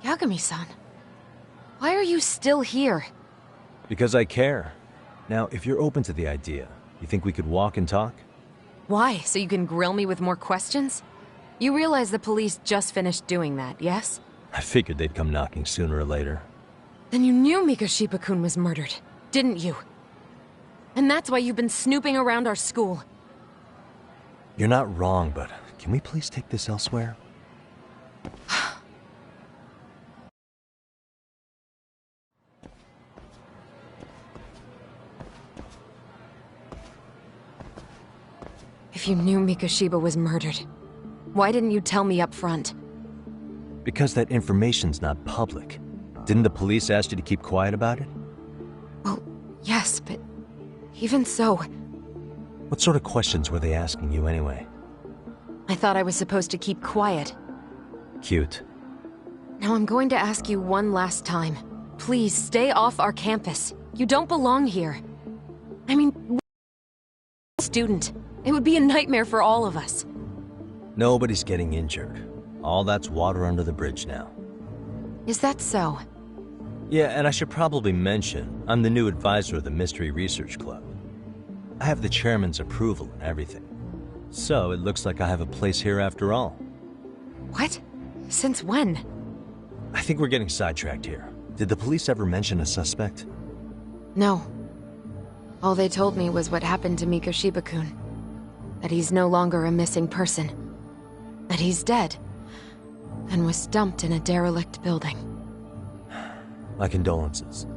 Yagami-san, why are you still here? Because I care. Now, if you're open to the idea, you think we could walk and talk? Why? So you can grill me with more questions? You realize the police just finished doing that, yes? I figured they'd come knocking sooner or later. Then you knew Mikoshiba-kun was murdered, didn't you? And that's why you've been snooping around our school. You're not wrong, but can we please take this elsewhere? If you knew Mikoshiba was murdered, why didn't you tell me up front? Because that information's not public. Didn't the police ask you to keep quiet about it? Well, yes, but even so... What sort of questions were they asking you anyway? I thought I was supposed to keep quiet. Cute. Now I'm going to ask you one last time. Please, stay off our campus. You don't belong here. I mean, student. It would be a nightmare for all of us. Nobody's getting injured. All that's water under the bridge now. Is that so? Yeah, and I should probably mention, I'm the new advisor of the Mystery Research Club. I have the chairman's approval and everything. So it looks like I have a place here after all. What? Since when? I think we're getting sidetracked here. Did the police ever mention a suspect? No. All they told me was what happened to Mikoshiba-kun. That he's no longer a missing person. That he's dead. And was dumped in a derelict building. My condolences.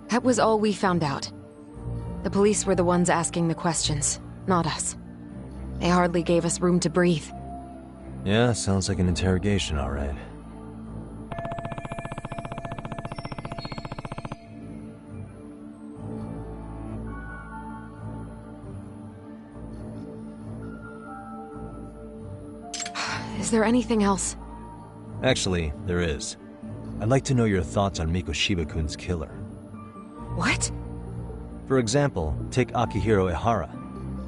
That was all we found out. The police were the ones asking the questions, not us. They hardly gave us room to breathe. Yeah, sounds like an interrogation, all right. Is there anything else? Actually, there is. I'd like to know your thoughts on Mikoshiba-kun's killer. What? For example, take Akihiro Ehara,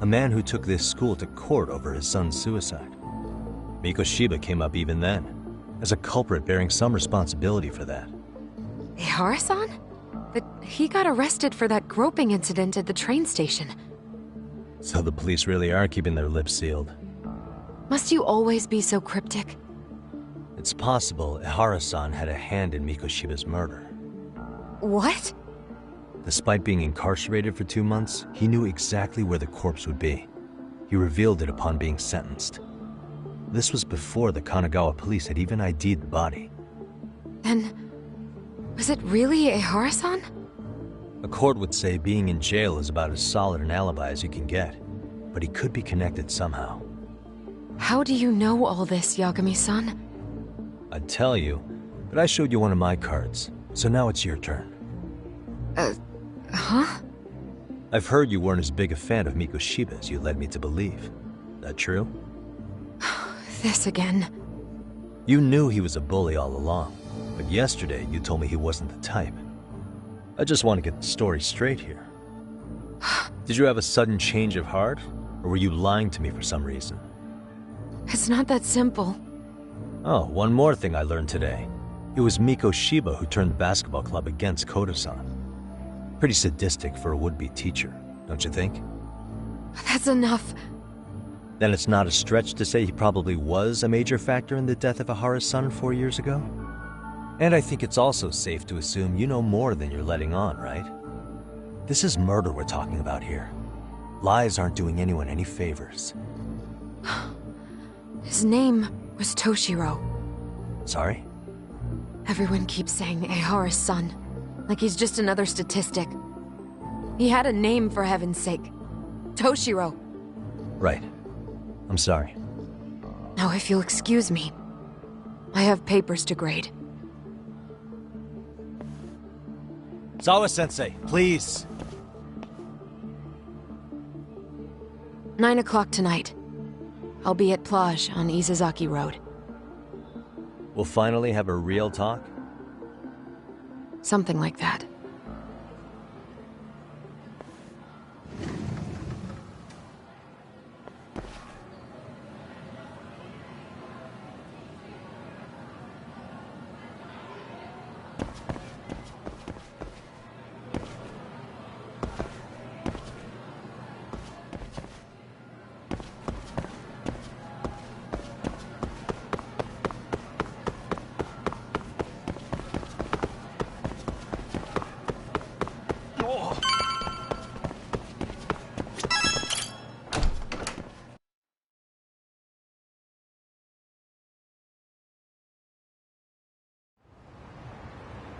a man who took this school to court over his son's suicide. Mikoshiba came up even then, as a culprit bearing some responsibility for that. Ehara-san? But he got arrested for that groping incident at the train station. So the police really are keeping their lips sealed. Must you always be so cryptic? It's possible Ehara-san had a hand in Mikoshiba's murder. What? Despite being incarcerated for 2 months, he knew exactly where the corpse would be. He revealed it upon being sentenced. This was before the Kanagawa police had even ID'd the body. Then, was it really Ehara-san? A court would say being in jail is about as solid an alibi as you can get, but he could be connected somehow. How do you know all this, Yagami-san? I'd tell you, but I showed you one of my cards, so now it's your turn. Huh? I've heard you weren't as big a fan of Mikoshiba as you led me to believe. That true? This again. You knew he was a bully all along, but yesterday you told me he wasn't the type. I just want to get the story straight here. Did you have a sudden change of heart, or were you lying to me for some reason? It's not that simple. Oh, one more thing I learned today. It was Mikoshiba who turned the basketball club against Kodo-san. Pretty sadistic for a would-be teacher, don't you think? That's enough. Then it's not a stretch to say he probably was a major factor in the death of Ehara's son 4 years ago? And I think it's also safe to assume you know more than you're letting on, right? This is murder we're talking about here. Lies aren't doing anyone any favors. His name was Toshiro. Sorry? Everyone keeps saying Ehara's son, like he's just another statistic. He had a name, for heaven's sake. Toshiro. Right. I'm sorry. Now, if you'll excuse me, I have papers to grade. Zawa-sensei, please! 9 o'clock tonight. I'll be at Plage on Isazaki Road. We'll finally have a real talk? Something like that.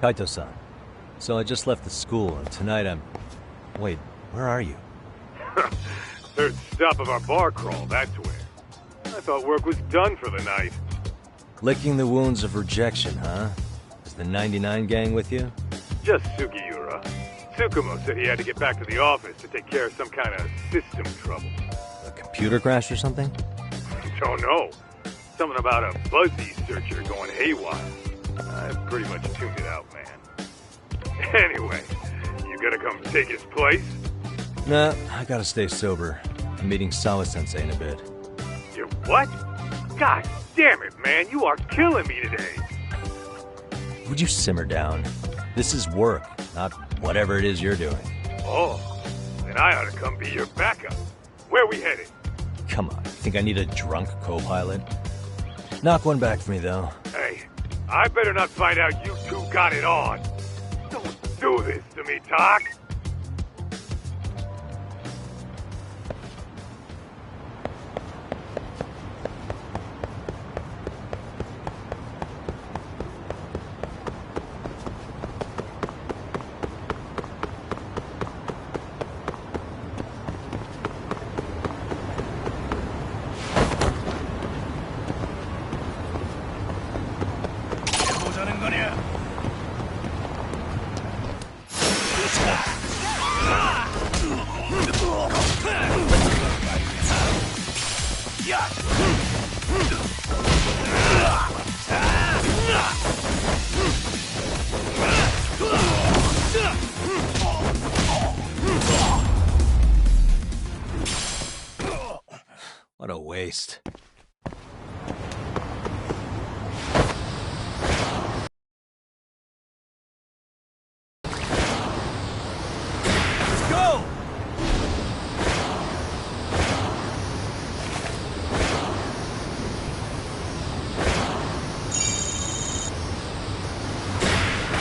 Kaito-san. So I just left the school, and tonight I'm... Wait, where are you? Third stop of our bar crawl, that's where. I thought work was done for the night. Licking the wounds of rejection, huh? Is the 99 gang with you? Just Sugiura. Tsukumo said he had to get back to the office to take care of some kind of system trouble. A computer crash or something? Don't know. Something about a Buzzy searcher going haywire. I pretty much tuned it out, man. Anyway, you gonna come take his place? Nah, I gotta stay sober. I'm meeting Sawa-sensei in a bit. You what? God damn it, man, you are killing me today. Would you simmer down? This is work, not whatever it is you're doing. Oh, then I ought to come be your backup. Where we headed? Come on, think I need a drunk co-pilot? Knock one back for me, though. Hey, I better not find out you two got it on. Don't do this to me, Doc. What a waste. Let's go!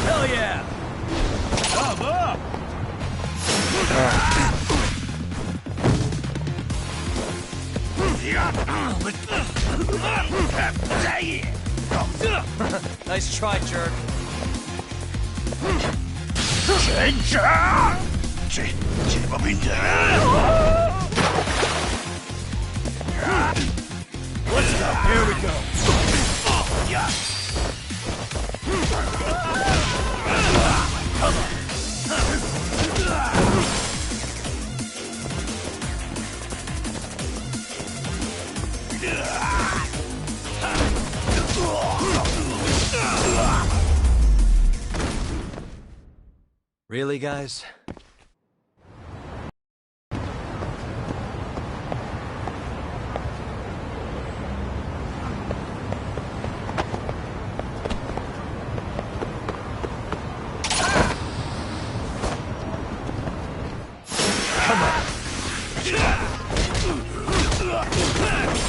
Hell yeah! Up, up! Nice try, jerk. Let's go. Here we go. Really, guys? Come on.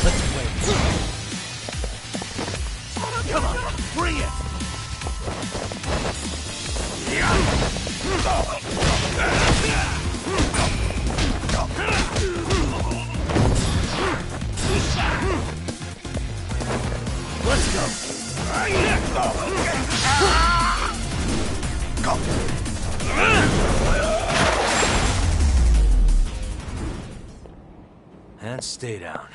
Let's wait. Come on, bring it. Let's go. And stay down.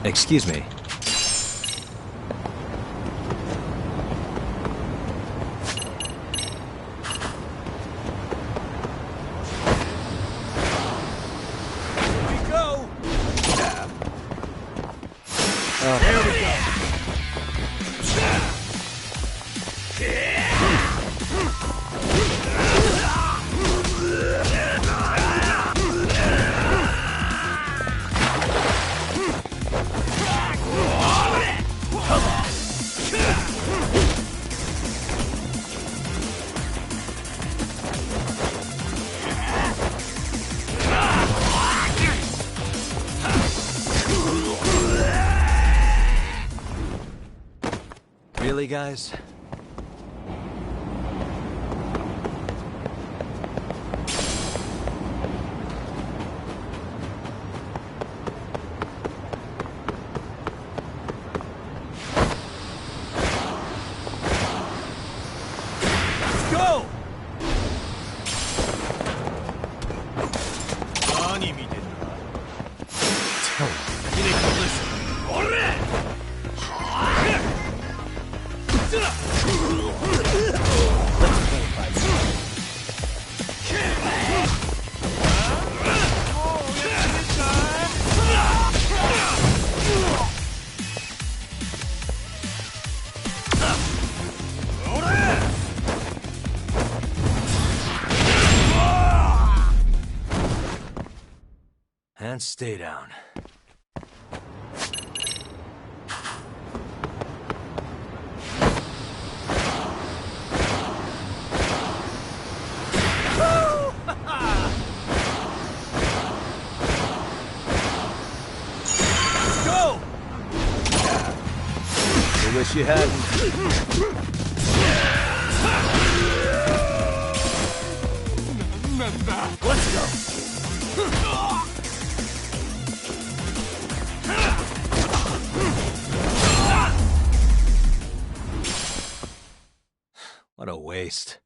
Excuse me. There we go. Really, guys? Go! And stay down. Go! I wish you hadn't. Let's go. What a waste.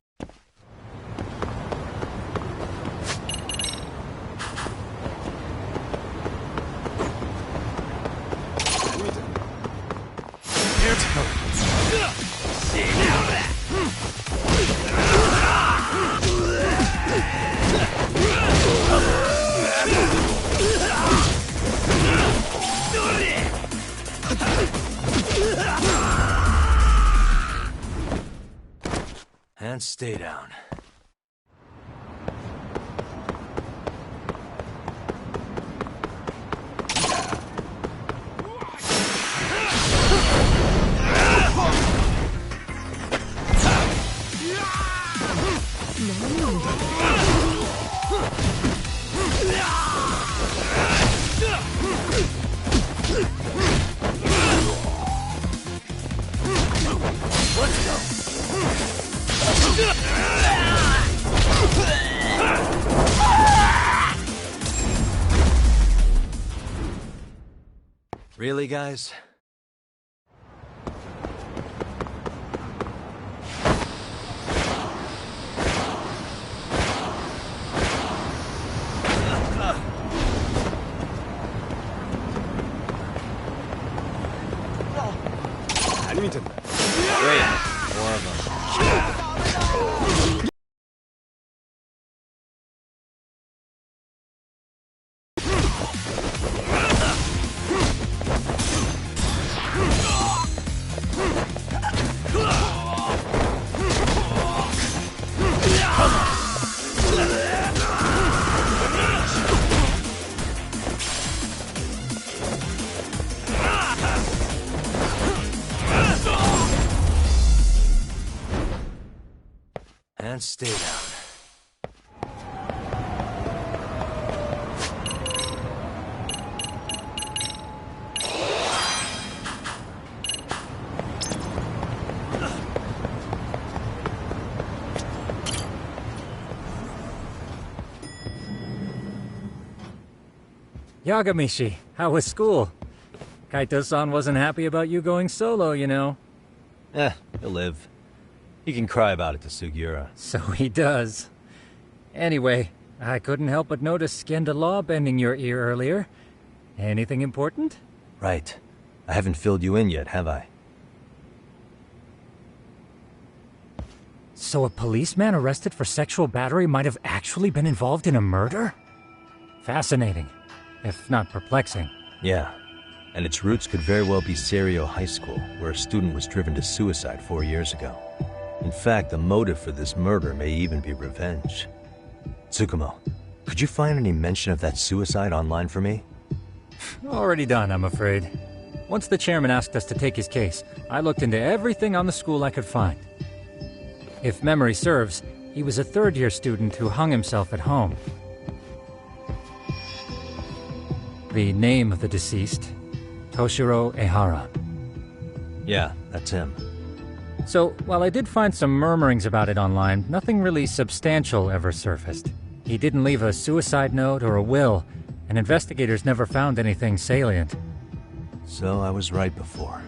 And stay down. Let's go. Really, guys? Great. More of them. And stay down. Yagamishi, how was school? Kaito-san wasn't happy about you going solo, you know. He'll live. He can cry about it to Sugiura. So he does. Anyway, I couldn't help but notice skinned a law bending your ear earlier. Anything important? Right. I haven't filled you in yet, have I? So a policeman arrested for sexual battery might have actually been involved in a murder? Fascinating, if not perplexing. Yeah. And its roots could very well be Serio High School, where a student was driven to suicide 4 years ago. In fact, the motive for this murder may even be revenge. Tsukumo, could you find any mention of that suicide online for me? Already done, I'm afraid. Once the chairman asked us to take his case, I looked into everything on the school I could find. If memory serves, he was a third-year student who hung himself at home. The name of the deceased, Toshiro Ehara. Yeah, that's him. So, while I did find some murmurings about it online, nothing really substantial ever surfaced. He didn't leave a suicide note or a will, and investigators never found anything salient. So I was right before.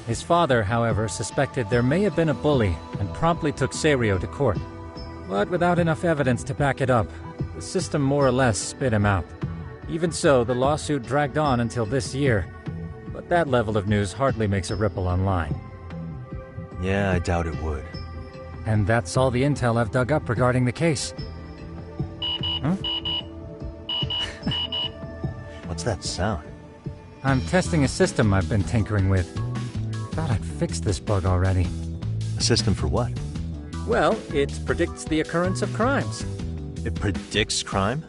His father, however, suspected there may have been a bully and promptly took Serio to court. But without enough evidence to back it up, the system more or less spit him out. Even so, the lawsuit dragged on until this year, but that level of news hardly makes a ripple online. Yeah, I doubt it would. And that's all the intel I've dug up regarding the case. Huh? What's that sound? I'm testing a system I've been tinkering with. Thought I'd fixed this bug already. A system for what? Well, it predicts the occurrence of crimes. It predicts crime?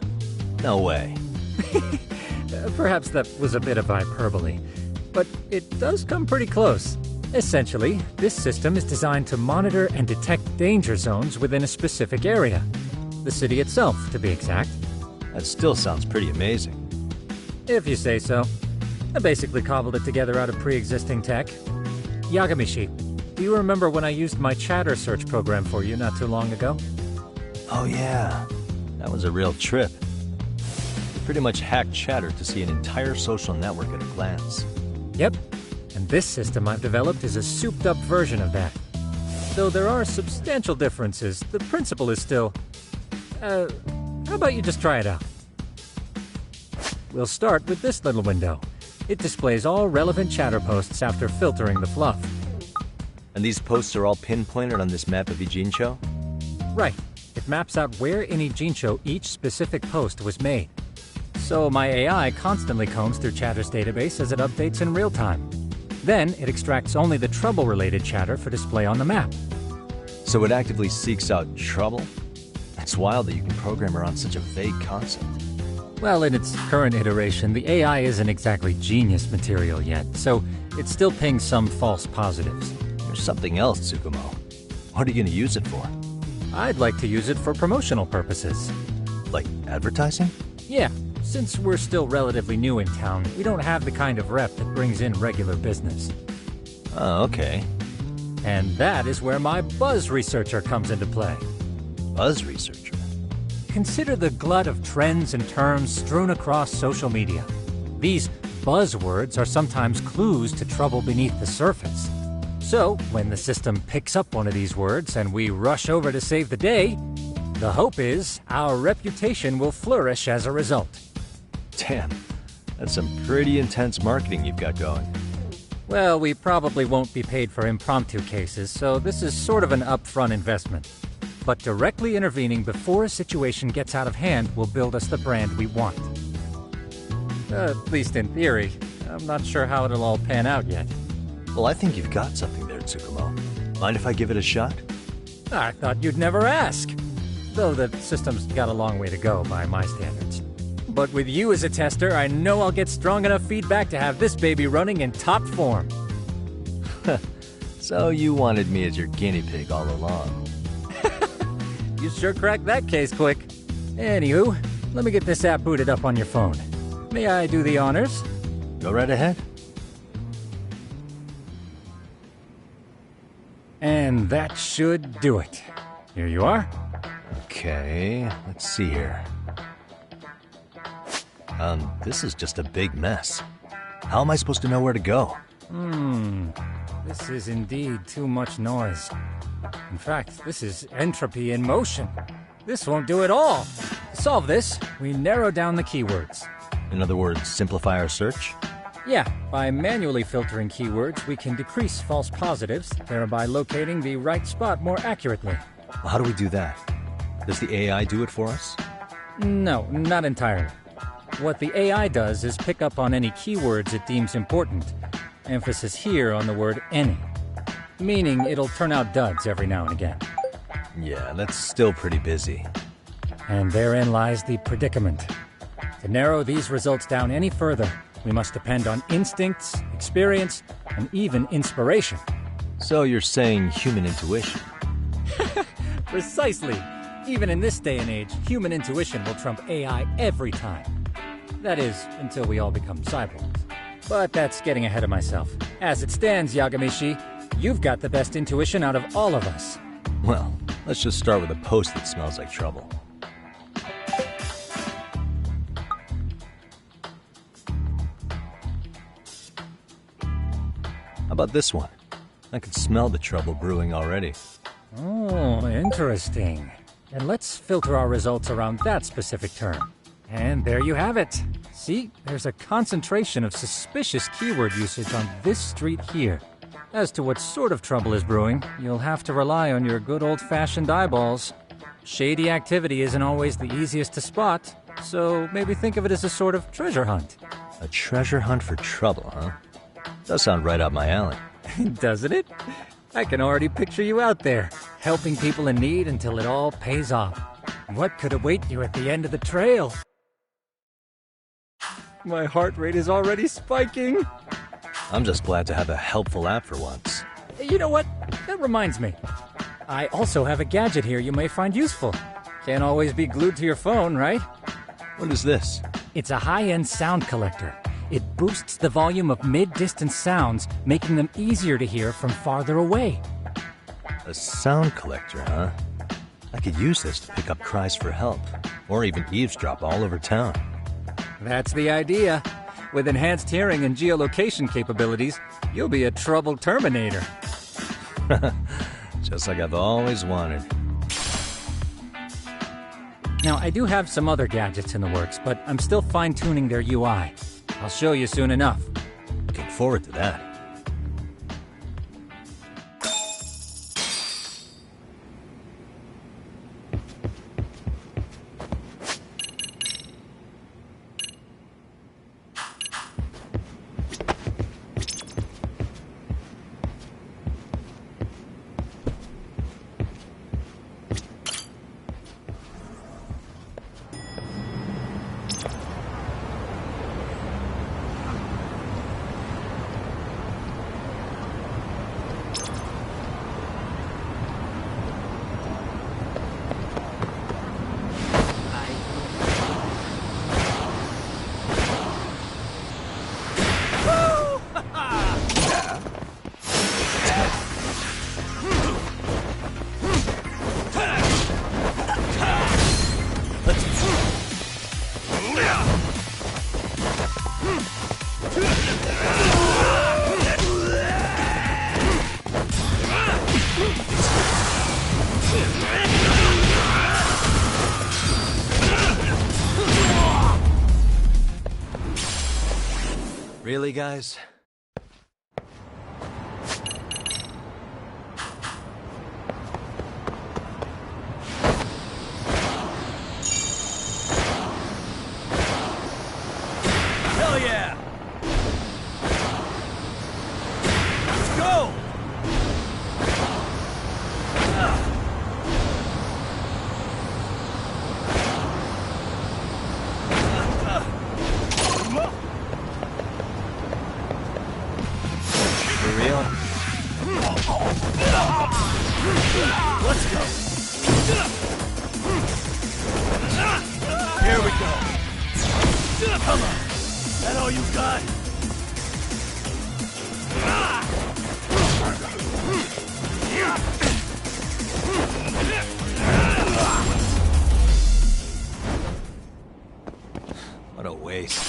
No way. Perhaps that was a bit of hyperbole, but it does come pretty close. Essentially, this system is designed to monitor and detect danger zones within a specific area. The city itself, to be exact. That still sounds pretty amazing. If you say so. I basically cobbled it together out of pre-existing tech. Yagamishi, do you remember when I used my chatter search program for you not too long ago? Oh yeah, that was a real trip. You pretty much hacked Chatter to see an entire social network at a glance. Yep, and this system I've developed is a souped-up version of that. Though there are substantial differences, the principle is still... how about you just try it out? We'll start with this little window. It displays all relevant chatter posts after filtering the fluff. And these posts are all pinpointed on this map of Ijincho? Right. It maps out where in Ijincho each specific post was made. So my AI constantly combs through Chatter's database as it updates in real time. Then it extracts only the trouble-related chatter for display on the map. So it actively seeks out trouble? It's wild that you can program around such a vague concept. Well, in its current iteration, the AI isn't exactly genius material yet, so it still pings some false positives. There's something else, Tsukumo. What are you going to use it for? I'd like to use it for promotional purposes. Like advertising? Yeah, since we're still relatively new in town, we don't have the kind of rep that brings in regular business. Oh, okay. And that is where my buzz researcher comes into play. Buzz researcher? Consider the glut of trends and terms strewn across social media. These buzzwords are sometimes clues to trouble beneath the surface. So, when the system picks up one of these words and we rush over to save the day, the hope is our reputation will flourish as a result. Damn, that's some pretty intense marketing you've got going. Well, we probably won't be paid for impromptu cases, so this is sort of an upfront investment. But directly intervening before a situation gets out of hand will build us the brand we want. At least in theory. I'm not sure how it'll all pan out yet. Well, I think you've got something there, Tsukumo. Mind if I give it a shot? I thought you'd never ask. Though the system's got a long way to go by my standards. But with you as a tester, I know I'll get strong enough feedback to have this baby running in top form. So you wanted me as your guinea pig all along. You sure cracked that case quick. Anywho, let me get this app booted up on your phone. May I do the honors? Go right ahead. And that should do it. Here you are. Okay, let's see here. This is just a big mess. How am I supposed to know where to go? This is indeed too much noise. In fact, this is entropy in motion. This won't do it all. To solve this, we narrow down the keywords. In other words, simplify our search? Yeah, by manually filtering keywords, we can decrease false positives, thereby locating the right spot more accurately. Well, how do we do that? Does the AI do it for us? No, not entirely. What the AI does is pick up on any keywords it deems important. Emphasis here on the word any. Meaning it'll turn out duds every now and again. Yeah, that's still pretty busy. And therein lies the predicament. To narrow these results down any further, we must depend on instincts, experience, and even inspiration. So you're saying human intuition? Precisely. Even in this day and age, human intuition will trump AI every time. That is, until we all become cyborgs. But that's getting ahead of myself. As it stands, Yagamishi, you've got the best intuition out of all of us. Well, let's just start with a post that smells like trouble. How about this one? I can smell the trouble brewing already. Oh, interesting. And let's filter our results around that specific term. And there you have it. See, there's a concentration of suspicious keyword usage on this street here. As to what sort of trouble is brewing, you'll have to rely on your good old-fashioned eyeballs. Shady activity isn't always the easiest to spot, so maybe think of it as a sort of treasure hunt. A treasure hunt for trouble, huh? Does sound right up my alley. Doesn't it? I can already picture you out there, helping people in need until it all pays off. What could await you at the end of the trail? My heart rate is already spiking. I'm just glad to have a helpful app for once. You know what? That reminds me. I also have a gadget here you may find useful. Can't always be glued to your phone, right? What is this? It's a high-end sound collector. It boosts the volume of mid-distance sounds, making them easier to hear from farther away. A sound collector, huh? I could use this to pick up cries for help, or even eavesdrop all over town. That's the idea. With enhanced hearing and geolocation capabilities, you'll be a trouble terminator. Just like I've always wanted. Now, I do have some other gadgets in the works, but I'm still fine-tuning their UI. I'll show you soon enough. Looking forward to that. Really, guys? Hell yeah! Let's go! For real? Let's go! Here we go! Come on! That all you got? What a waste.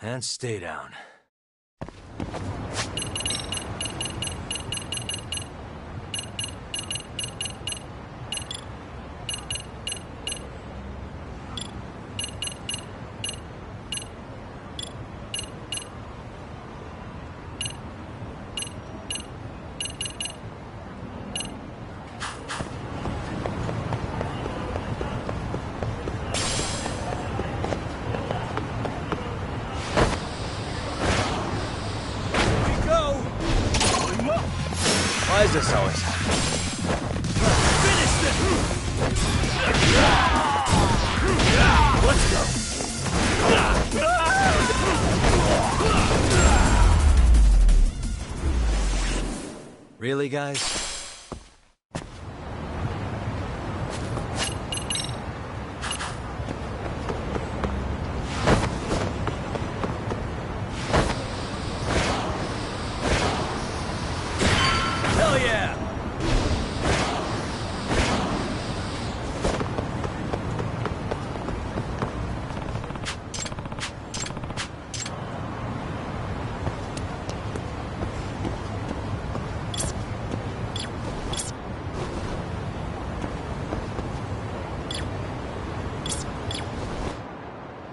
And stay down. this always happen? Finish this! Let's go! Really, guys? Hell yeah!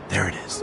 There it is.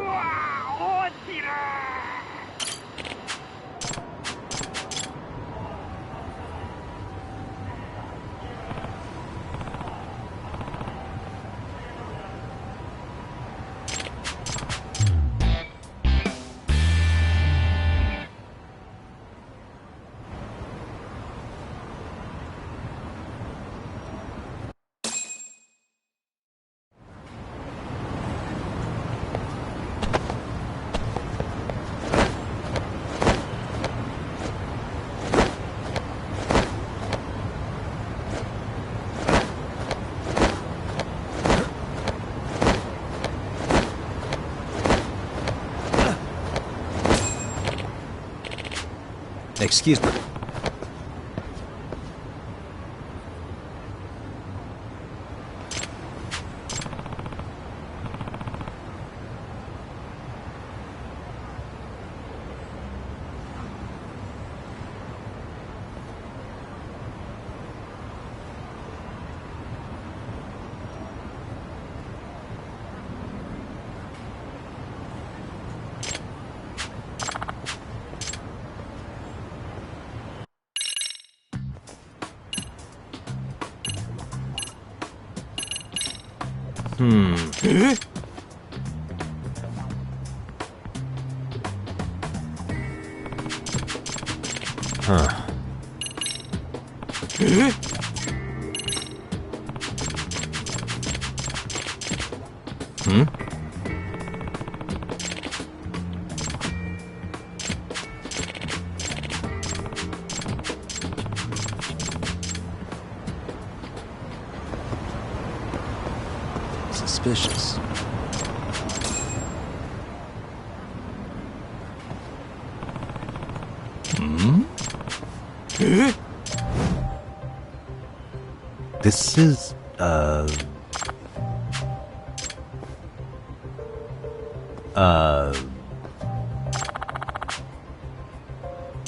Excuse me. Huh. Hmm? Suspicious. This is,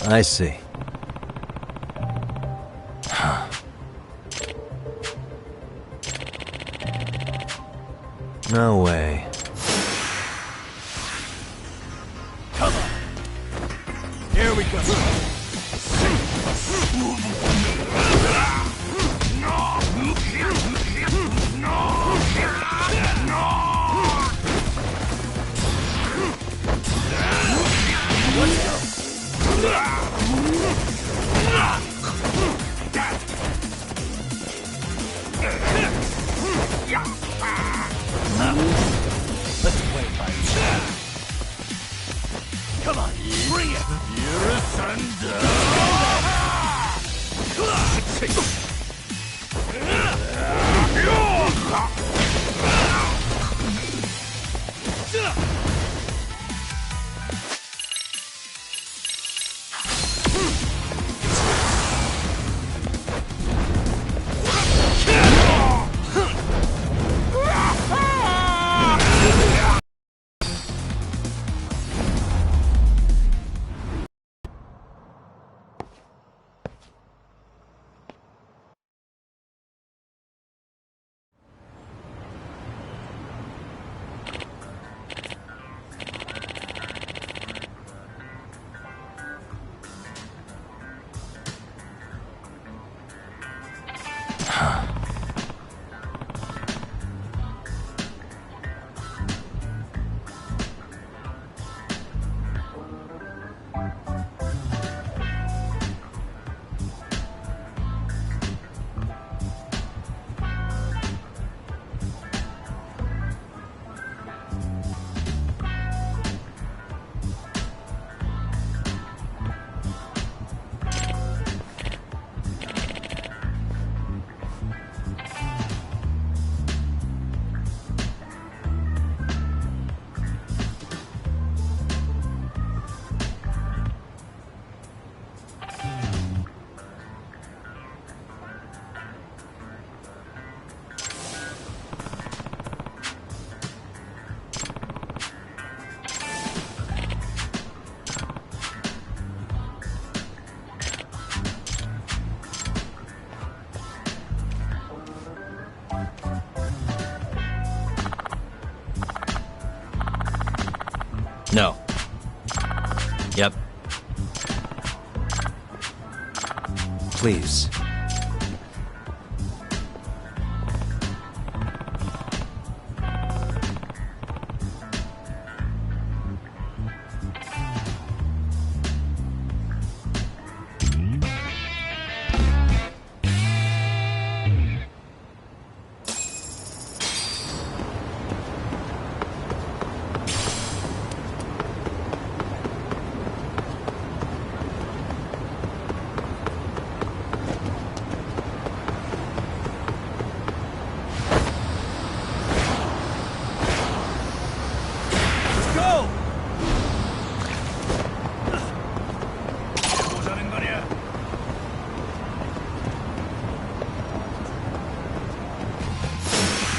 I see. No way. Come on! Here we go! Let's play fight. Come on, bring it! No. Yep. Please.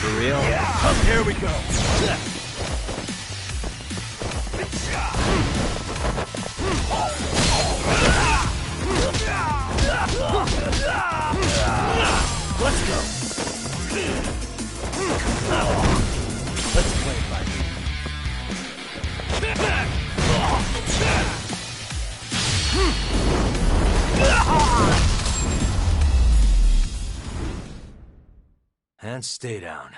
For real? Here we go. Let's go. Let's play like And stay down.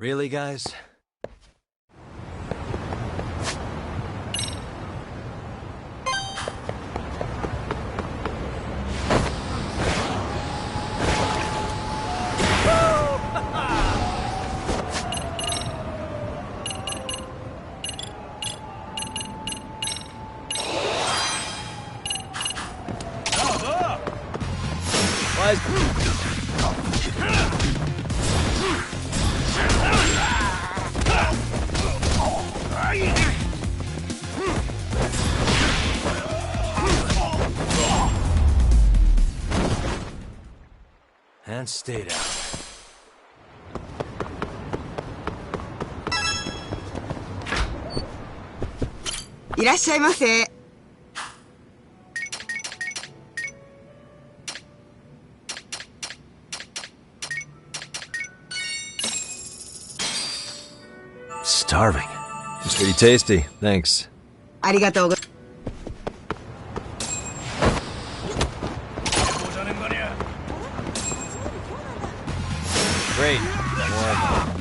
Really, guys? And stay down. いらっしゃいませ。Starving. It's pretty tasty. Thanks. ありがとうございます。 Great. More of them.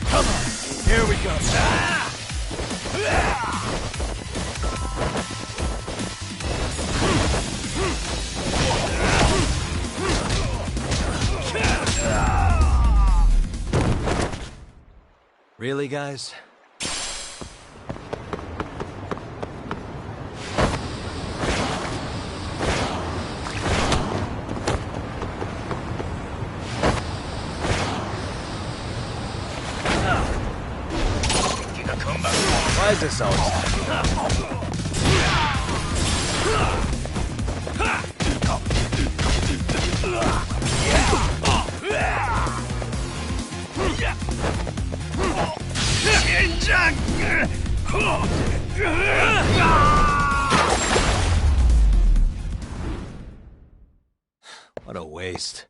Come on. Here we go. Really, guys? Why is this always happening? What a waste.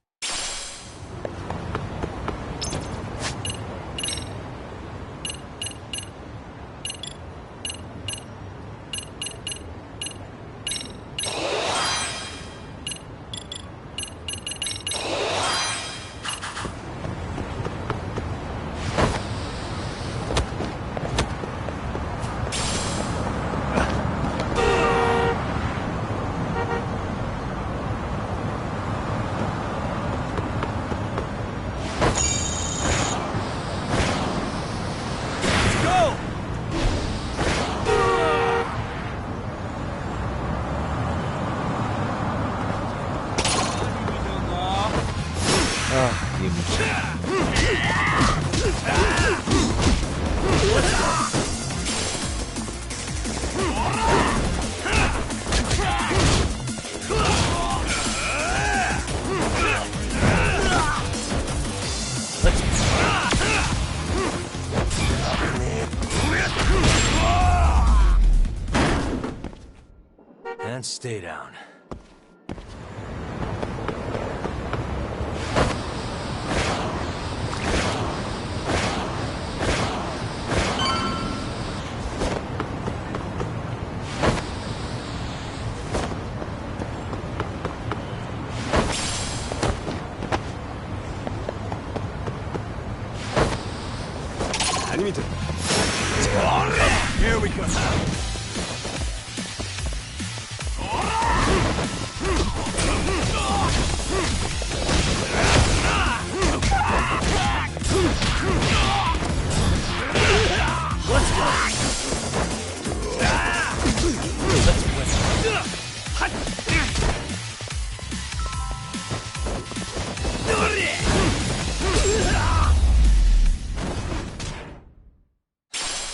Oh, you... And stay down. Here we go.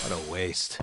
What a waste.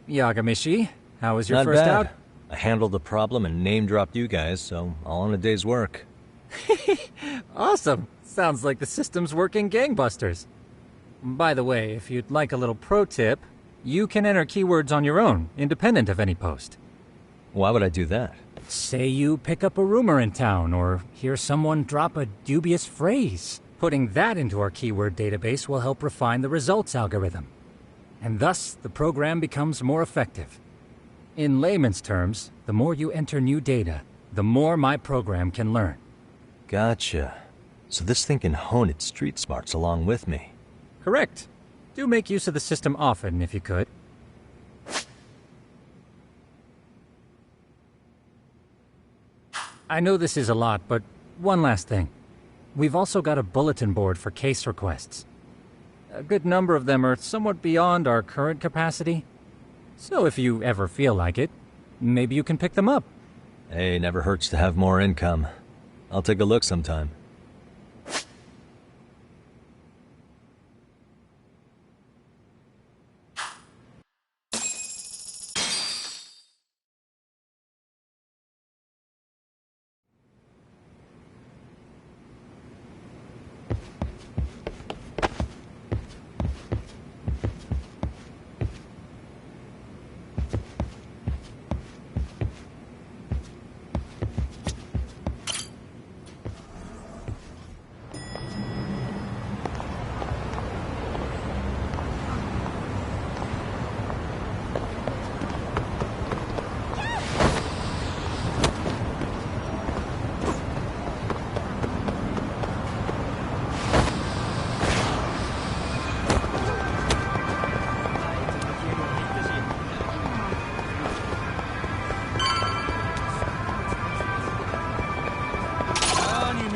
Yagamishi, how was your Not first bad. out? I handled the problem and name-dropped you guys, so all in a day's work. Awesome. Sounds like the system's working gangbusters. By the way, if you'd like a little pro tip, you can enter keywords on your own, independent of any post. Why would I do that? Say you pick up a rumor in town or hear someone drop a dubious phrase. Putting that into our keyword database will help refine the results algorithm. And thus, the program becomes more effective. In layman's terms, the more you enter new data, the more my program can learn. Gotcha. So this thing can hone its street smarts along with me. Correct. Do make use of the system often, if you could. I know this is a lot, but one last thing. We've also got a bulletin board for case requests. A good number of them are somewhat beyond our current capacity. So if you ever feel like it, maybe you can pick them up. Hey, never hurts to have more income. I'll take a look sometime.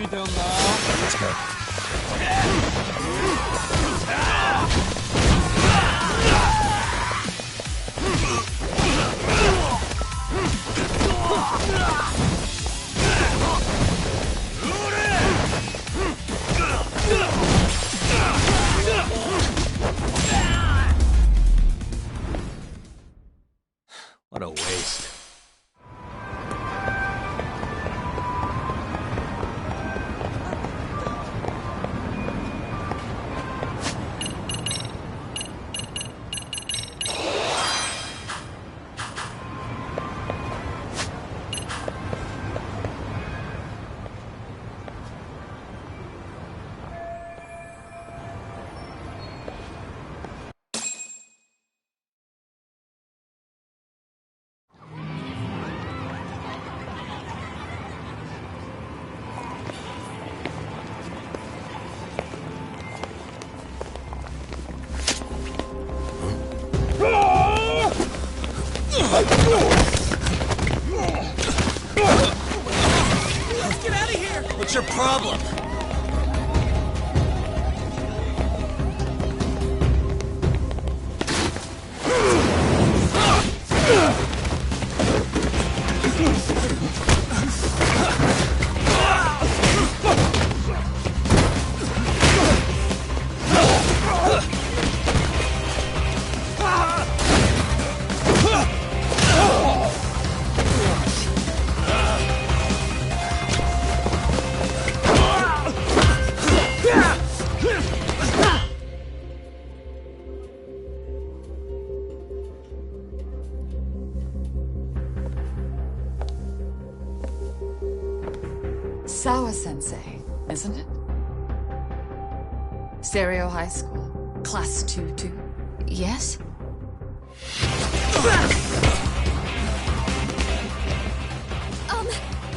Let's go. What a waste. Get out of here! What's your problem? Sawa-sensei, isn't it? Stereo High School, Class 2-2. Yes?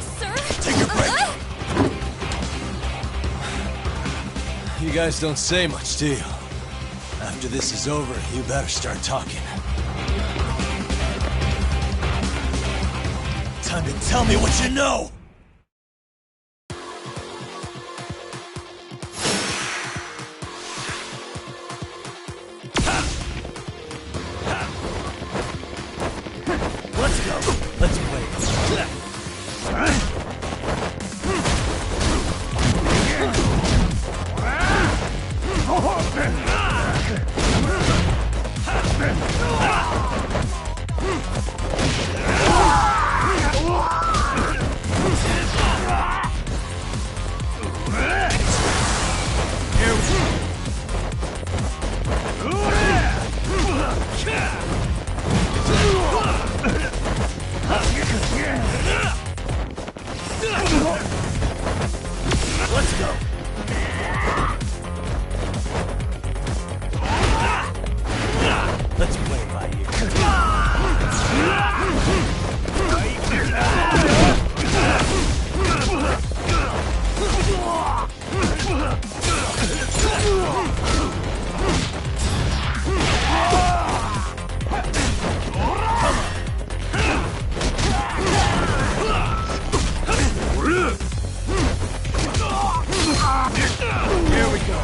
Sir? Take your break! You guys don't say much, do you? After this is over, you better start talking. Time to tell me what you know! Let's go! Let's play! Let's go! Let's play by ear. Here we go.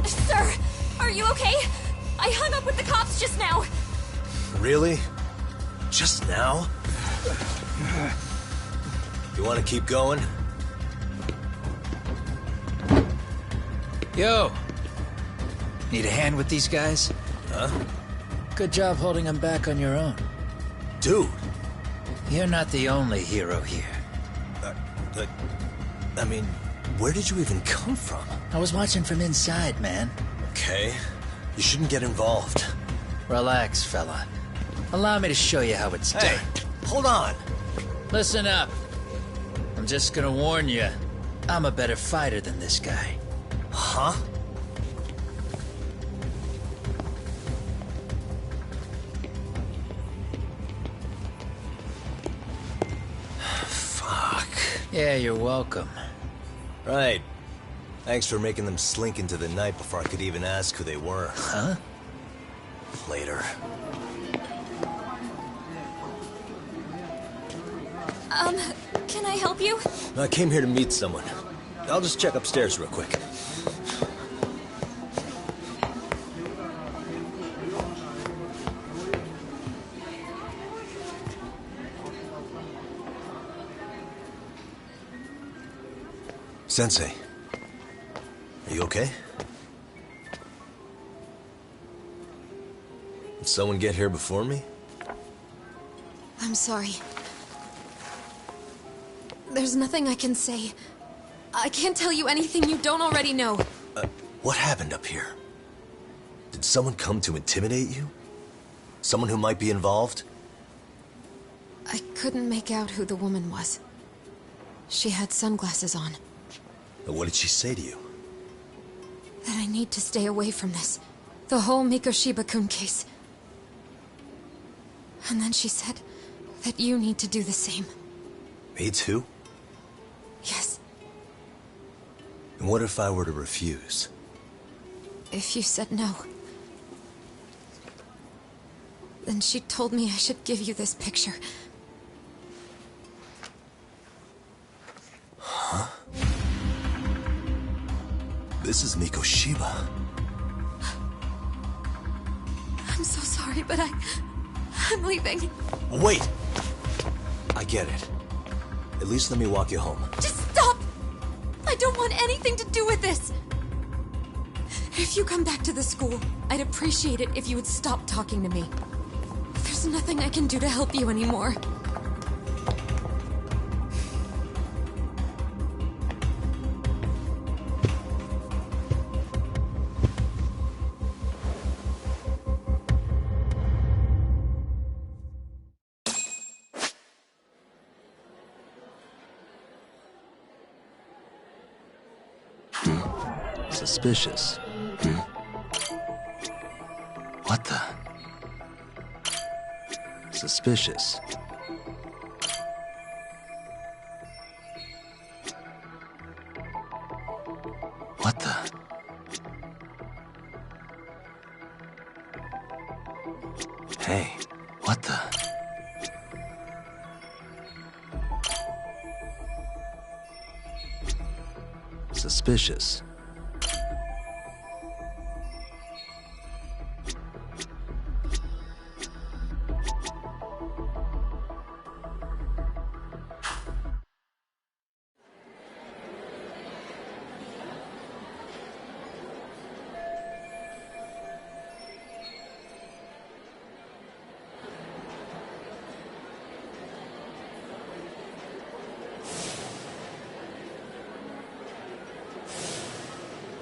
Sir, are you okay? I hung up with the cops just now. Really? Just now? You want to keep going? Yo! Need a hand with these guys? Huh? Good job holding them back on your own. Dude! You're not the only hero here. I mean, where did you even come from? I was watching from inside, man. Okay. You shouldn't get involved. Relax, fella. Allow me to show you how it's Hey, done. hold on! Listen up. I'm just gonna warn you. I'm a better fighter than this guy. Huh? Fuck. Yeah, you're welcome. Right. Thanks for making them slink into the night before I could even ask who they were. Huh? Later. Can I help you? I came here to meet someone. I'll just check upstairs real quick. Sensei, are you okay? Did someone get here before me? I'm sorry. There's nothing I can say. I can't tell you anything you don't already know. What happened up here? Did someone come to intimidate you? Someone who might be involved? I couldn't make out who the woman was. She had sunglasses on. What did she say to you? That I need to stay away from this. The whole Mikoshiba-kun case. And then she said that you need to do the same. Me too? Yes. And what if I were to refuse? If you said no. Then she told me I should give you this picture. Huh? This is Mikoshiba. I'm so sorry, but I'm leaving. Wait! I get it. At least let me walk you home. Just stop! I don't want anything to do with this! If you come back to the school, I'd appreciate it if you would stop talking to me. There's nothing I can do to help you anymore. Suspicious. What the? Suspicious. What the? Hey, what the? Suspicious.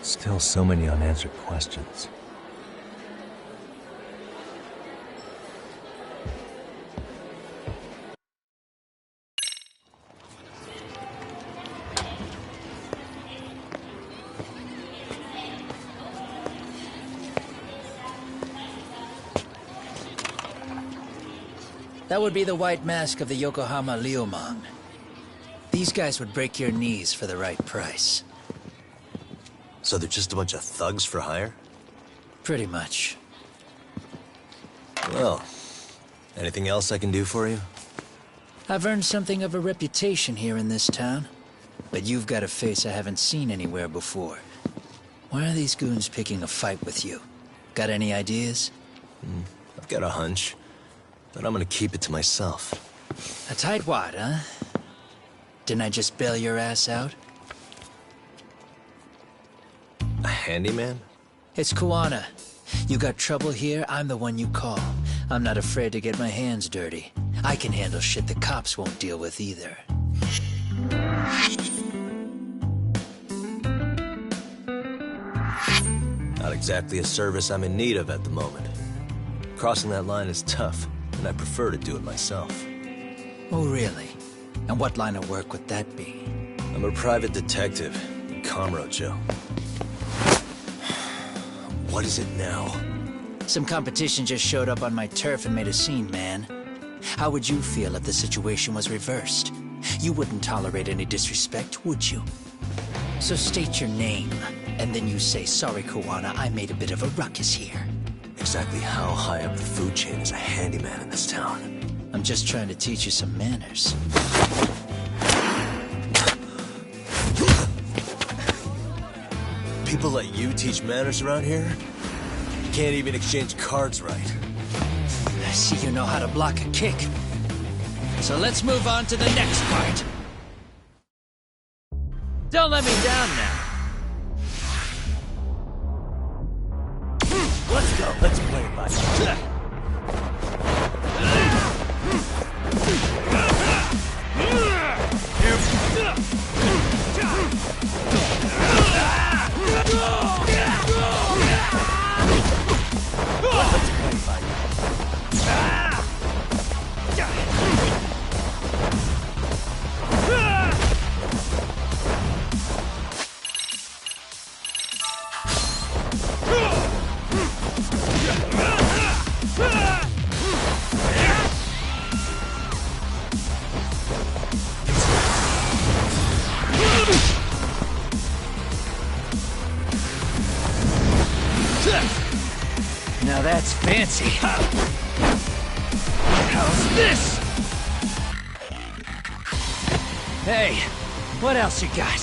Still so many unanswered questions. That would be the white mask of the Yokohama Liumang. These guys would break your knees for the right price. So they're just a bunch of thugs for hire? Pretty much. Well, anything else I can do for you? I've earned something of a reputation here in this town. But you've got a face I haven't seen anywhere before. Why are these goons picking a fight with you? Got any ideas? I've got a hunch, but I'm gonna keep it to myself. A tightwad, huh? Didn't I just bail your ass out? A handyman? It's Kuwana. You got trouble here, I'm the one you call. I'm not afraid to get my hands dirty. I can handle shit the cops won't deal with either. Not exactly a service I'm in need of at the moment. Crossing that line is tough, and I prefer to do it myself. Oh, really? And what line of work would that be? I'm a private detective in Kamurocho. What is it now? Some competition just showed up on my turf and made a scene, man. How would you feel if the situation was reversed? You wouldn't tolerate any disrespect, would you? So state your name, and then you say, "Sorry, Kuwana, I made a bit of a ruckus here." Exactly how high up the food chain is a handyman in this town? I'm just trying to teach you some manners. People like you teach manners around here? You can't even exchange cards right. I see you know how to block a kick. So let's move on to the next part. Don't let me down now. Let's go. Let's play it by fancy. How's this? Hey, what else you got?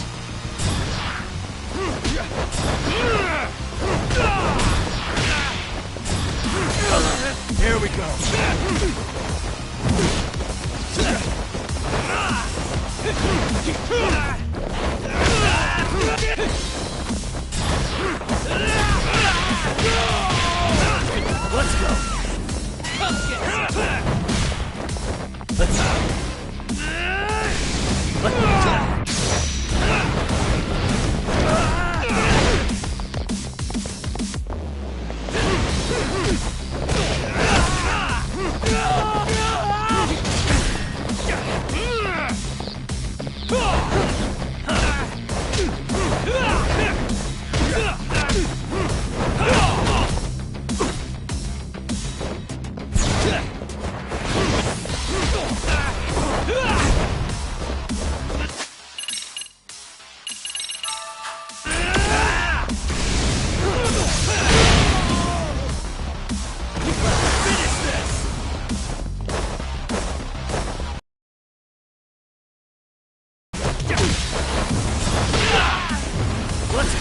Here we go. Let's go.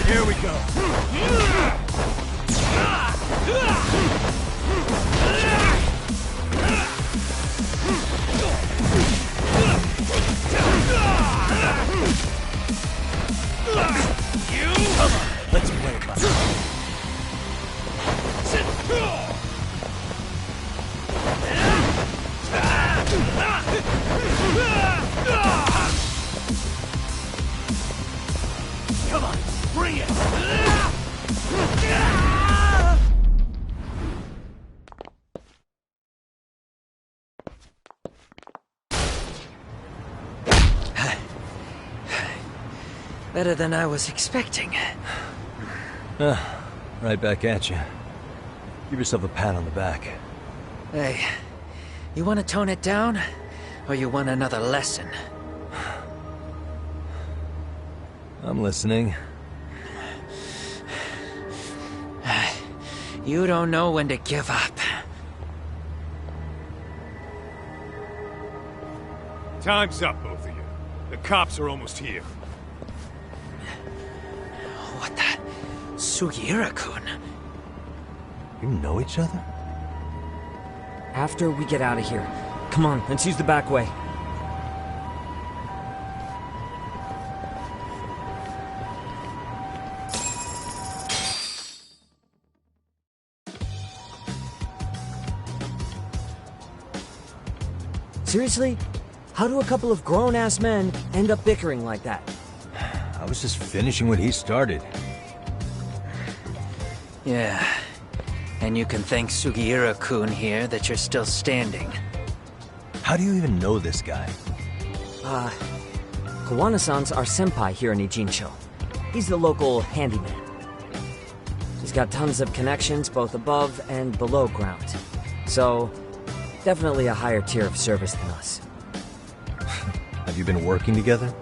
Here we go. Let's play it, buddy. Come on, bring it. Better than I was expecting. Right back at you. Give yourself a pat on the back. Hey, you want to tone it down? Or you want another lesson? I'm listening. You don't know when to give up. Time's up, both of you. The cops are almost here. What the? Sugiura-kun? You know each other? After we get out of here. Come on, let's use the back way. Seriously? How do a couple of grown-ass men end up bickering like that? I was just finishing what he started. Yeah. And you can thank Sugiura-kun here that you're still standing. How do you even know this guy? Kawana-san's our senpai here in Ijincho. He's the local handyman. He's got tons of connections both above and below ground. So, definitely a higher tier of service than us. Have you been working together?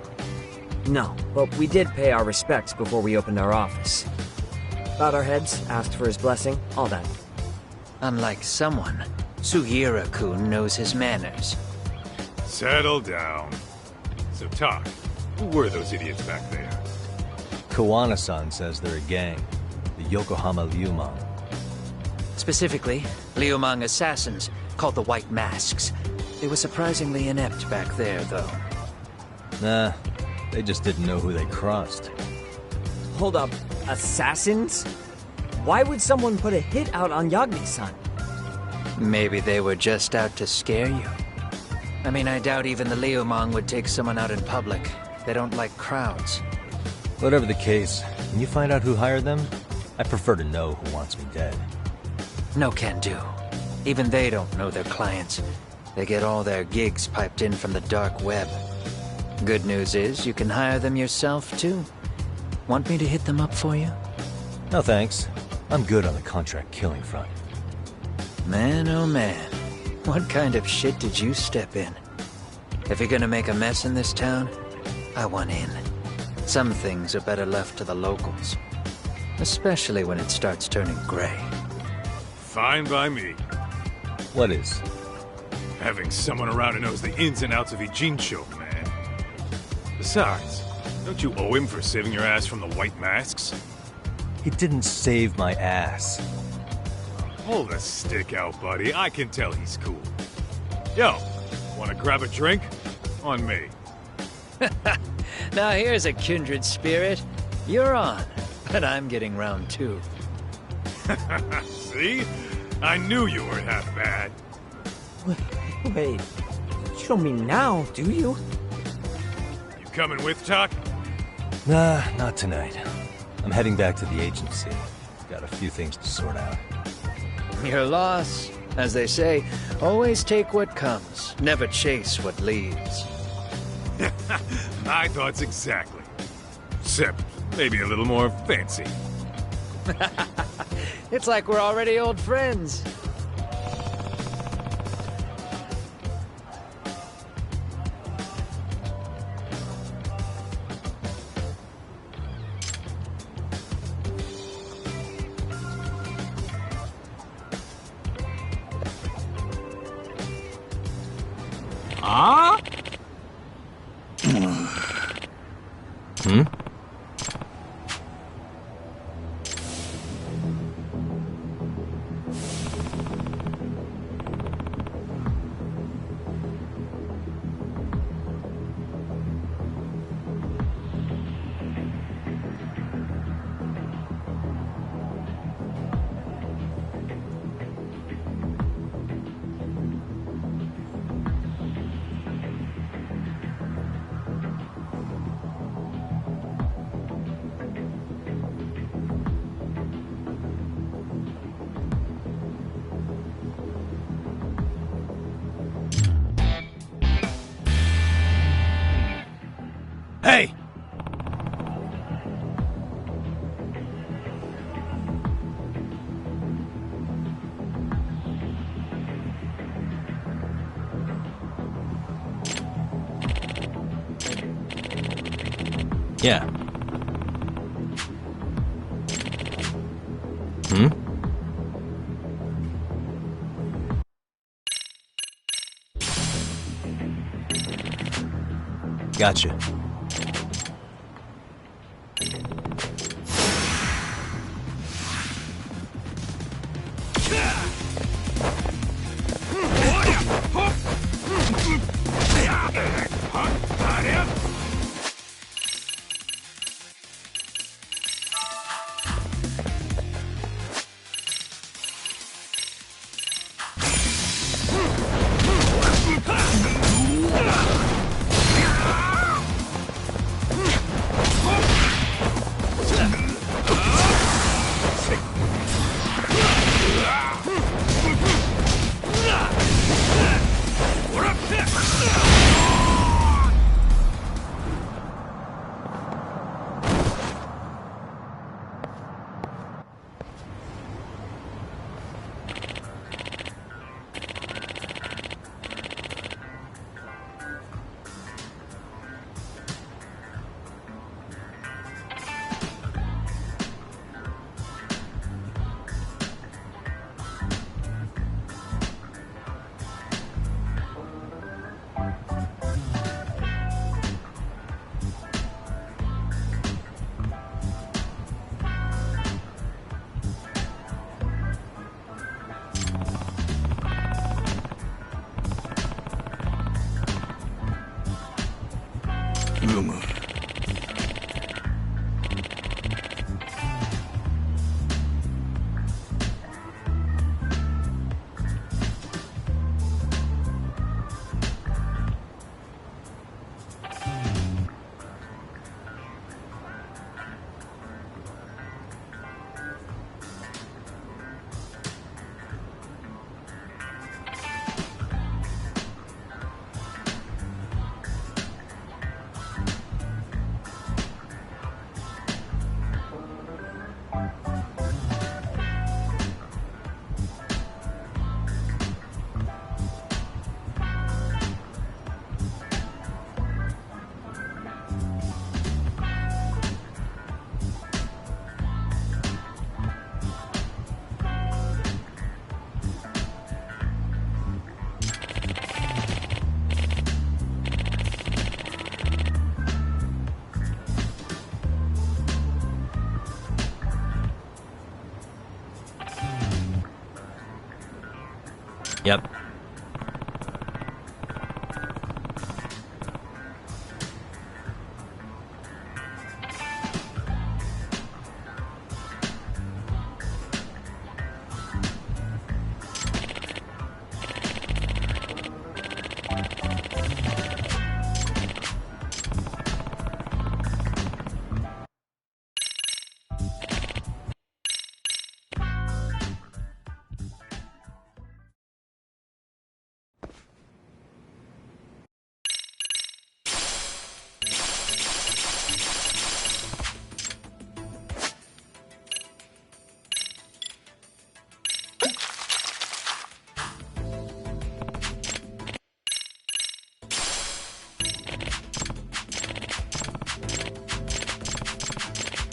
No, but we did pay our respects before we opened our office. Bowed our heads, asked for his blessing, all that. Unlike someone, Sugiura-kun knows his manners. Settle down. So talk. Who were those idiots back there? Kawana-san says they're a gang. The Yokohama Liumang. Specifically, Liumang assassins, called the White Masks. They were surprisingly inept back there, though. Nah, they just didn't know who they crossed. Hold up, assassins? Why would someone put a hit out on Yagami-san? Maybe they were just out to scare you. I mean, I doubt even the Liumang would take someone out in public. They don't like crowds. Whatever the case, can you find out who hired them? I prefer to know who wants me dead. No can do. Even they don't know their clients. They get all their gigs piped in from the dark web. Good news is, you can hire them yourself, too. Want me to hit them up for you? No thanks. I'm good on the contract killing front. Man, oh man. What kind of shit did you step in? If you're gonna make a mess in this town, I want in. Some things are better left to the locals. Especially when it starts turning gray. Fine by me. What is? Having someone around who knows the ins and outs of Ijincho, man. Besides, don't you owe him for saving your ass from the White Masks? He didn't save my ass. Hold the stick out, buddy. I can tell he's cool. Yo, wanna grab a drink? On me. Now here's a kindred spirit. You're on, but I'm getting round two. See? I knew you weren't half bad. Wait, you don't mean now, do you? You coming with, Talk? Nah, not tonight. I'm heading back to the agency. Got a few things to sort out. Your loss, as they say, always take what comes, never chase what leaves. My thoughts exactly. Except maybe a little more fancy. It's like we're already old friends. Huh? Hmm? Hey! Yeah. Hmm? Gotcha. Yep.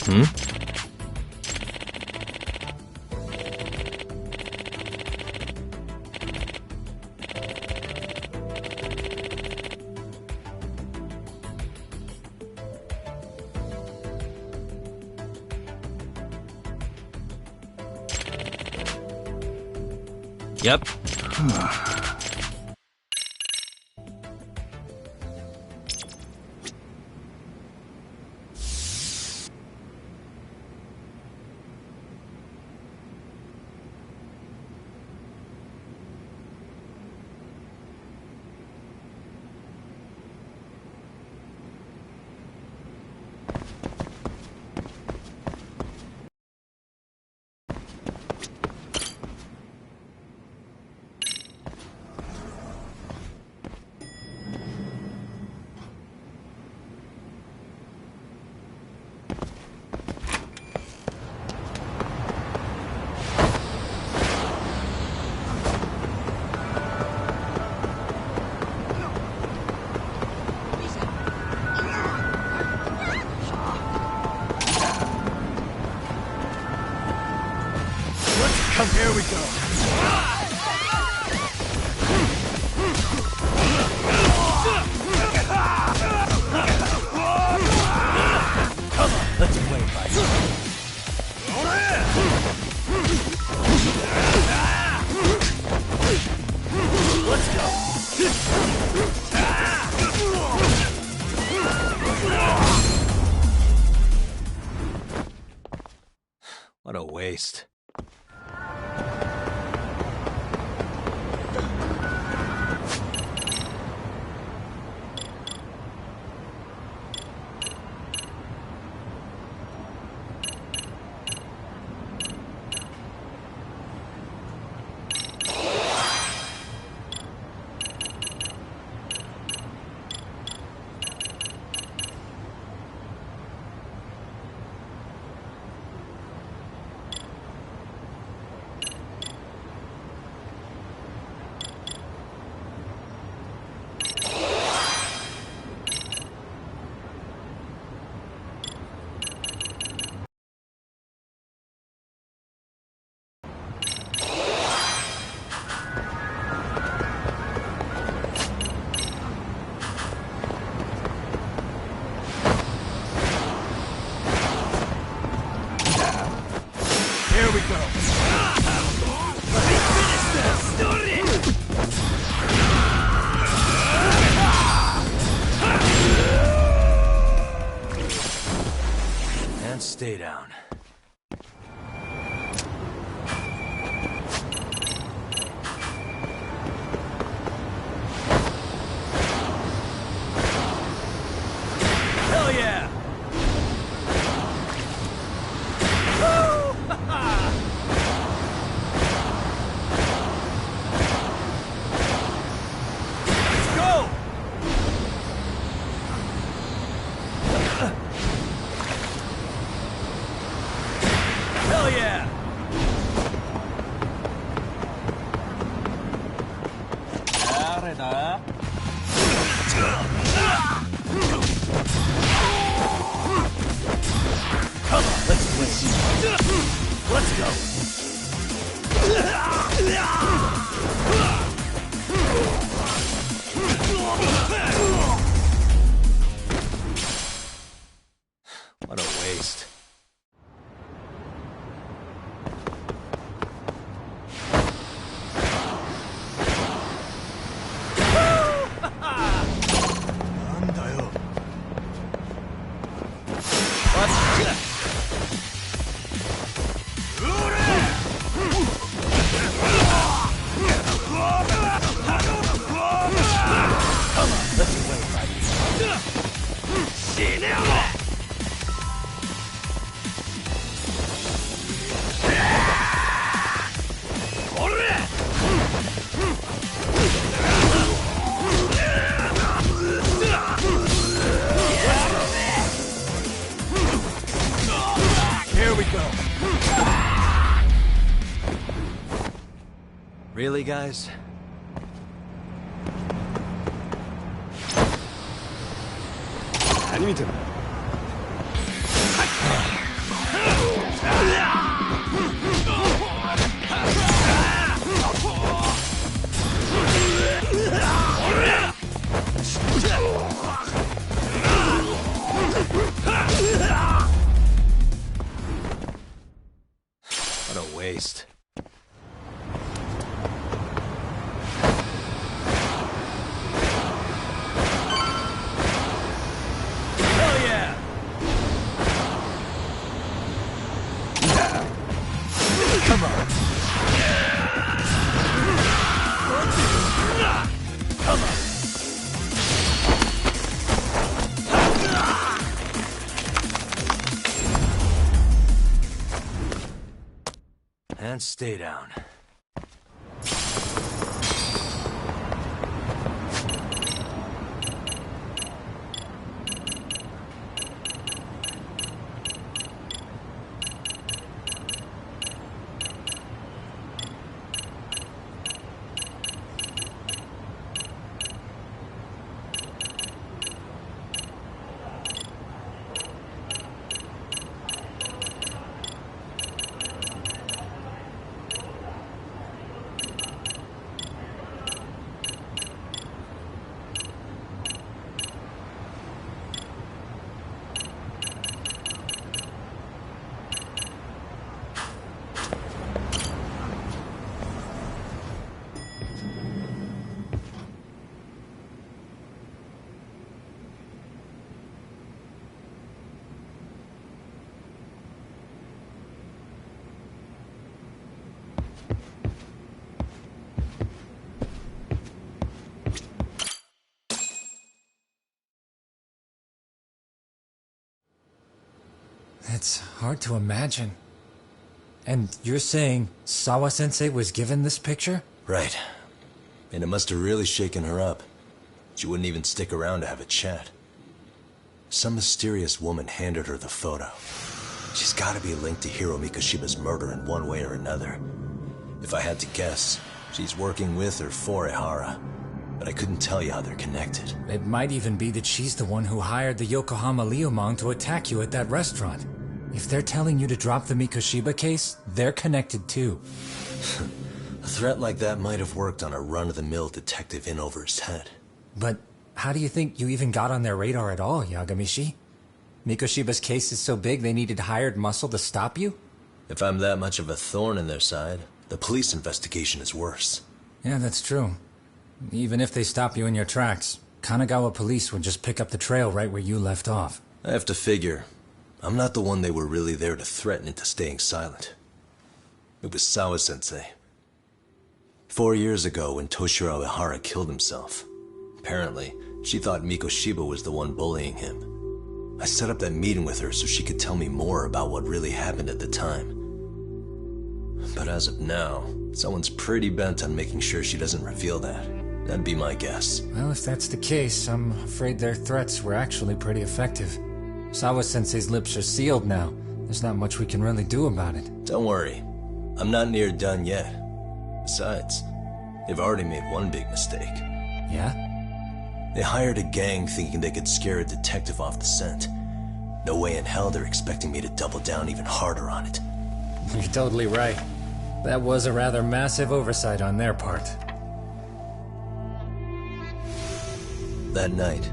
Hmm? Yep. Here we go. Come on, let's play fight. Let's go. What a waste. Here we go. Let me finish this! And stay down. Hell yeah! Hell yeah! Come on, let's win. Let's go. What a waste. Here we go. Really, guys? What a waste. Hell yeah! Come on. Come on. And stay down. It's hard to imagine. And you're saying Sawa-sensei was given this picture? Right. And it must have really shaken her up. She wouldn't even stick around to have a chat. Some mysterious woman handed her the photo. She's gotta be linked to Hiro Mikoshiba's murder in one way or another. If I had to guess, she's working with or for Ehara. But I couldn't tell you how they're connected. It might even be that she's the one who hired the Yokohama Liumang to attack you at that restaurant. If they're telling you to drop the Mikoshiba case, they're connected too. A threat like that might have worked on a run-of-the-mill detective in over his head. But how do you think you even got on their radar at all, Yagamishi? Mikoshiba's case is so big they needed hired muscle to stop you? If I'm that much of a thorn in their side, the police investigation is worse. Yeah, that's true. Even if they stop you in your tracks, Kanagawa police would just pick up the trail right where you left off. I have to figure, I'm not the one they were really there to threaten into staying silent. It was Sawa-sensei. 4 years ago when Toshiro Ehara killed himself, apparently, she thought Mikoshiba was the one bullying him. I set up that meeting with her so she could tell me more about what really happened at the time. But as of now, someone's pretty bent on making sure she doesn't reveal that. That'd be my guess. Well, if that's the case, I'm afraid their threats were actually pretty effective. Sawa-sensei's lips are sealed now. There's not much we can really do about it. Don't worry. I'm not near done yet. Besides, they've already made one big mistake. Yeah? They hired a gang thinking they could scare a detective off the scent. No way in hell they're expecting me to double down even harder on it. You're totally right. That was a rather massive oversight on their part. That night,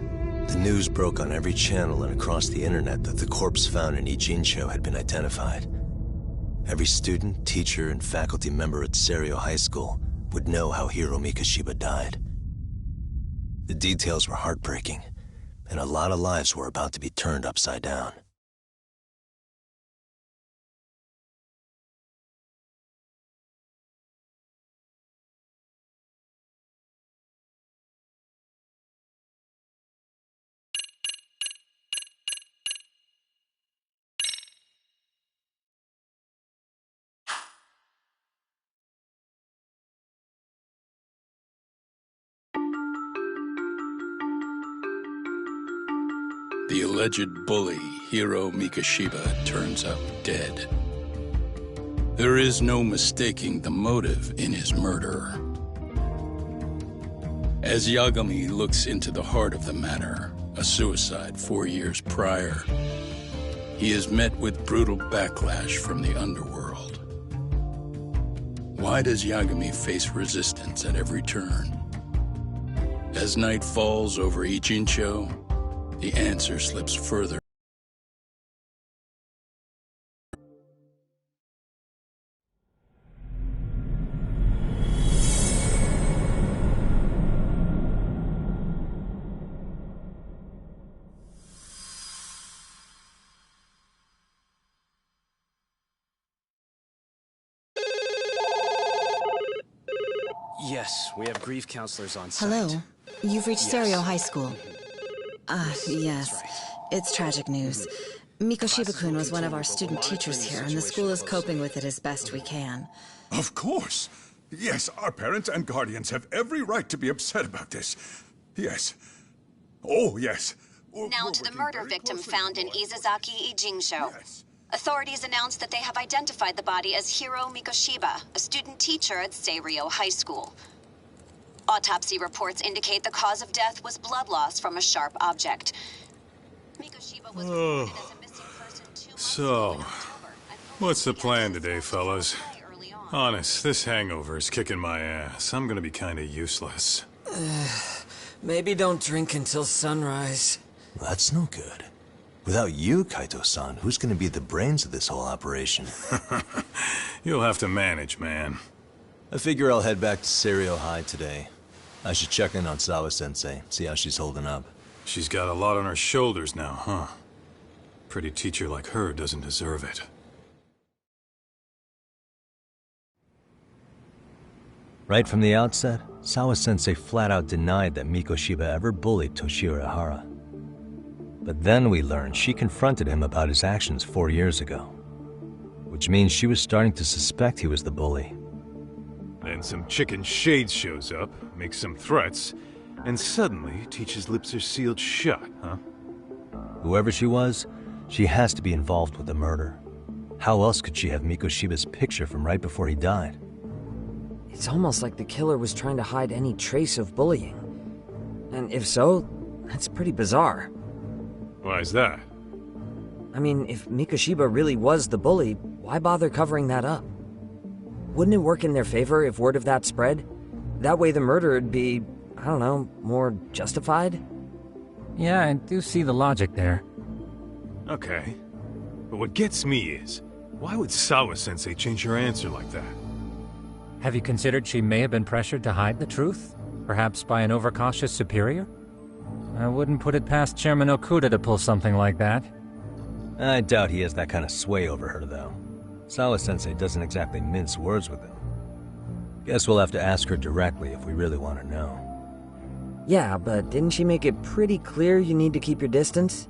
the news broke on every channel and across the internet that the corpse found in Ijincho had been identified. Every student, teacher, and faculty member at Serio High School would know how Hiro Mikoshiba died. The details were heartbreaking, and a lot of lives were about to be turned upside down. The alleged bully, Hiro Mikoshiba, turns up dead. There is no mistaking the motive in his murder. As Yagami looks into the heart of the matter, a suicide 4 years prior, he is met with brutal backlash from the underworld. Why does Yagami face resistance at every turn? As night falls over Ichincho, the answer slips further. Yes, we have grief counselors on site. Hello. You've reached Yes. Stereo High School. Yes. It's tragic news. Mikoshiba-kun was one of our student teachers here, and the school is coping with it as best we can. Of course. Yes, our parents and guardians have every right to be upset about this. Yes. Oh, yes. Now to the murder victim found in Izazaki Ijinsho. Authorities announced that they have identified the body as Hiro Mikoshiba, a student teacher at Seiryo High School. Autopsy reports indicate the cause of death was blood loss from a sharp object. Mikoshiba was reported as a missing person 2 months So, ago. what's the plan today, fellas? Honest, this hangover is kicking my ass. I'm gonna be kinda useless. Maybe don't drink until sunrise. That's no good. Without you, Kaito-san, who's gonna be the brains of this whole operation? You'll have to manage, man. I figure I'll head back to Seiryo High today. I should check in on Sawa-sensei, see how she's holding up. She's got a lot on her shoulders now, huh? Pretty teacher like her doesn't deserve it. Right from the outset, Sawa-sensei flat out denied that Mikoshiba ever bullied Toshiro Ihara. But then we learned she confronted him about his actions 4 years ago. Which means she was starting to suspect he was the bully. Then some chicken shade shows up, makes some threats, and suddenly teacher's lips are sealed shut, huh? Whoever she was, she has to be involved with the murder. How else could she have Mikoshiba's picture from right before he died? It's almost like the killer was trying to hide any trace of bullying. And if so, that's pretty bizarre. Why is that? I mean, if Mikoshiba really was the bully, why bother covering that up? Wouldn't it work in their favor if word of that spread? That way the murder would be, I don't know, more justified? Yeah, I do see the logic there. Okay. But what gets me is, why would Sawa-sensei change her answer like that? Have you considered she may have been pressured to hide the truth? Perhaps by an overcautious superior? I wouldn't put it past Chairman Okuda to pull something like that. I doubt he has that kind of sway over her, though. Sawa-sensei doesn't exactly mince words with him. Guess we'll have to ask her directly if we really want to know. Yeah, but didn't she make it pretty clear you need to keep your distance?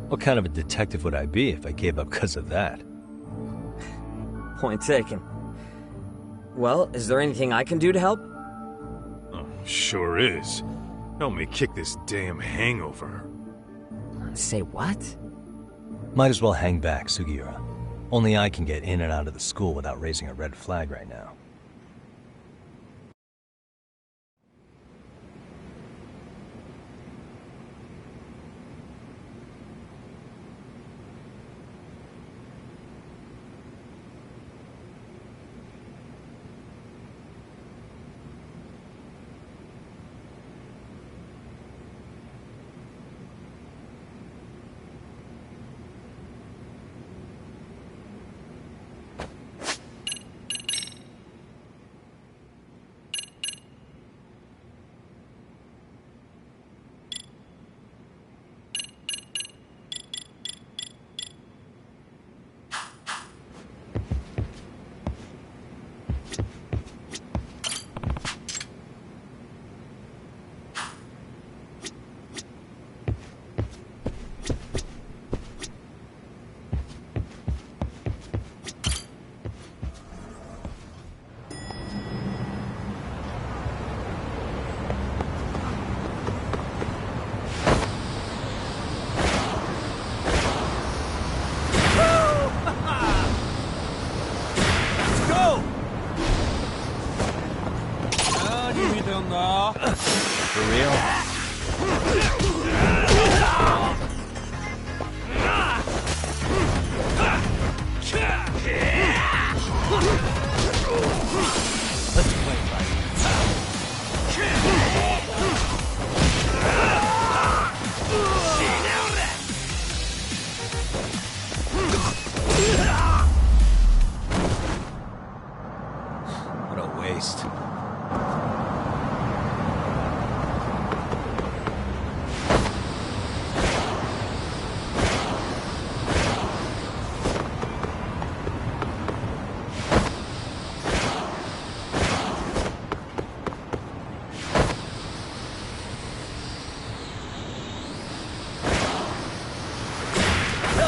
What kind of a detective would I be if I gave up because of that? Point taken. Well, is there anything I can do to help? Oh, sure is. Help me kick this damn hangover. Say what? Might as well hang back, Sugiura. Only I can get in and out of the school without raising a red flag right now.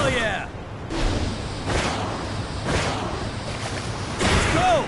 Hell yeah! Let's go!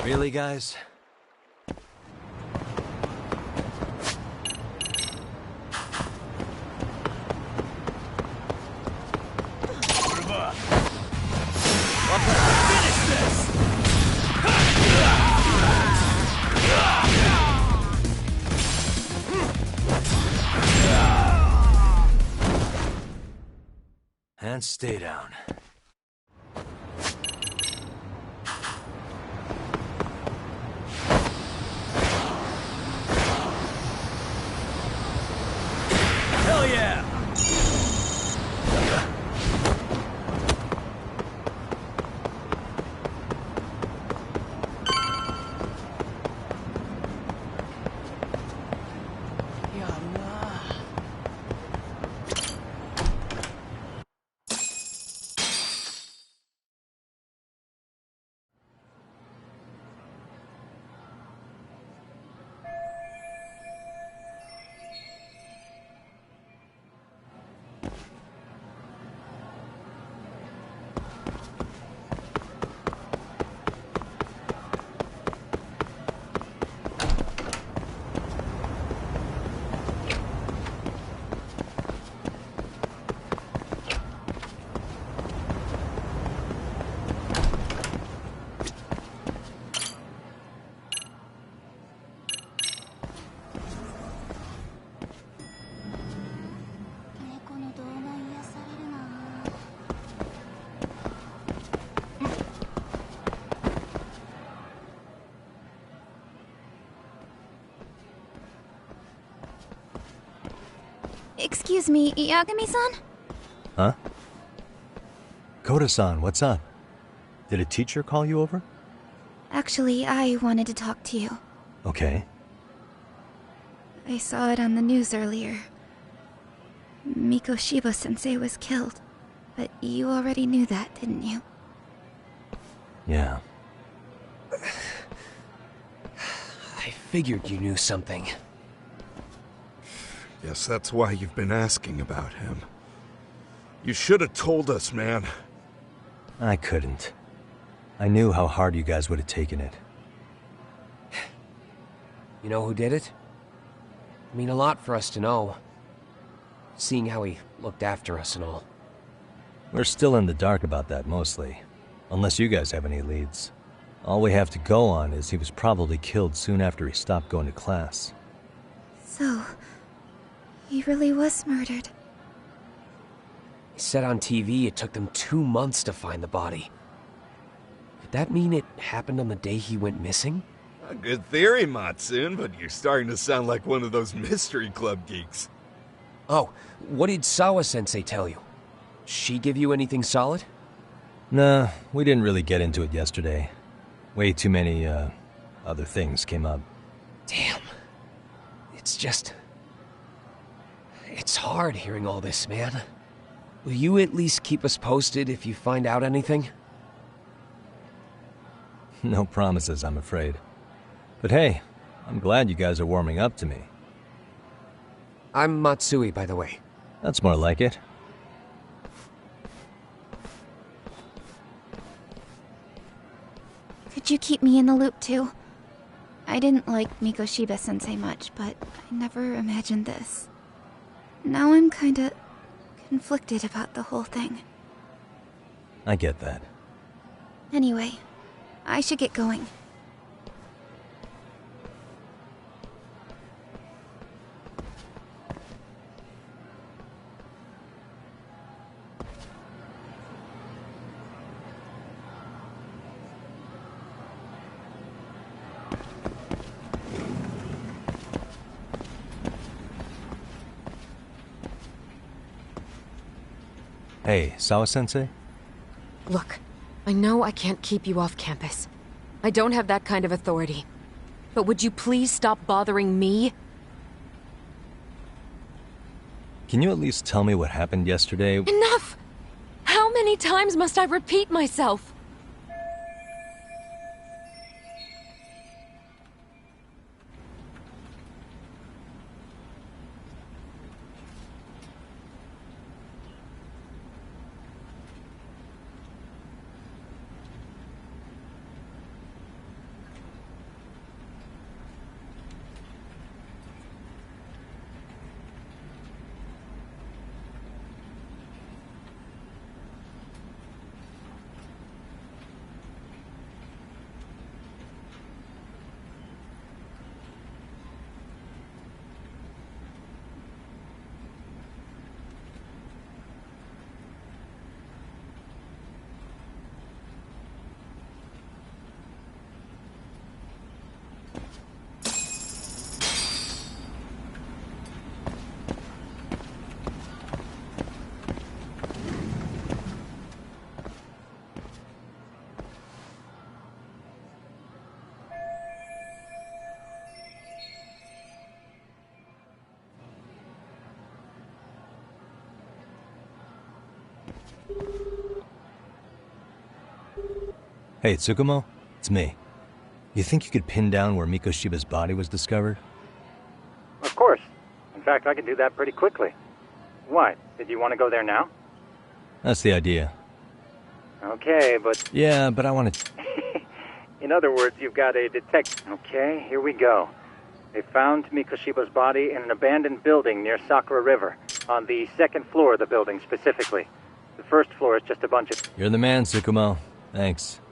Really, guys? Finish this! And stay down. Hell yeah! Excuse me, Yagami-san? Huh? Koda-san, what's up? Did a teacher call you over? Actually, I wanted to talk to you. Okay. I saw it on the news earlier. Mikoshiba-sensei was killed. But you already knew that, didn't you? Yeah. I figured you knew something. Yes, that's why you've been asking about him. You should have told us, man. I couldn't. I knew how hard you guys would have taken it. You know who did it? I mean, a lot for us to know. Seeing how he looked after us and all. We're still in the dark about that, mostly. Unless you guys have any leads. All we have to go on is he was probably killed soon after he stopped going to class. So, he really was murdered. He said on TV it took them 2 months to find the body. Could that mean it happened on the day he went missing? A good theory, Matsune, but you're starting to sound like one of those mystery club geeks. Oh, what did Sawa-sensei tell you? She give you anything solid? Nah, we didn't really get into it yesterday. Way too many, other things came up. Damn. It's just... It's hard hearing all this, man. Will you at least keep us posted if you find out anything? No promises, I'm afraid. But hey, I'm glad you guys are warming up to me. I'm Matsui, by the way. That's more like it. Could you keep me in the loop too? I didn't like Mikoshiba-sensei much, but I never imagined this. Now I'm kinda conflicted about the whole thing. I get that. Anyway, I should get going. Hey, Sawa-sensei? Look, I know I can't keep you off campus. I don't have that kind of authority. But would you please stop bothering me? Can you at least tell me what happened yesterday? Enough! How many times must I repeat myself? Hey, Tsukumo? It's me. You think you could pin down where Mikoshiba's body was discovered? Of course. In fact, I can do that pretty quickly. What? Did you want to go there now? That's the idea. Okay, but... Yeah, but I want to... In other words, you've got a detect... Okay, here we go. They found Mikoshiba's body in an abandoned building near Sakura River, on the second floor of the building specifically. The first floor is just a bunch of... You're the man, Tsukumo. Thanks.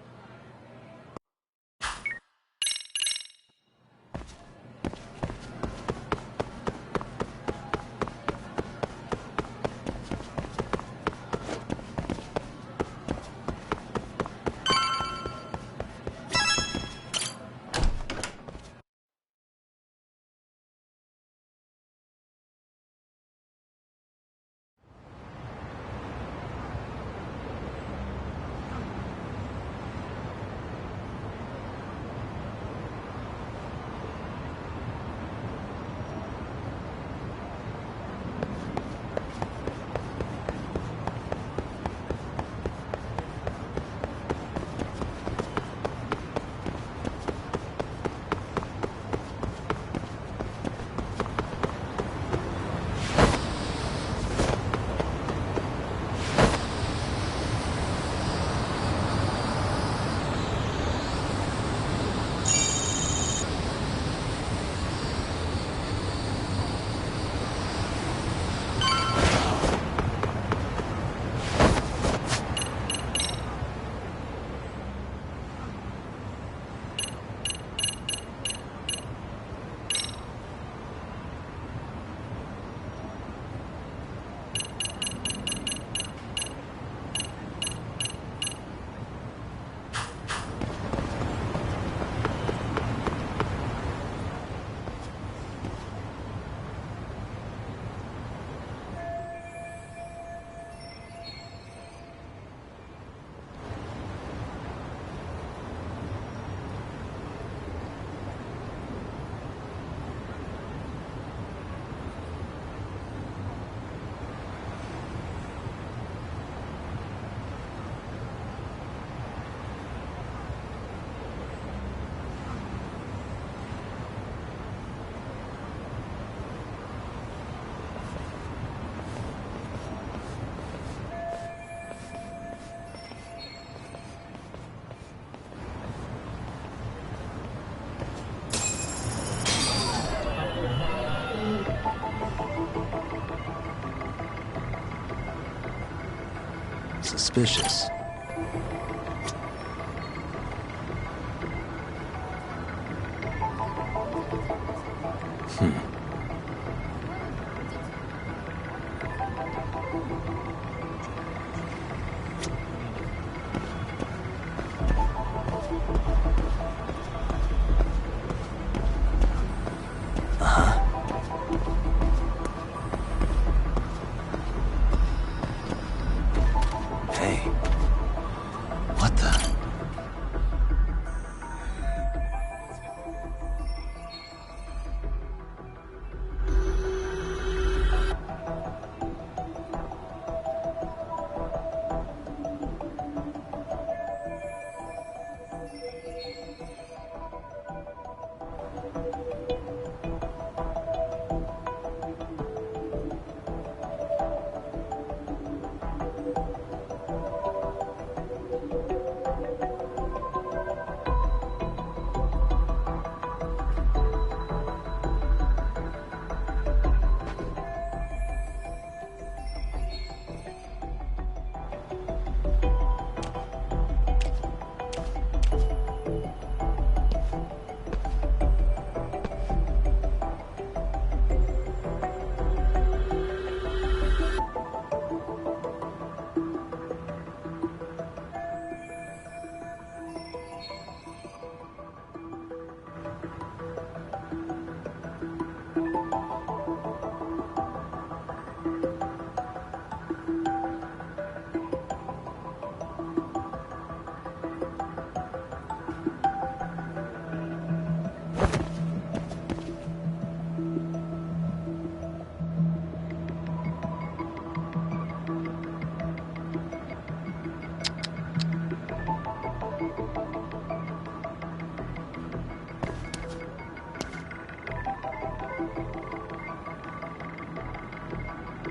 Suspicious.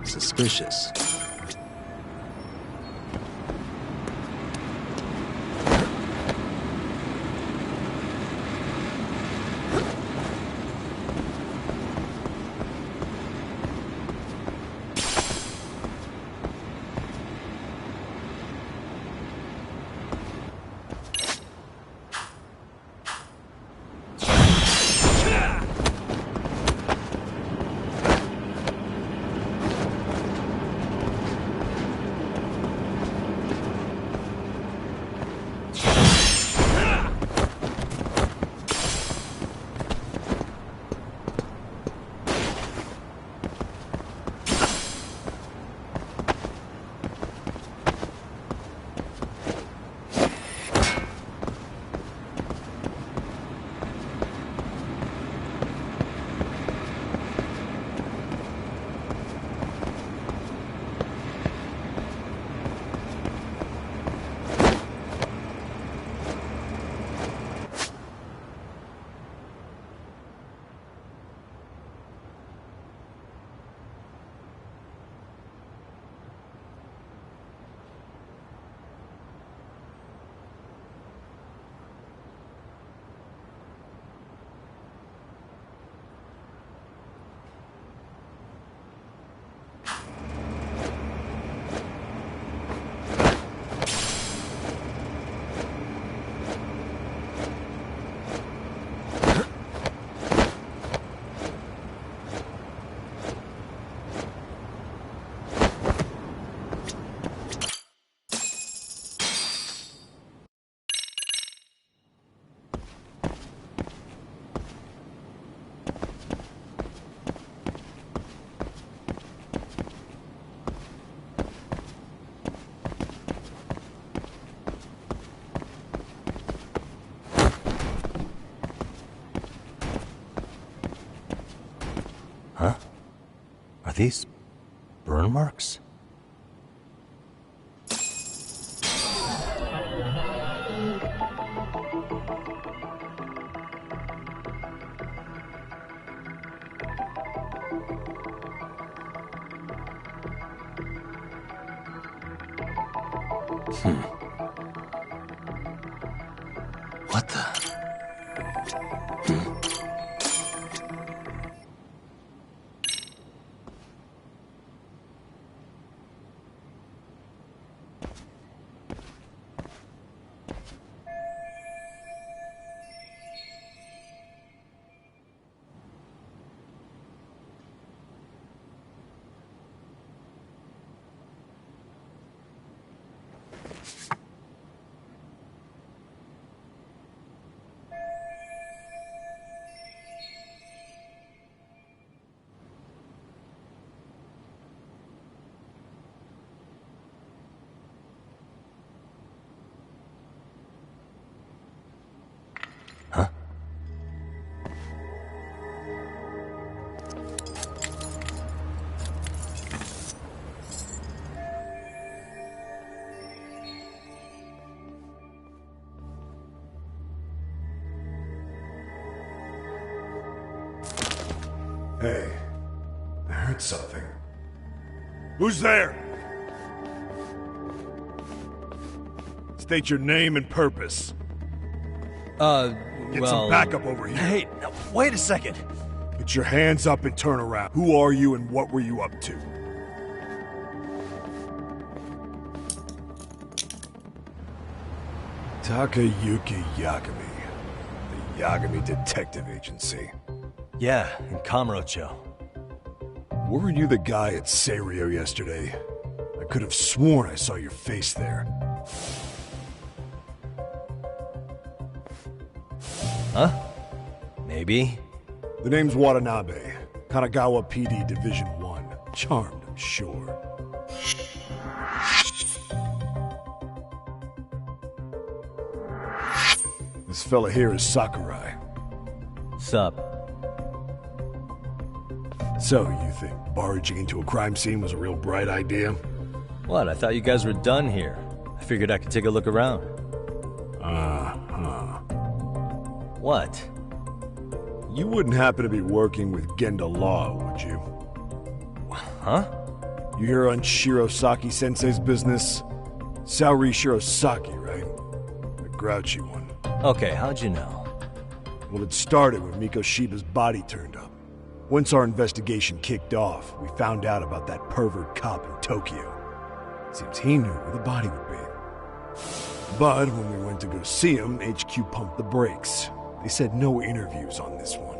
Suspicious. Huh? Are these burn marks? What the? Hey, I heard something. Who's there? State your name and purpose. Get some backup over here. Hey, no, wait a second. Put your hands up and turn around. Who are you and what were you up to? Takayuki Yagami. The Yagami Detective Agency. Yeah, in Kamurocho. Weren't you the guy at Seiryo yesterday? I could have sworn I saw your face there. Huh? Maybe. The name's Watanabe. Kanagawa PD Division 1. Charmed, I'm sure. This fella here is Sakurai. Sup? So, you think barging into a crime scene was a real bright idea? What? I thought you guys were done here. I figured I could take a look around. What? You wouldn't happen to be working with Genda Law, would you? Huh? You hear on Shirosaki-sensei's business? Saori Shirosaki, right? The grouchy one. Okay, how'd you know? Well, it started when Mikoshiba's body turned up. Once our investigation kicked off, we found out about that pervert cop in Tokyo. Seems he knew where the body would be. But when we went to go see him, HQ pumped the brakes. They said no interviews on this one.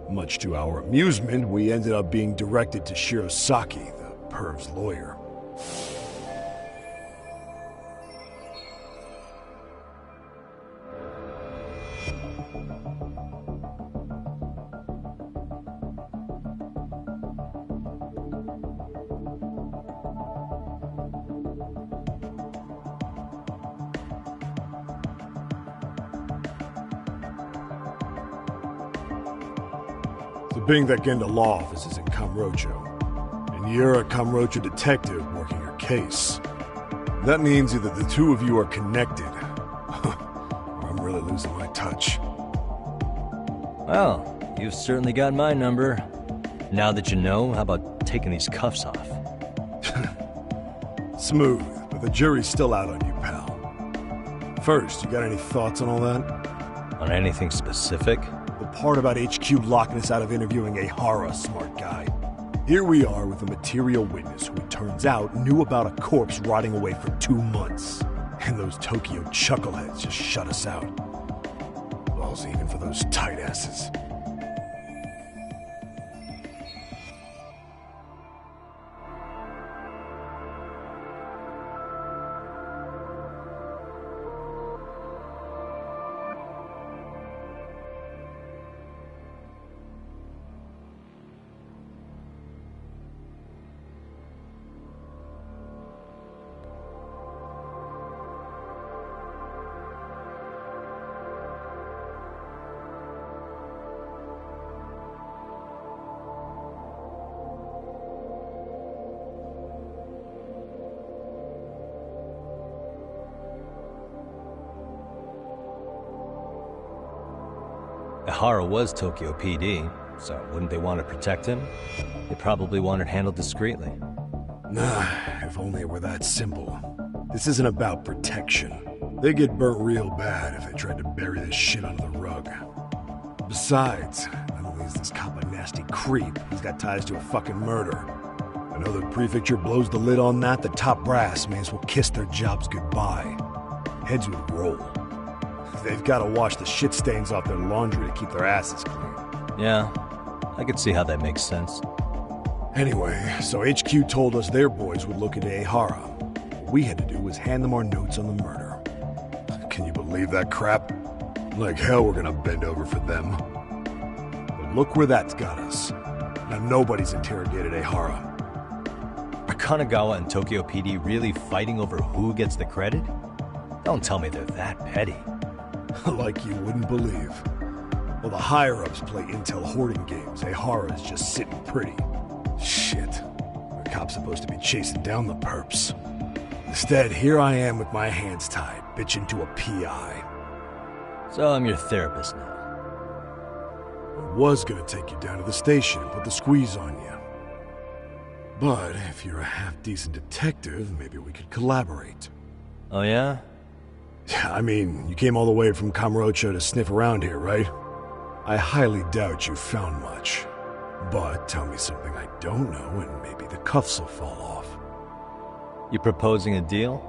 Much to our amusement, we ended up being directed to Shirosaki, the perv's lawyer. Being that Genda law office is in Kamurocho, and you're a Kamurocho detective working your case. That means either the two of you are connected, or I'm really losing my touch. Well, you've certainly got my number. Now that you know, how about taking these cuffs off? Smooth, but the jury's still out on you, pal. First, you got any thoughts on all that? On anything specific? The part about HQ locking us out of interviewing a Hara, smart guy. Here we are with a material witness who it turns out knew about a corpse rotting away for 2 months. And those Tokyo chuckleheads just shut us out. Balls even for those tight asses. Ihara was Tokyo PD, so wouldn't they want to protect him? They probably want it handled discreetly. Nah, if only it were that simple. This isn't about protection. They get burnt real bad if they tried to bury this shit under the rug. Besides, not only is this cop a nasty creep, he's got ties to a fucking murder. Another prefecture blows the lid on that, the top brass may as well kiss their jobs goodbye. Heads would roll. They've got to wash the shit stains off their laundry to keep their asses clean. Yeah, I could see how that makes sense. Anyway, so HQ told us their boys would look into Ihara. What we had to do was hand them our notes on the murder. Can you believe that crap? Like hell we're gonna bend over for them. But look where that's got us. Now nobody's interrogated Ihara. Are Kanagawa and Tokyo PD really fighting over who gets the credit? Don't tell me they're that petty. Like you wouldn't believe. While the higher-ups play intel hoarding games, Ihara is just sitting pretty. Shit. The cop's supposed to be chasing down the perps. Instead, here I am with my hands tied, bitching to a PI. So I'm your therapist now. I was gonna take you down to the station and put the squeeze on you. But if you're a half-decent detective, maybe we could collaborate. Oh yeah? I mean, you came all the way from Kamurocho to sniff around here, right? I highly doubt you found much. But tell me something I don't know and maybe the cuffs will fall off. You proposing a deal?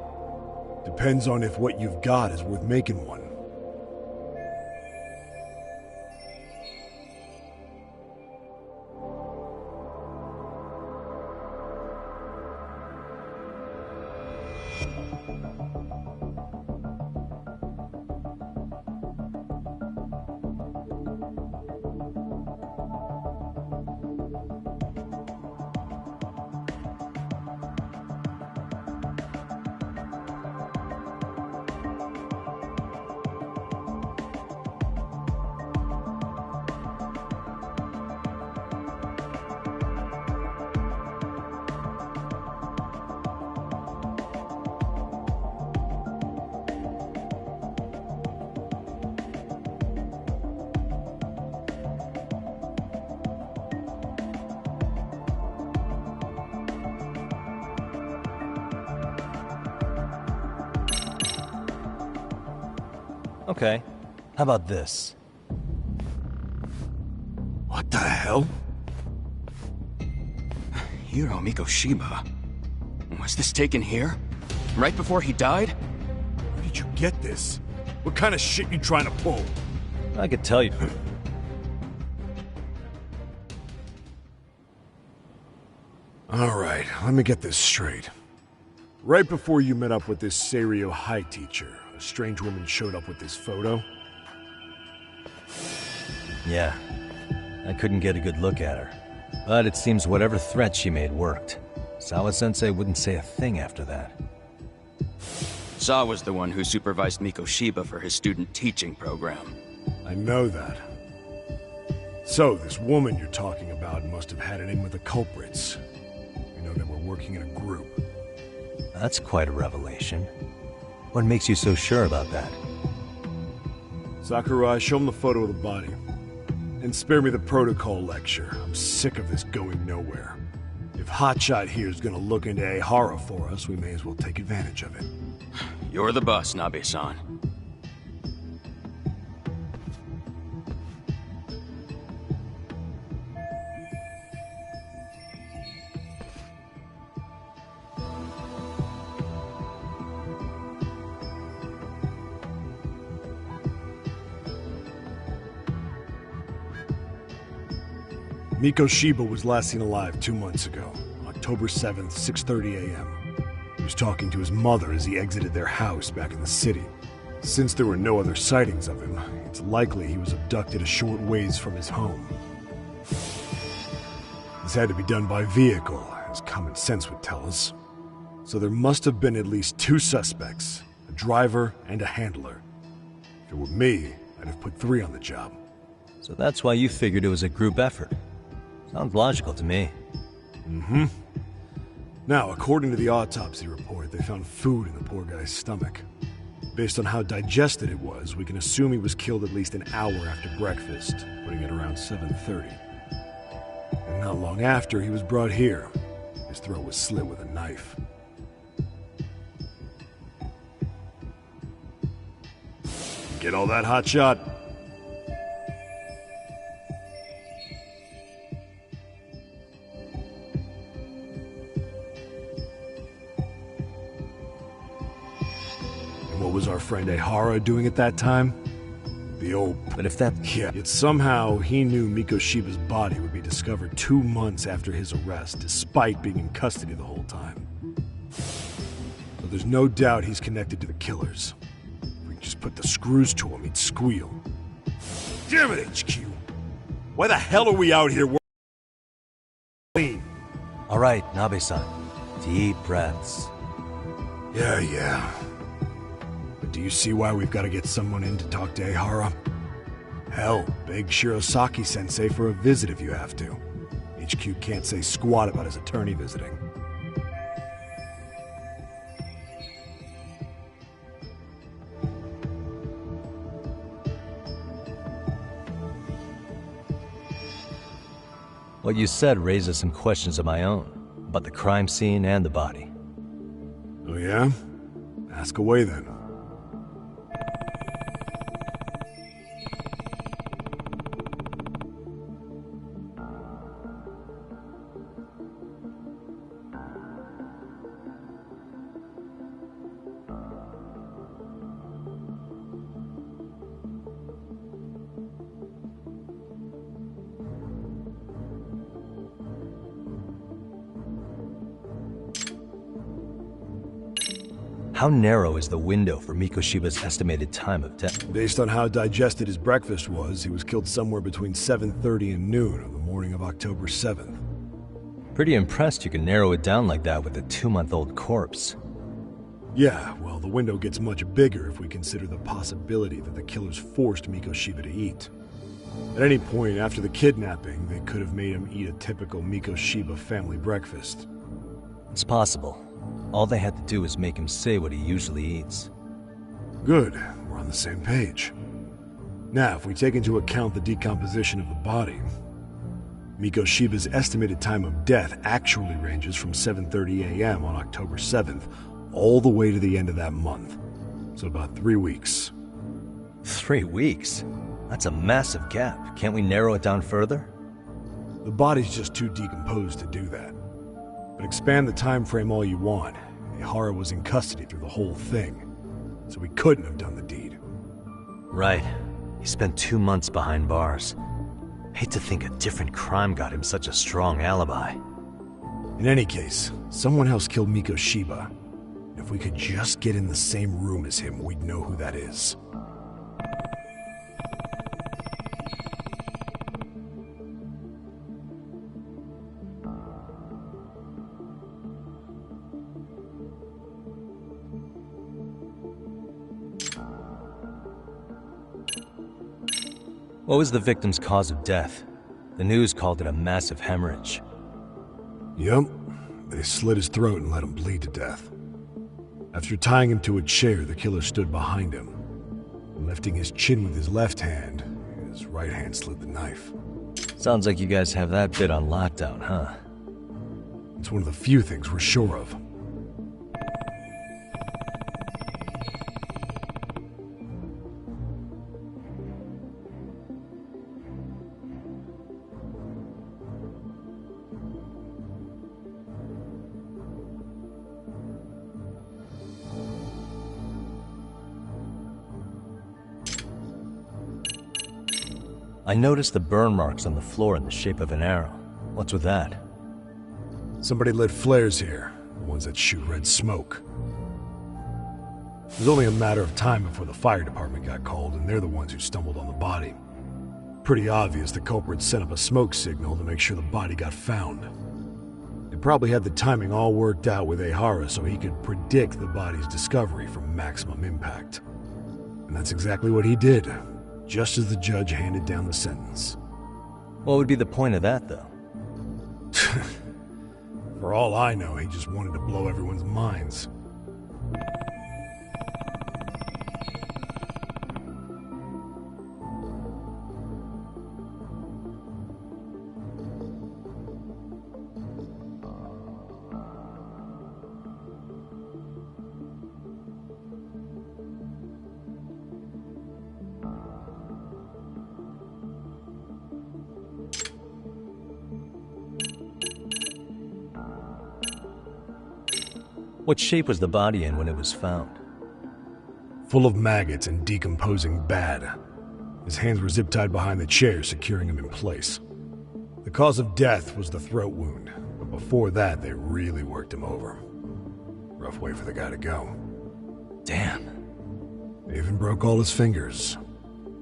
Depends on if what you've got is worth making one. Okay. How about this? What the hell? Hiro Mikoshiba. Was this taken here? Right before he died? Where did you get this? What kind of shit you trying to pull? I could tell you. Alright, let me get this straight. Right before you met up with this Seiryo High teacher, a strange woman showed up with this photo? Yeah. I couldn't get a good look at her. But it seems whatever threat she made worked. Sawa-sensei wouldn't say a thing after that. Saw was the one who supervised Mikoshiba for his student teaching program. I know that. So, this woman you're talking about must have had it in with the culprits. You know, they were working in a group. That's quite a revelation. What makes you so sure about that? Sakurai, show him the photo of the body. And spare me the protocol lecture. I'm sick of this going nowhere. If Hotshot here's gonna look into Ehara for us, we may as well take advantage of it. You're the boss, Nabe-san. Mikoshiba was last seen alive 2 months ago, October 7th, 6:30 a.m. He was talking to his mother as he exited their house back in the city. Since there were no other sightings of him, it's likely he was abducted a short ways from his home. This had to be done by vehicle, as common sense would tell us. So there must have been at least 2 suspects, a driver and a handler. If it were me, I'd have put 3 on the job. So that's why you figured it was a group effort. Sounds logical to me. Mm-hmm. Now, according to the autopsy report, they found food in the poor guy's stomach. Based on how digested it was, we can assume he was killed at least an hour after breakfast, putting it around 7:30. And not long after, he was brought here. His throat was slit with a knife. Get all that, Hotshot? What was our friend Ehara doing at that time? The old... But if that... Yeah, yet somehow he knew Mikoshiba's body would be discovered 2 months after his arrest, despite being in custody the whole time. So there's no doubt he's connected to the killers. If we just put the screws to him, he'd squeal. Damn it, HQ! Why the hell are we out here clean? Alright, Nabe-san. Deep breaths. Yeah. Do you see why we've got to get someone in to talk to Ehara? Hell, beg Shirosaki-sensei for a visit if you have to. HQ can't say squat about his attorney visiting. What you said raises some questions of my own, about the crime scene and the body. Oh yeah? Ask away then. How narrow is the window for Mikoshiba's estimated time of death? Based on how digested his breakfast was, he was killed somewhere between 7:30 and noon on the morning of October 7th. Pretty impressed you can narrow it down like that with a 2-month-old corpse. Yeah, well, the window gets much bigger if we consider the possibility that the killers forced Mikoshiba to eat. At any point after the kidnapping, they could have made him eat a typical Mikoshiba family breakfast. It's possible. All they had to do was make him say what he usually eats. Good. We're on the same page. Now, if we take into account the decomposition of the body, Mikoshiba's estimated time of death actually ranges from 7:30 a.m. on October 7th all the way to the end of that month. So about 3 weeks. 3 weeks? That's a massive gap. Can't we narrow it down further? The body's just too decomposed to do that. But expand the time frame all you want. Ihara was in custody through the whole thing, so he couldn't have done the deed. Right. He spent 2 months behind bars. Hate to think a different crime got him such a strong alibi. In any case, someone else killed Miko Shiba. If we could just get in the same room as him, we'd know who that is. What was the victim's cause of death? The news called it a massive hemorrhage. Yup. They slit his throat and let him bleed to death. After tying him to a chair, the killer stood behind him. Lifting his chin with his left hand, his right hand slid the knife. Sounds like you guys have that bit on lockdown, huh? It's one of the few things we're sure of. I noticed the burn marks on the floor in the shape of an arrow. What's with that? Somebody lit flares here, the ones that shoot red smoke. It was only a matter of time before the fire department got called, and they're the ones who stumbled on the body. Pretty obvious the culprit set up a smoke signal to make sure the body got found. They probably had the timing all worked out with Ihara so he could predict the body's discovery from maximum impact. And that's exactly what he did, just as the judge handed down the sentence. What would be the point of that, though? For all I know, he just wanted to blow everyone's minds. What shape was the body in when it was found? Full of maggots and decomposing bad. His hands were zip-tied behind the chair, securing him in place. The cause of death was the throat wound, but before that, they really worked him over. Rough way for the guy to go. Damn. They even broke all his fingers.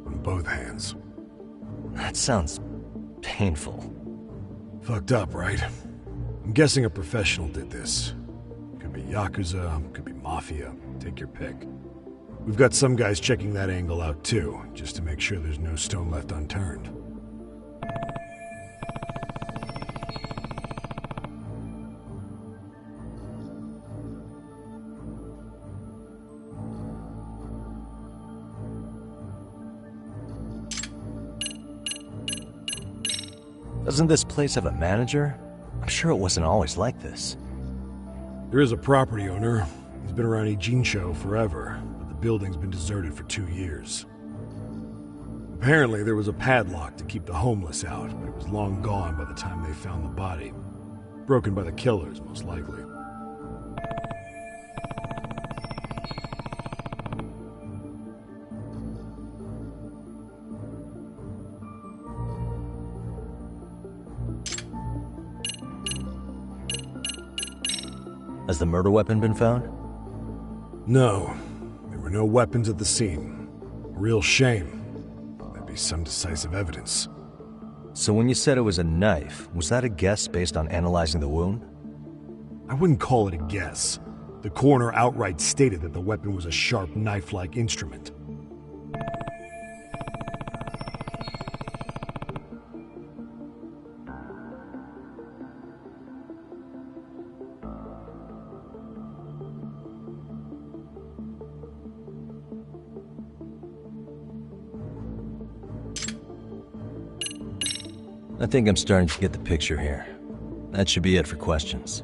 On both hands. That sounds painful. Fucked up, right? I'm guessing a professional did this. Could be Yakuza, could be Mafia, take your pick. We've got some guys checking that angle out too, just to make sure there's no stone left unturned. Doesn't this place have a manager? I'm sure it wasn't always like this. There is a property owner. He's been around Ijincho forever, but the building's been deserted for 2 years. Apparently, there was a padlock to keep the homeless out, but it was long gone by the time they found the body. Broken by the killers, most likely. Has the murder weapon been found? No. There were no weapons at the scene. A real shame. That'd be some decisive evidence. So when you said it was a knife, was that a guess based on analyzing the wound? I wouldn't call it a guess. The coroner outright stated that the weapon was a sharp knife-like instrument. I think I'm starting to get the picture here. That should be it for questions.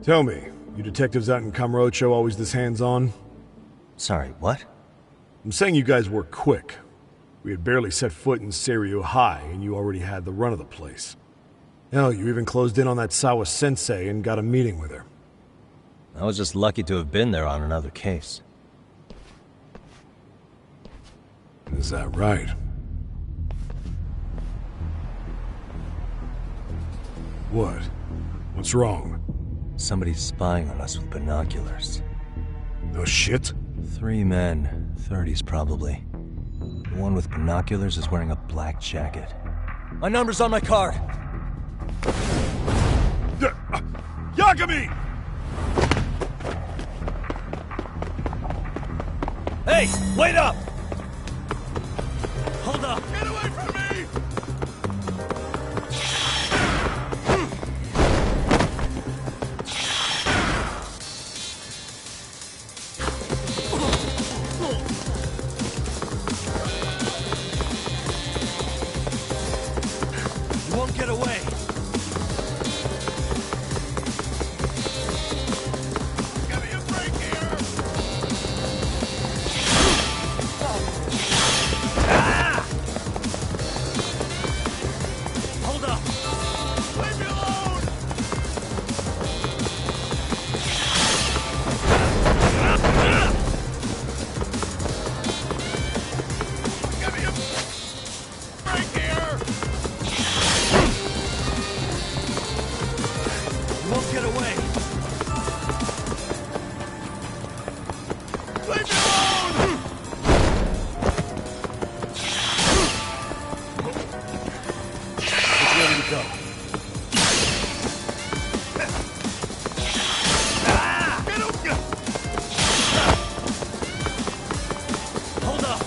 Tell me, you detectives out in Kamurocho always this hands-on? Sorry, what? I'm saying you guys were quick. We had barely set foot in Seiryu High, and you already had the run of the place. Hell, you even closed in on that Sawa sensei and got a meeting with her. I was just lucky to have been there on another case. Is that right? What? What's wrong? Somebody's spying on us with binoculars. No shit? 3 men, 30s probably. The one with binoculars is wearing a black jacket. My number's on my card! Yagami! Hey, wait up! Hold up! Get away from me! You won't get away! Give me a break here! Hold up! Leave me alone! Give me a break here! You won't get away! Leave me alone! It's ready to go. Hold up!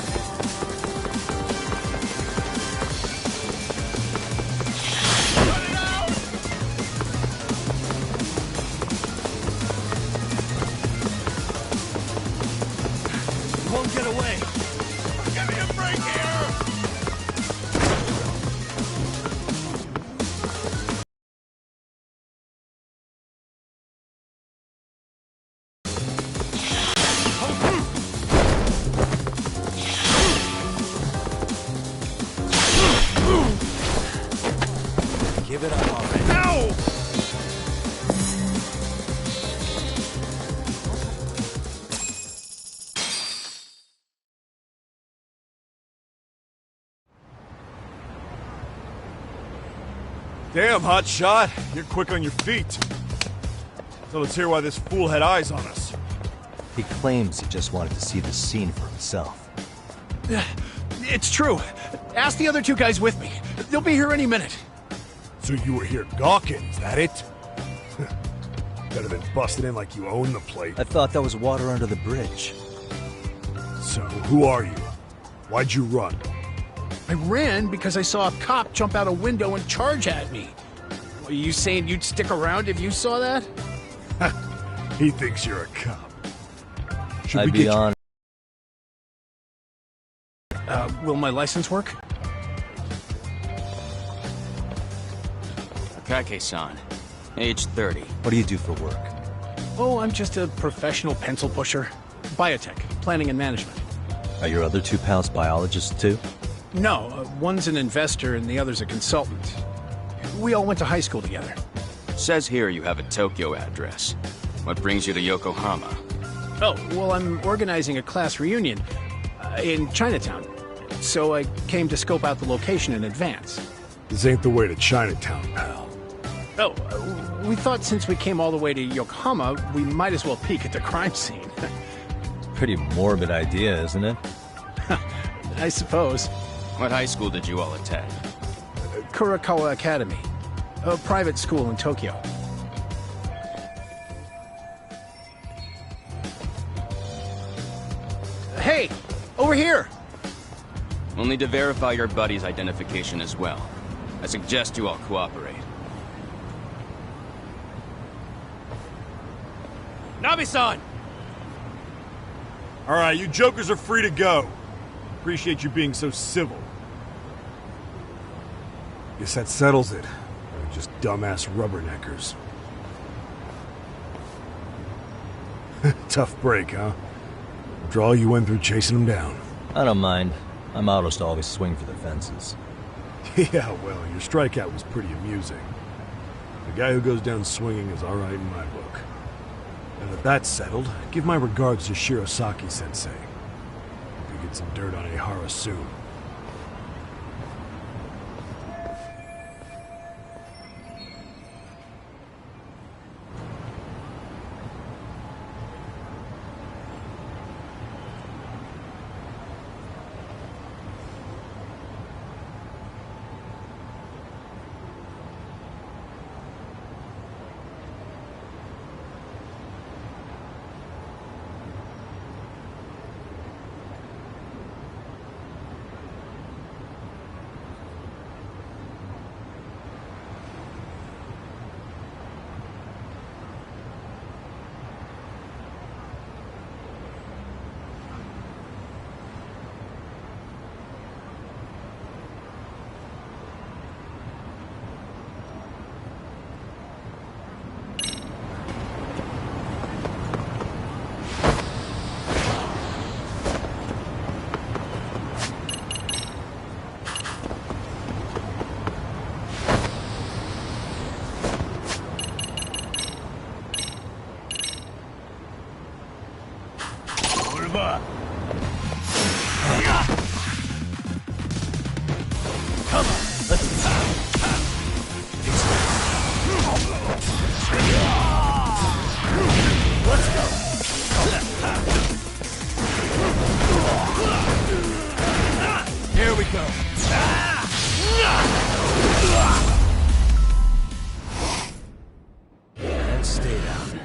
You won't get away! Give me a break here! Give it up already. Ow! Damn, hotshot. You're quick on your feet. So let's hear why this fool had eyes on us. He claims he just wanted to see the scene for himself. It's true. Ask the other 2 guys with me. They'll be here any minute. So you were here gawking, is that it? Better than busting in like you own the place. I thought that was water under the bridge. So, who are you? Why'd you run? I ran because I saw a cop jump out a window and charge at me. Are you saying you'd stick around if you saw that? He thinks you're a cop. Should I'd we be get on. Will my license work? Akake-san, age 30. What do you do for work? Oh, I'm just a professional pencil pusher. Biotech, planning and management. Are your other 2 pals biologists too? No, one's an investor and the other's a consultant. We all went to high school together. Says here you have a Tokyo address. What brings you to Yokohama? Oh, well, I'm organizing a class reunion in Chinatown. So I came to scope out the location in advance. This ain't the way to Chinatown, pal. Oh, we thought since we came all the way to Yokohama, we might as well peek at the crime scene. Pretty morbid idea, isn't it? I suppose. What high school did you all attend? Kurakawa Academy, a private school in Tokyo. Hey, over here! We'll need to verify your buddy's identification as well. I suggest you all cooperate. Nabi-san! Alright, you jokers are free to go. Appreciate you being so civil. Guess that settles it. They're just dumbass rubberneckers. Tough break, huh? After all you went through chasing him down. I don't mind. My motto is to always swing for the fences. Yeah, well, your strikeout was pretty amusing. The guy who goes down swinging is alright in my book. Now that that's settled, give my regards to Shirosaki-sensei. Hope you get some dirt on Ihara soon. Here we go. And stay down.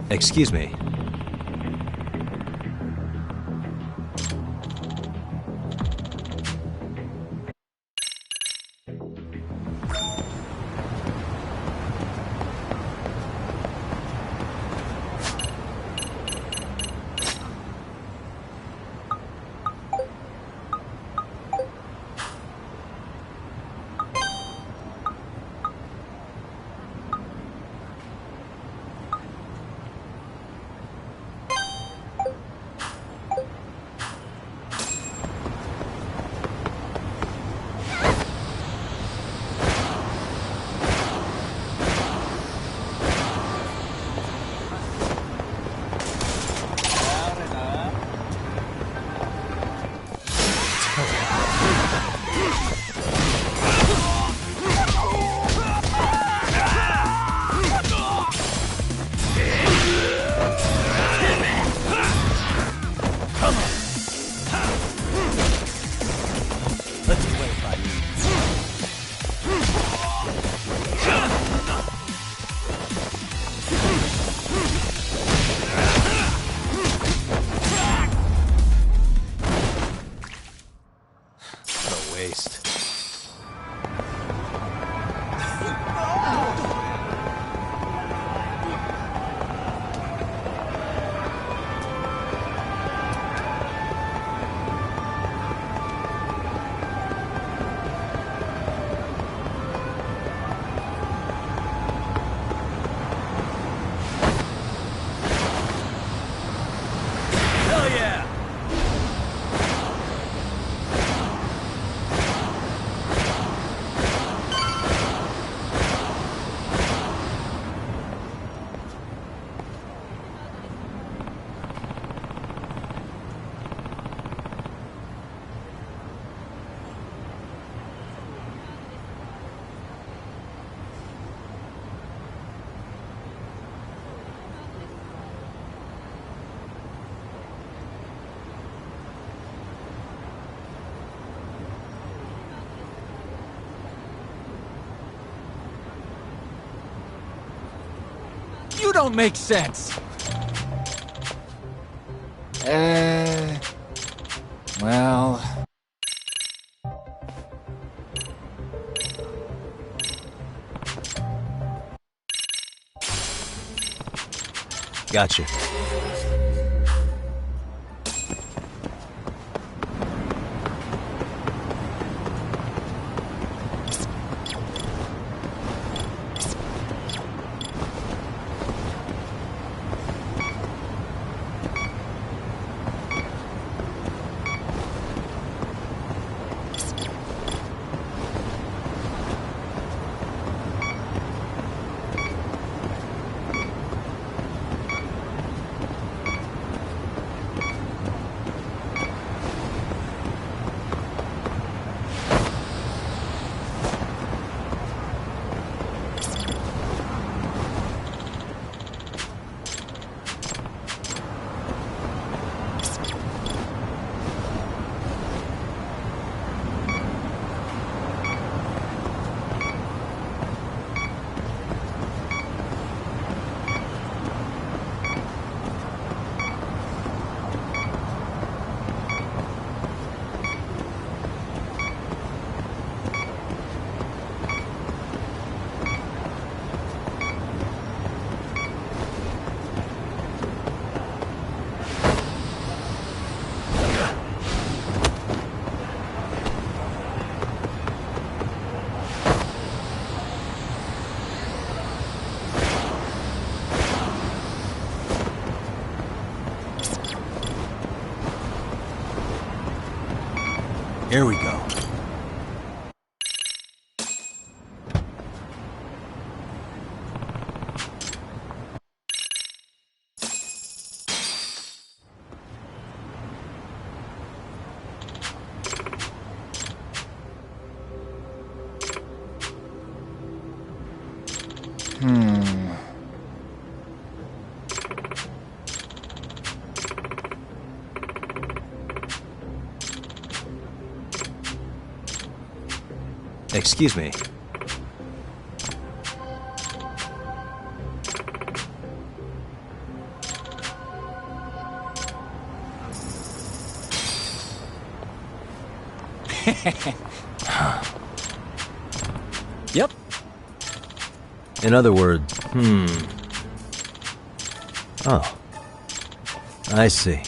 Excuse me. You don't make sense! Well... Gotcha. Here we go. Excuse me. Yep. In other words, Oh. I see.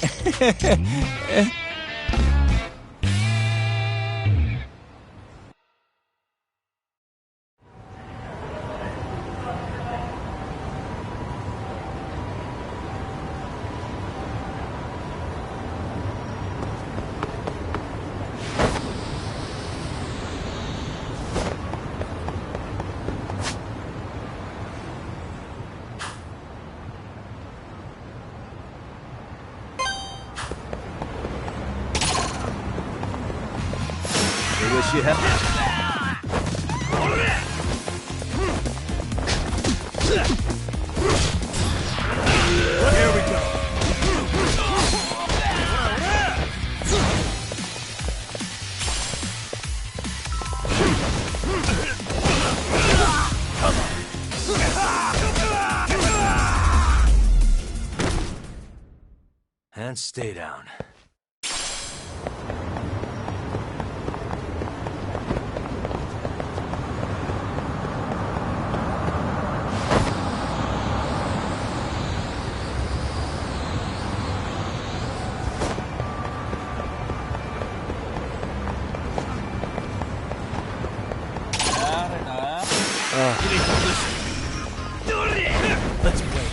Wish you had. Here we go. And stay down. Let's wait.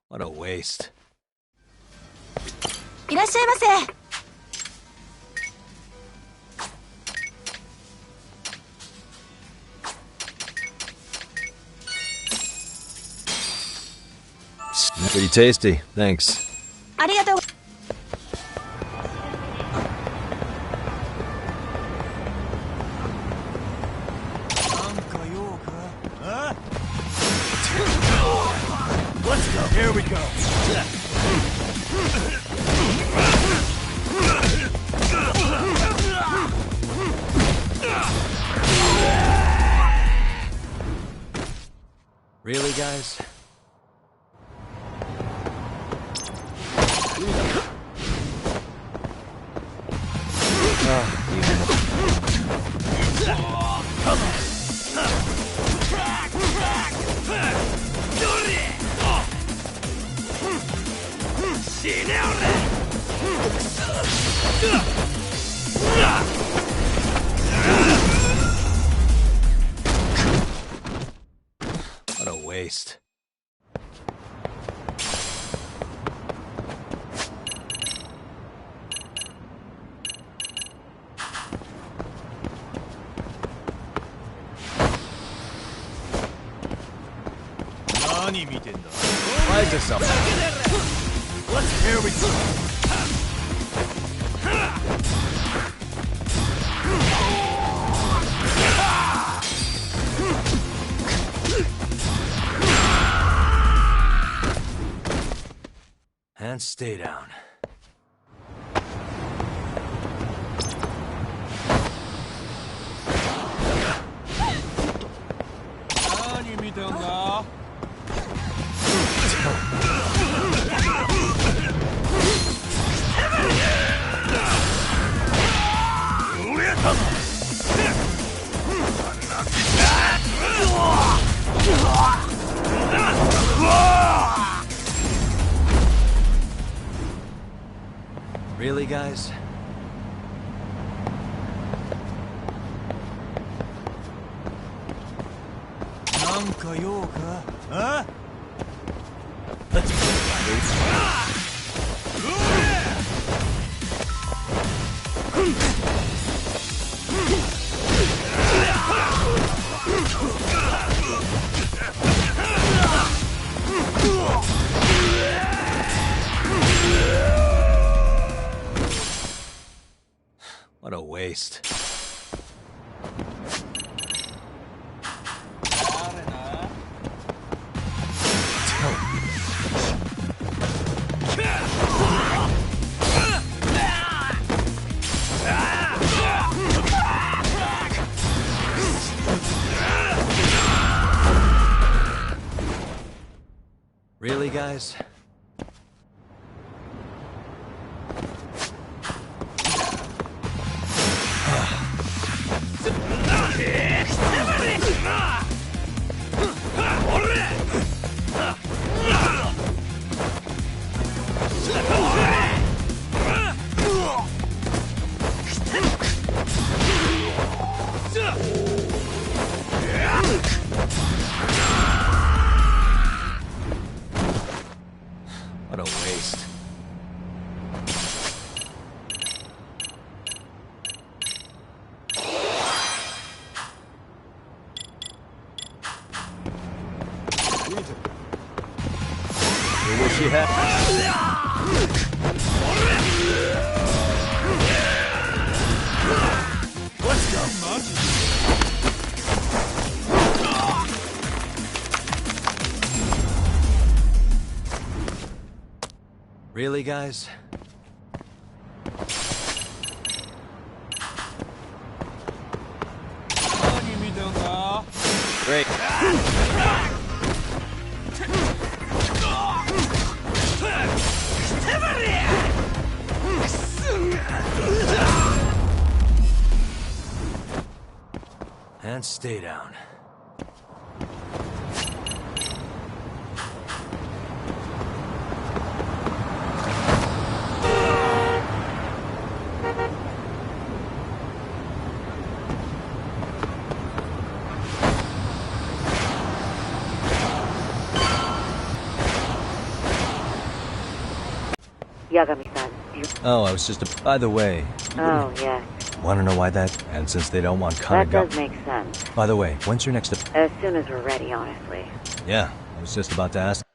What a waste. いらっしゃいませ。Pretty tasty, thanks. ありがとう。Let's go. Here we go. Really, guys? What a waste. Why is this something? Here we go. And stay down. Really, guys? Let's go. What a waste. Really, guys? What a waste. You wish you had. Let's go. Really, guys? Great. And stay down. Yagami-san, Oh, I was just by the way. Oh, yes. Want to know why that? And since they don't want That Kanaga... does make sense. By the way, when's your next... As soon as we're ready, honestly. Yeah, I was just about to ask.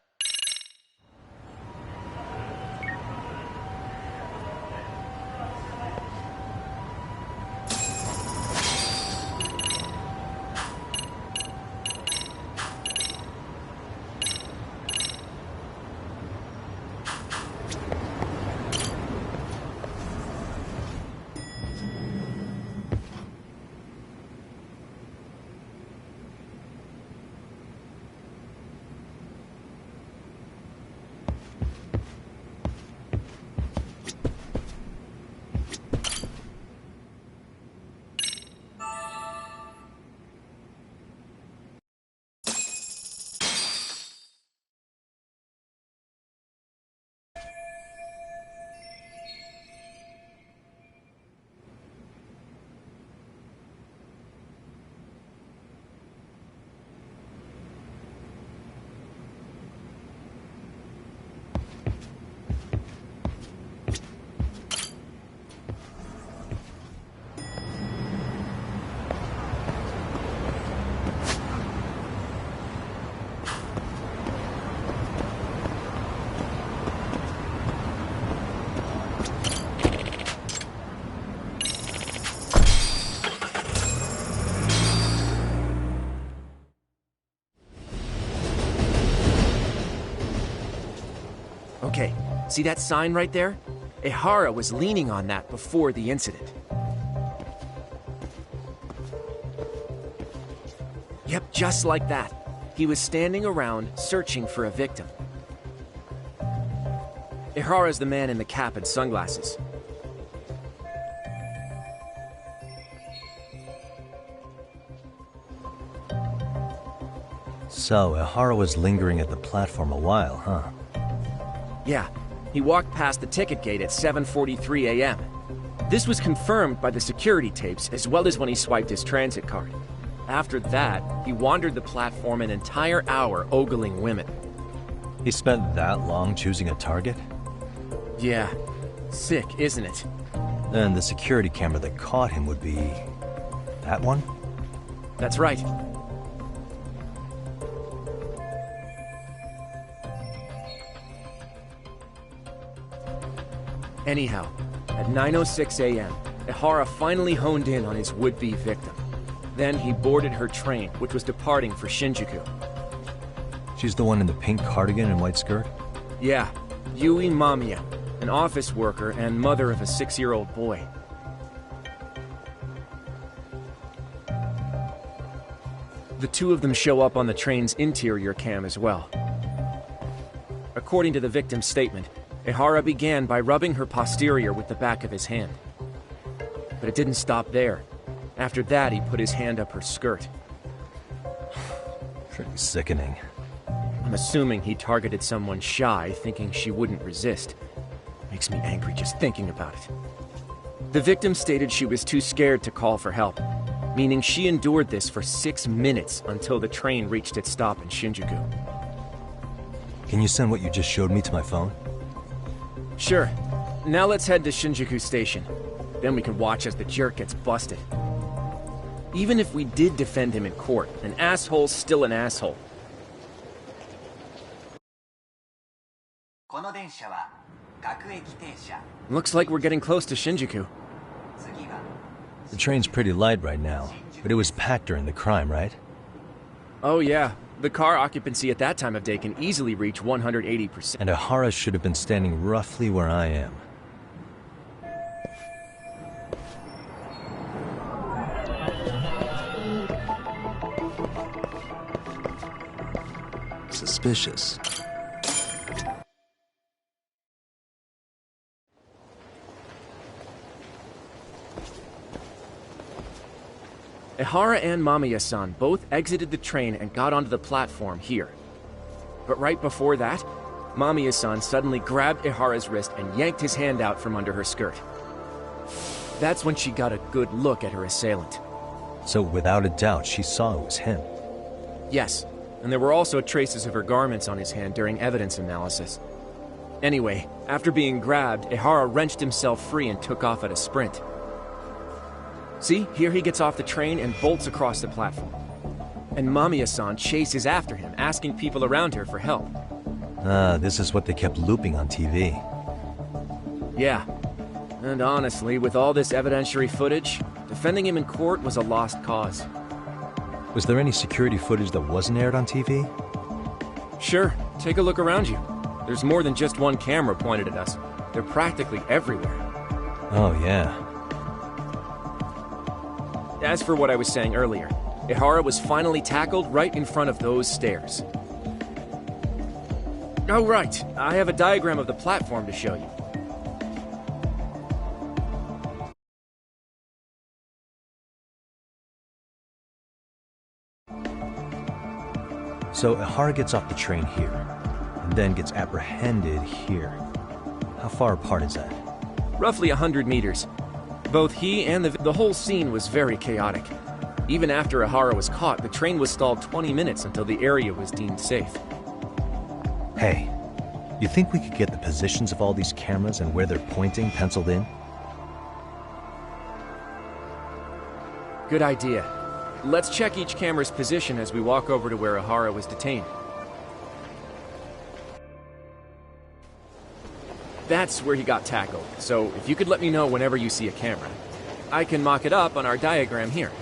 Okay, see that sign right there? Ihara was leaning on that before the incident. Yep, just like that. He was standing around searching for a victim. Ihara's the man in the cap and sunglasses. So, Ihara was lingering at the platform a while, huh? Yeah, he walked past the ticket gate at 7:43 a.m. This was confirmed by the security tapes as well as when he swiped his transit card. After that, he wandered the platform an entire hour ogling women. He spent that long choosing a target? Yeah, sick, isn't it? And the security camera that caught him would be... that one? That's right. Anyhow, at 9:06 a.m., Ihara finally honed in on his would-be victim. Then he boarded her train, which was departing for Shinjuku. She's the one in the pink cardigan and white skirt? Yeah, Yui Mamiya, an office worker and mother of a 6-year-old boy. The two of them show up on the train's interior cam as well. According to the victim's statement, Ihara began by rubbing her posterior with the back of his hand. But it didn't stop there. After that, he put his hand up her skirt. Pretty sickening. I'm assuming he targeted someone shy, thinking she wouldn't resist. Makes me angry just thinking about it. The victim stated she was too scared to call for help, meaning she endured this for 6 minutes until the train reached its stop in Shinjuku. Can you send what you just showed me to my phone? Sure. Now let's head to Shinjuku Station. Then we can watch as the jerk gets busted. Even if we did defend him in court, an asshole's still an asshole. Looks like we're getting close to Shinjuku. The train's pretty light right now, but it was packed during the crime, right? Oh yeah. The car occupancy at that time of day can easily reach 180%. And Ihara should have been standing roughly where I am. Suspicious. Ihara and Mamiya-san both exited the train and got onto the platform here. But right before that, Mamiya-san suddenly grabbed Ihara's wrist and yanked his hand out from under her skirt. That's when she got a good look at her assailant. So without a doubt, she saw it was him. Yes, and there were also traces of her garments on his hand during evidence analysis. Anyway, after being grabbed, Ihara wrenched himself free and took off at a sprint. See, here he gets off the train and bolts across the platform. And Mamiya-san chases after him, asking people around her for help. This is what they kept looping on TV. Yeah. And honestly, with all this evidentiary footage, defending him in court was a lost cause. Was there any security footage that wasn't aired on TV? Sure. Take a look around you. There's more than just one camera pointed at us. They're practically everywhere. Oh, yeah. As for what I was saying earlier, Ihara was finally tackled right in front of those stairs. Oh, right. I have a diagram of the platform to show you. So Ihara gets off the train here, and then gets apprehended here. How far apart is that? Roughly 100 meters. Both he and the whole scene was very chaotic. Even after Ihara was caught, the train was stalled 20 minutes until the area was deemed safe. Hey, you think we could get the positions of all these cameras and where they're pointing penciled in? Good idea. Let's check each camera's position as we walk over to where Ihara was detained. That's where he got tackled, so if you could let me know whenever you see a camera. I can mock it up on our diagram here.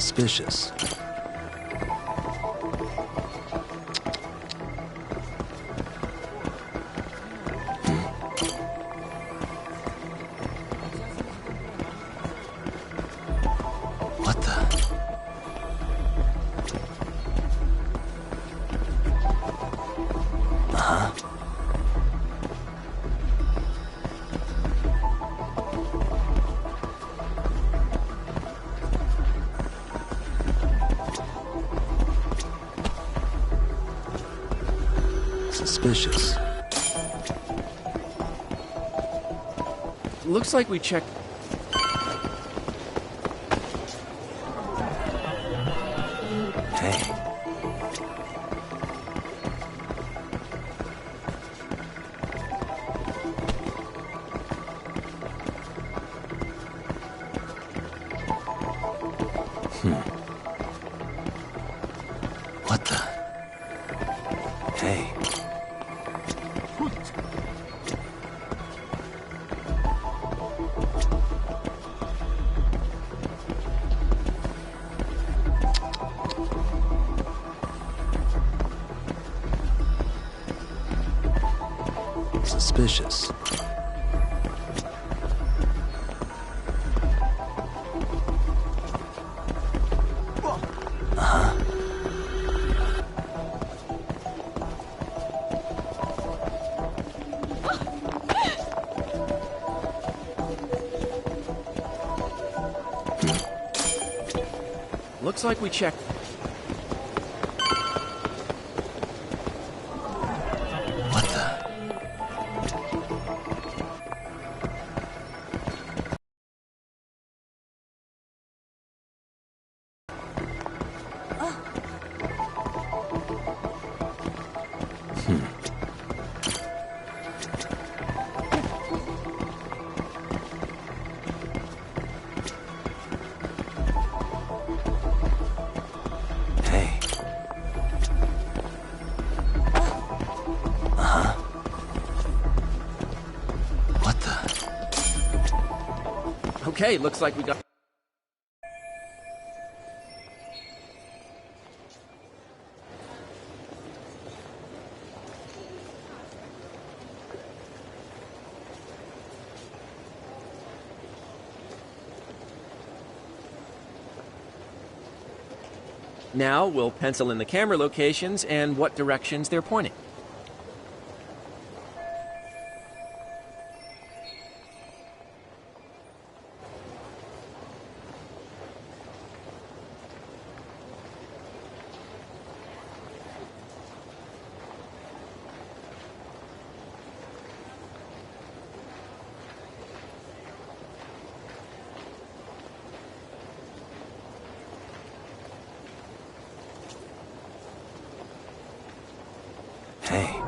Suspicious. What the? Uh-huh. Suspicious. Looks like we checked... Hey. What the? Hey. Suspicious. Uh-huh. Looks like we checked... What the? Hey. Uh-huh. What the? Okay, looks like we got... Now we'll pencil in the camera locations and what directions they're pointing. Hey.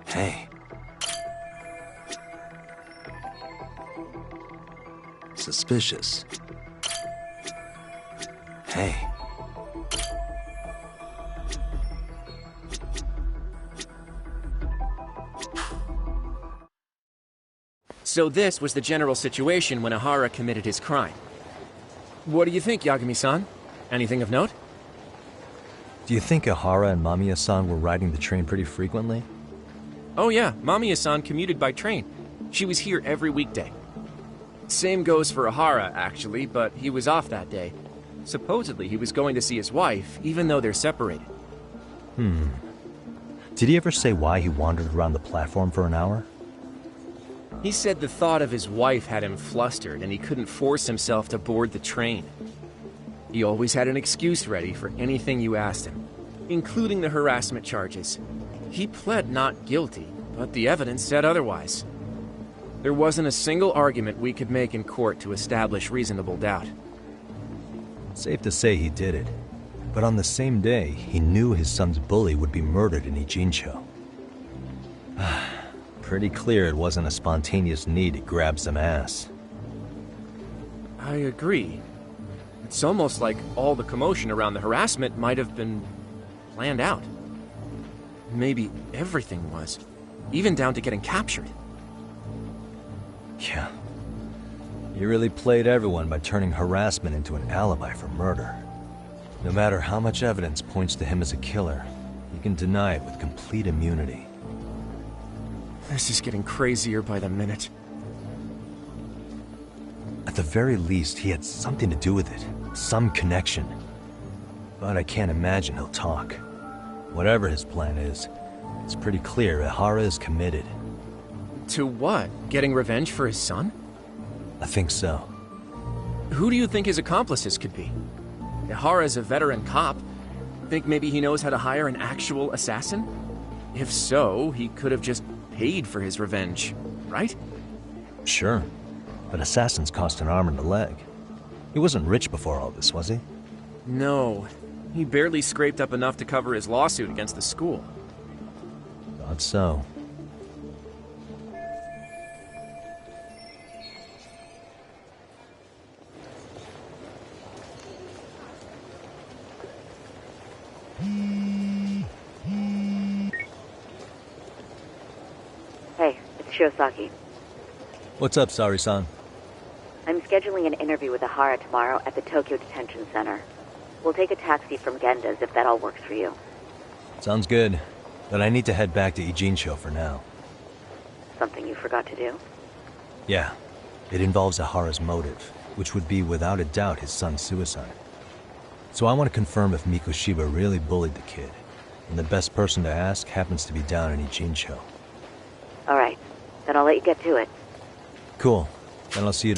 Hey. Suspicious. Hey. So this was the general situation when Ahara committed his crime. What do you think, Yagami-san? Anything of note? Do you think Ahara and Mamiya-san were riding the train pretty frequently? Oh yeah, Mamiya-san commuted by train. She was here every weekday. Same goes for Ahara, actually, but he was off that day. Supposedly he was going to see his wife, even though they're separated. Did he ever say why he wandered around the platform for an hour? He said the thought of his wife had him flustered and he couldn't force himself to board the train. He always had an excuse ready for anything you asked him, including the harassment charges. He pled not guilty, but the evidence said otherwise. There wasn't a single argument we could make in court to establish reasonable doubt. Safe to say he did it. But on the same day, he knew his son's bully would be murdered in Ijincho. Pretty clear it wasn't a spontaneous need to grab some ass. I agree. It's almost like all the commotion around the harassment might have been planned out. Maybe everything was, even down to getting captured. Yeah. You really played everyone by turning harassment into an alibi for murder. No matter how much evidence points to him as a killer, you can deny it with complete immunity. This is getting crazier by the minute. At the very least, he had something to do with it. Some connection. But I can't imagine he'll talk. Whatever his plan is, it's pretty clear Ihara is committed. To what? Getting revenge for his son? I think so. Who do you think his accomplices could be? Ihara is a veteran cop. Think maybe he knows how to hire an actual assassin? If so, he could have just paid for his revenge, right? Sure. But assassins cost an arm and a leg. He wasn't rich before all this, was he? No. He barely scraped up enough to cover his lawsuit against the school. Thought so. Hey, it's Shiosaki. What's up, Sari-san? I'm scheduling an interview with Ihara tomorrow at the Tokyo Detention Center. We'll take a taxi from Genda's if that all works for you. Sounds good. But I need to head back to Ijincho for now. Something you forgot to do? Yeah. It involves Ihara's motive, which would be without a doubt his son's suicide. So I want to confirm if Mikoshiba really bullied the kid. And the best person to ask happens to be down in Ijincho. Alright, then I'll let you get to it. Cool. Then I'll see you...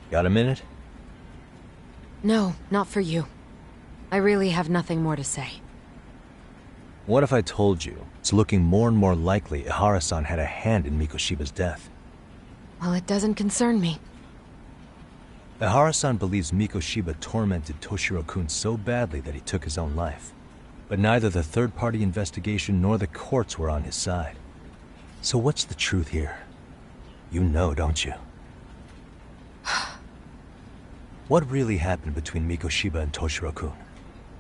Got a minute? No, not for you. I really have nothing more to say. What if I told you it's looking more and more likely Ihara-san had a hand in Mikoshiba's death? Well, it doesn't concern me. Ihara-san believes Mikoshiba tormented Toshiro-kun so badly that he took his own life. But neither the third-party investigation nor the courts were on his side. So what's the truth here? You know, don't you? What really happened between Mikoshiba and Toshiro-kun?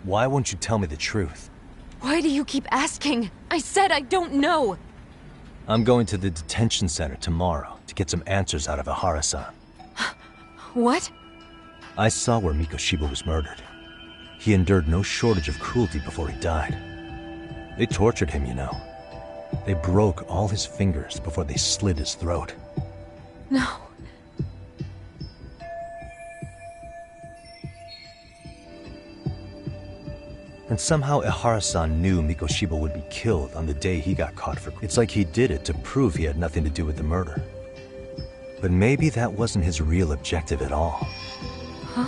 Why won't you tell me the truth? Why do you keep asking? I said I don't know! I'm going to the detention center tomorrow to get some answers out of Ihara-san. What? I saw where Mikoshiba was murdered. He endured no shortage of cruelty before he died. They tortured him, you know. They broke all his fingers before they slit his throat. No. And somehow Ihara-san knew Mikoshiba would be killed on the day he got caught for... It's like he did it to prove he had nothing to do with the murder. But maybe that wasn't his real objective at all. Huh?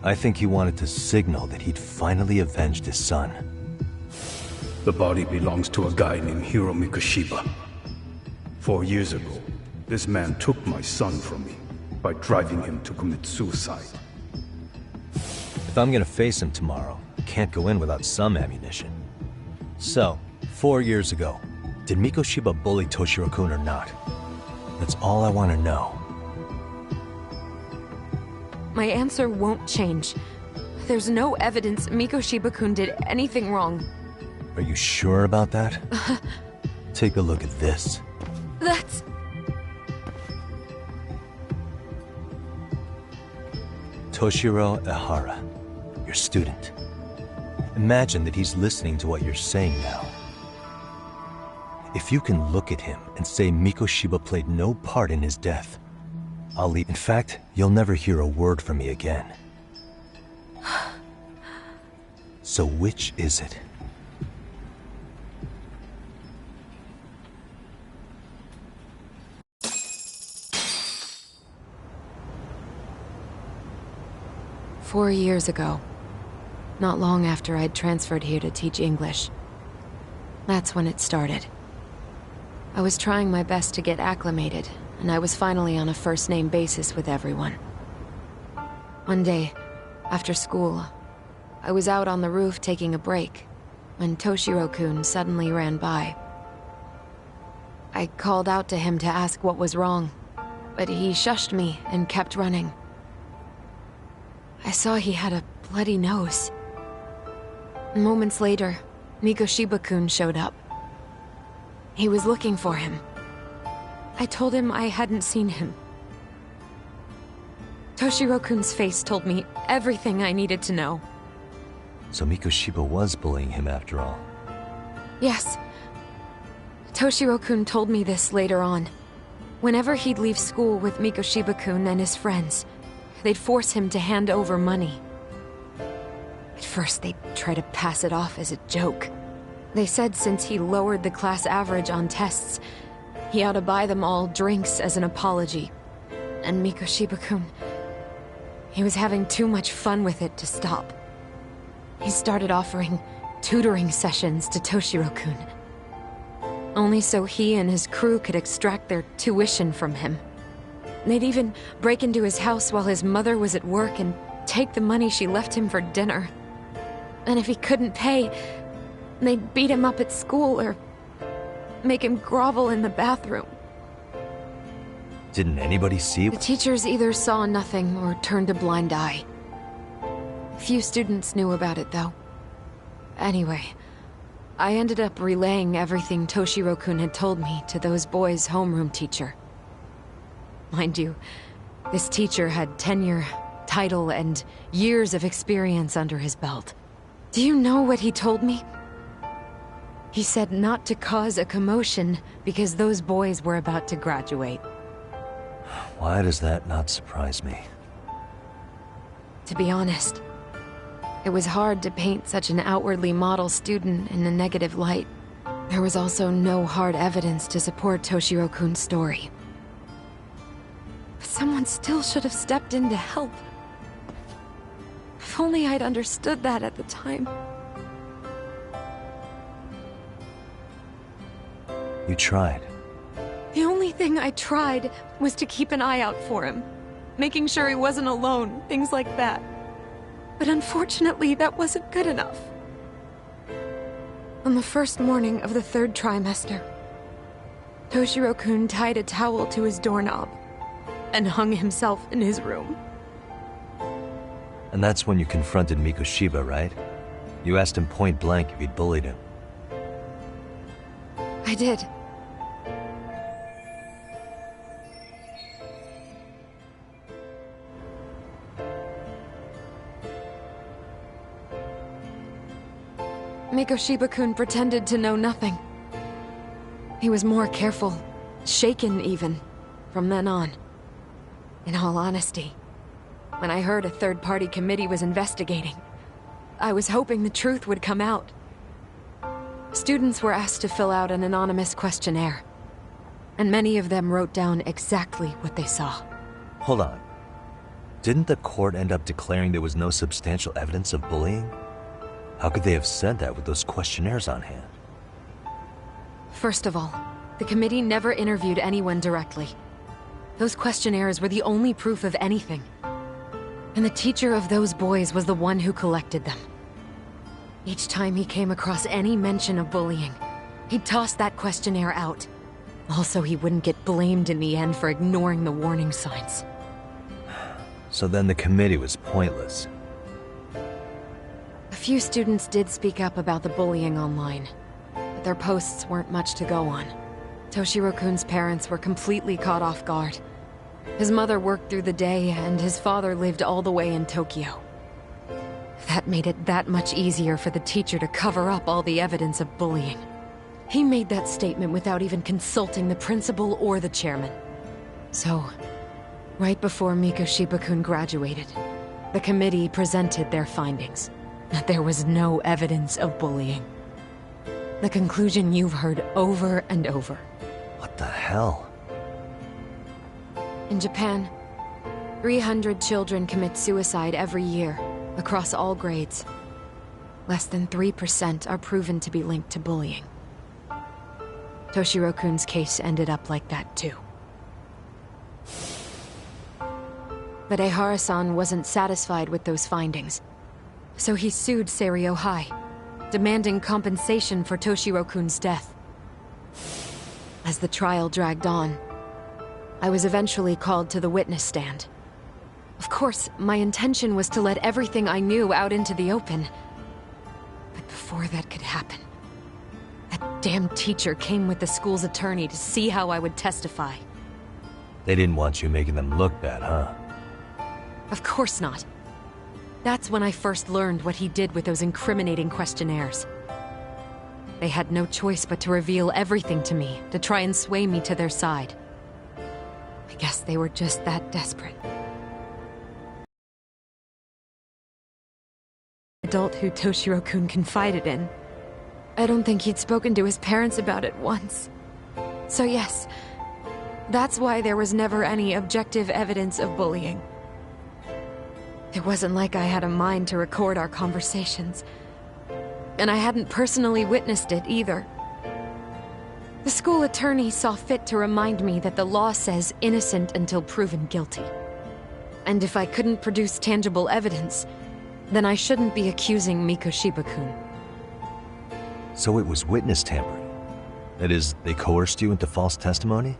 I think he wanted to signal that he'd finally avenged his son. The body belongs to a guy named Hiro Mikoshiba. 4 years ago, this man took my son from me by driving him to commit suicide. If I'm gonna face him tomorrow, I can't go in without some ammunition. So, 4 years ago, did Mikoshiba bully Toshiro-kun or not? That's all I want to know. My answer won't change. There's no evidence Mikoshiba-kun did anything wrong. Are you sure about that? Take a look at this. That's... Toshiro Ihara, your student. Imagine that he's listening to what you're saying now. If you can look at him and say Mikoshiba played no part in his death, I'll leave. In fact, you'll never hear a word from me again. So which is it? "4 years ago, not long after I'd transferred here to teach English. That's when it started. I was trying my best to get acclimated, and I was finally on a first-name basis with everyone. One day, after school, I was out on the roof taking a break, when Toshiro-kun suddenly ran by. I called out to him to ask what was wrong, but he shushed me and kept running. I saw he had a bloody nose. Moments later, Mikoshiba-kun showed up. He was looking for him. I told him I hadn't seen him. Toshiro-kun's face told me everything I needed to know. So Mikoshiba was bullying him after all. Yes. Toshiro-kun told me this later on. Whenever he'd leave school with Mikoshiba-kun and his friends, they'd force him to hand over money. At first, they'd try to pass it off as a joke. They said since he lowered the class average on tests, he ought to buy them all drinks as an apology. And Mikoshiba-kun, he was having too much fun with it to stop. He started offering tutoring sessions to Toshiro-kun. Only so he and his crew could extract their tuition from him. They'd even break into his house while his mother was at work and take the money she left him for dinner. And if he couldn't pay, they'd beat him up at school or make him grovel in the bathroom. Didn't anybody see? The teachers either saw nothing or turned a blind eye. Few students knew about it, though. Anyway, I ended up relaying everything Toshiro-kun had told me to those boys' homeroom teacher. Mind you, this teacher had tenure, title, and years of experience under his belt. Do you know what he told me? He said not to cause a commotion because those boys were about to graduate. Why does that not surprise me? To be honest, it was hard to paint such an outwardly model student in a negative light. There was also no hard evidence to support Toshiro-kun's story. But someone still should have stepped in to help. If only I'd understood that at the time. You tried. The only thing I tried was to keep an eye out for him. Making sure he wasn't alone, things like that. But unfortunately, that wasn't good enough. On the first morning of the 3rd trimester, Toshiro-kun tied a towel to his doorknob and hung himself in his room. And that's when you confronted Mikoshiba, right? You asked him point blank if he'd bullied him. I did. Mikoshiba-kun pretended to know nothing. He was more careful, shaken even, from then on. In all honesty, when I heard a third-party committee was investigating, I was hoping the truth would come out. Students were asked to fill out an anonymous questionnaire, and many of them wrote down exactly what they saw. Hold on. Didn't the court end up declaring there was no substantial evidence of bullying? How could they have said that with those questionnaires on hand? First of all, the committee never interviewed anyone directly. Those questionnaires were the only proof of anything. And the teacher of those boys was the one who collected them. Each time he came across any mention of bullying, he'd toss that questionnaire out. Also, he wouldn't get blamed in the end for ignoring the warning signs. So then the committee was pointless. A few students did speak up about the bullying online, but their posts weren't much to go on. Toshiro-kun's parents were completely caught off guard. His mother worked through the day, and his father lived all the way in Tokyo. That made it that much easier for the teacher to cover up all the evidence of bullying. He made that statement without even consulting the principal or the chairman. So, right before Mikoshiba-kun graduated, the committee presented their findings. That there was no evidence of bullying. The conclusion you've heard over and over. What the hell? In Japan, 300 children commit suicide every year, across all grades. Less than 3% are proven to be linked to bullying. Toshiro-kun's case ended up like that too. But Ehara-san wasn't satisfied with those findings. So he sued Seiryo High, demanding compensation for Toshiro-kun's death. As the trial dragged on, I was eventually called to the witness stand. Of course, my intention was to let everything I knew out into the open. But before that could happen, that damn teacher came with the school's attorney to see how I would testify. They didn't want you making them look bad, huh? Of course not. That's when I first learned what he did with those incriminating questionnaires. They had no choice but to reveal everything to me, to try and sway me to their side. I guess they were just that desperate. Adult who Toshiro-kun confided in. I don't think he'd spoken to his parents about it once. So yes, that's why there was never any objective evidence of bullying. It wasn't like I had a mind to record our conversations. And I hadn't personally witnessed it either. The school attorney saw fit to remind me that the law says innocent until proven guilty. And if I couldn't produce tangible evidence, then I shouldn't be accusing Mikoshiba-kun. So it was witness tampering? That is, they coerced you into false testimony?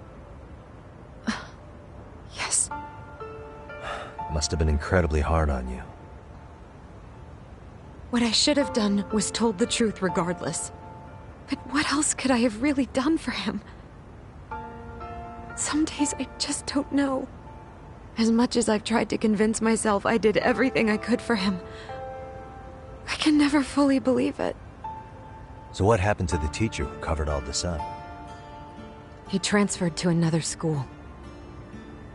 Yes. Must have been incredibly hard on you. What I should have done was told the truth regardless. But what else could I have really done for him? Some days I just don't know. As much as I've tried to convince myself I did everything I could for him, I can never fully believe it. So what happened to the teacher who covered all this up? He transferred to another school.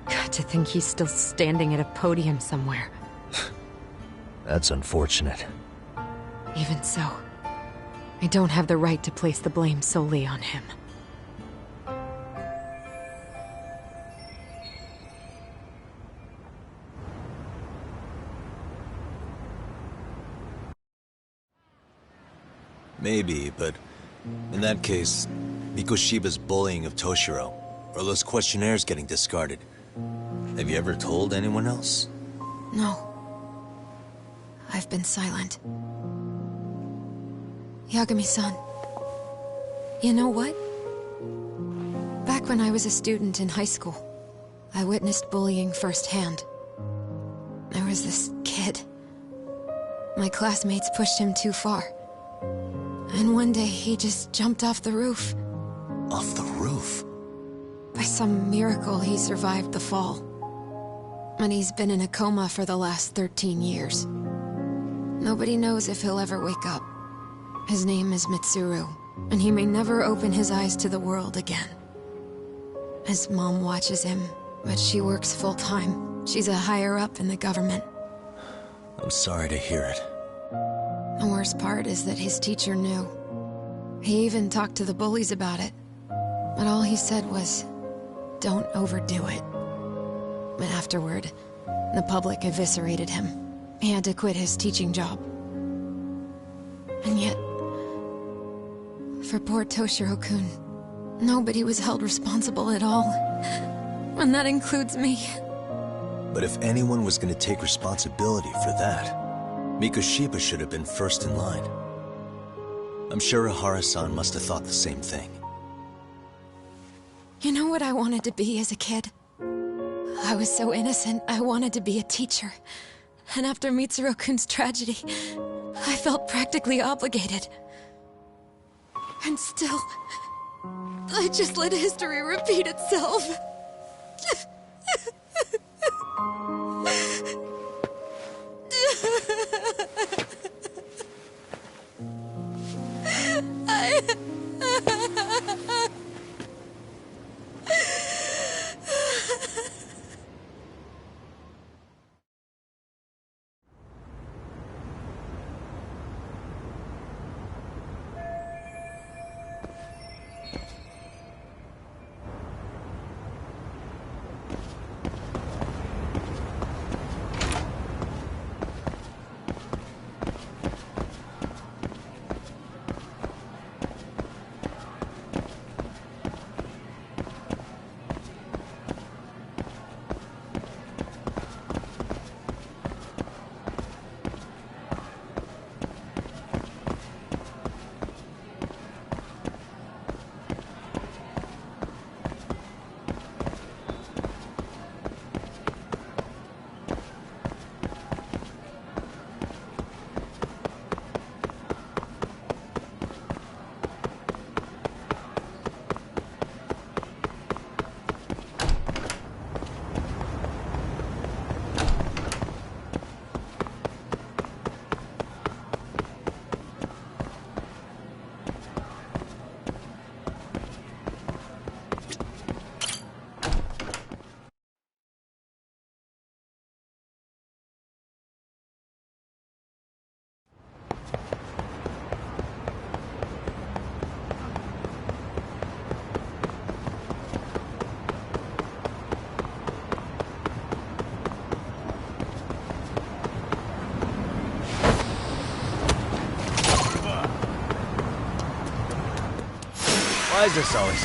God, to think he's still standing at a podium somewhere. That's unfortunate. Even so, I don't have the right to place the blame solely on him. Maybe, but in that case, Mikoshiba's bullying of Toshiro, or those questionnaires getting discarded. Have you ever told anyone else? No. I've been silent. Yagami-san, you know what? Back when I was a student in high school, I witnessed bullying firsthand. There was this kid. My classmates pushed him too far. And one day he just jumped off the roof. Off the roof? By some miracle, he survived the fall. And he's been in a coma for the last 13 years. Nobody knows if he'll ever wake up. His name is Mitsuru, and he may never open his eyes to the world again. His mom watches him, but she works full-time. She's a higher-up in the government. I'm sorry to hear it. The worst part is that his teacher knew. He even talked to the bullies about it. But all he said was, don't overdo it. But afterward, the public eviscerated him. He had to quit his teaching job. And yet, for poor Toshiro-kun, nobody was held responsible at all. And that includes me. But if anyone was going to take responsibility for that, Mikoshiba should have been first in line. I'm sure Ihara-san must have thought the same thing. You know what I wanted to be as a kid? I was so innocent, I wanted to be a teacher. And after Mitsuru-kun's tragedy, I felt practically obligated. And still, I just let history repeat itself. Why is this always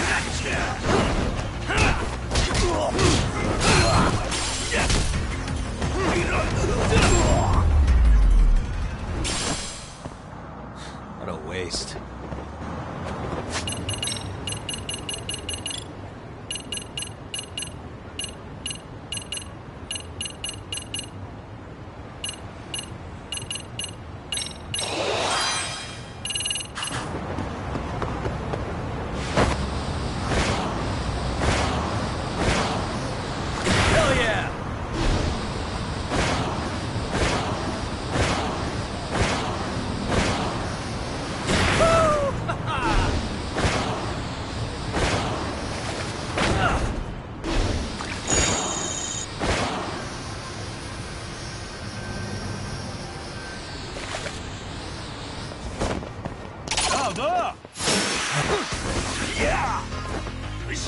What a waste. Woo!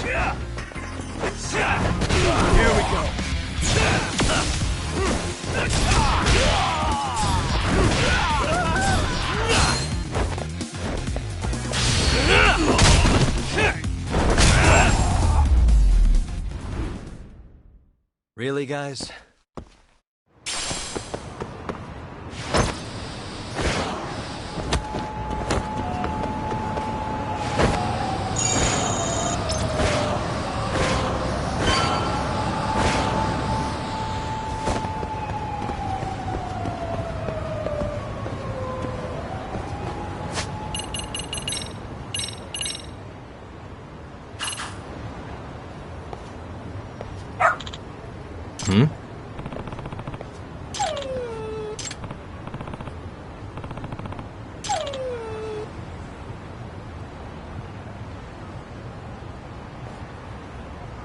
Here we go. Really, guys? Hmm?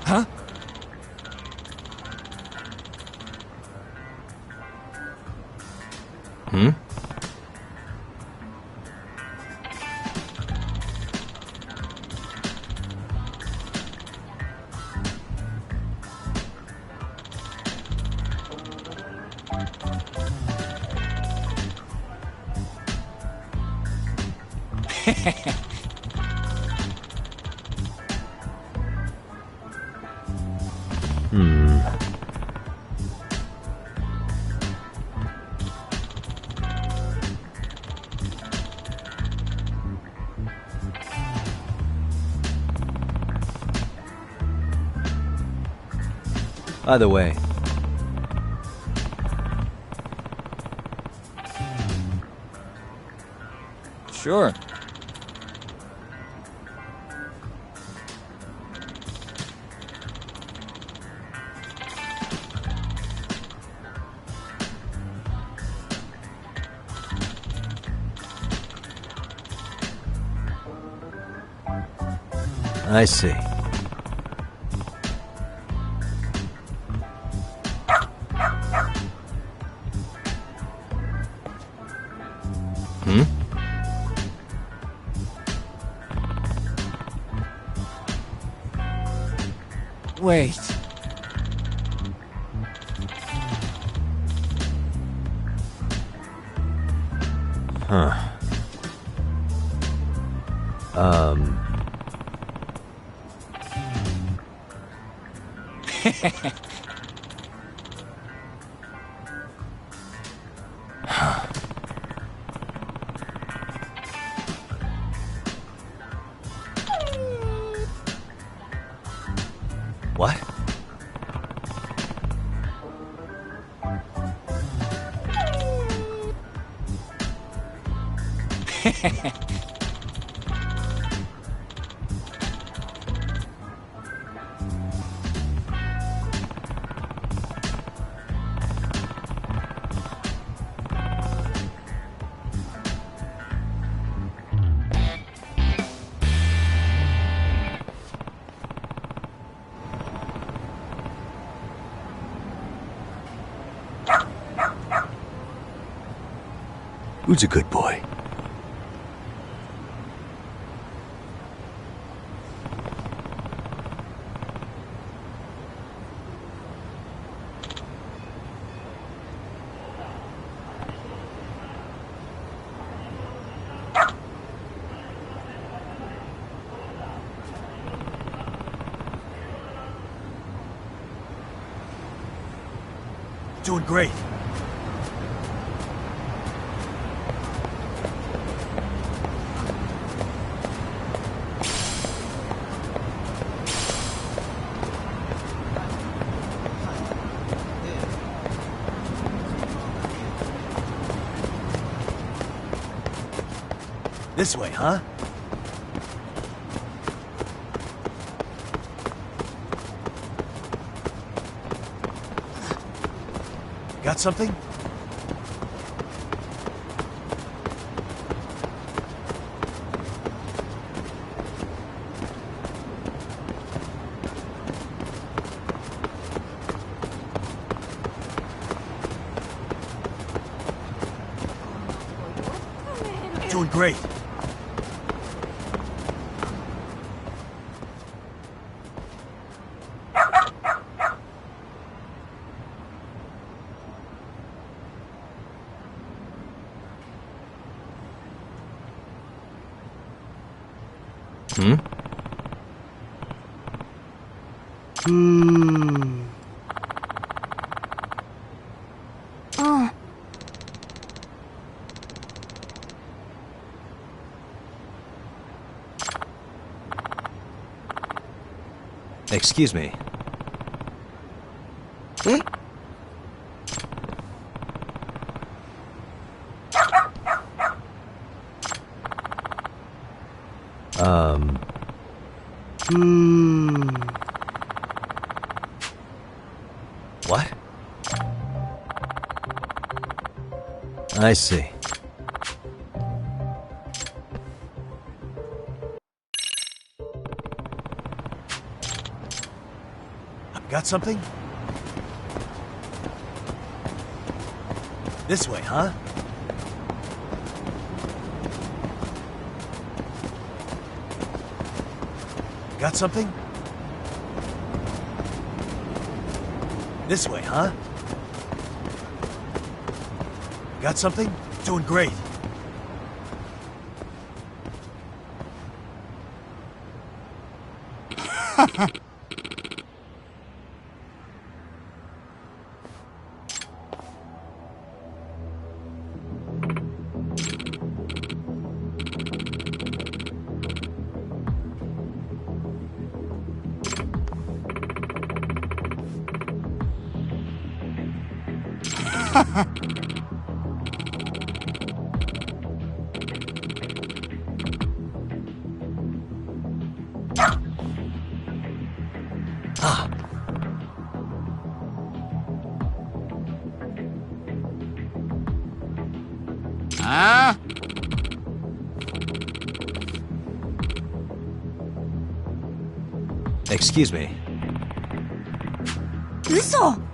Huh? Hmm? Hmm. By the way, Sure. I see. Hmm? Wait. Huh. What? Who's a good boy? Doing great. This way, huh? Got something? Doing great. Excuse me. What? I see. Got something? This way, huh? Got something? This way, huh? Got something? Doing great. Excuse me. 嘘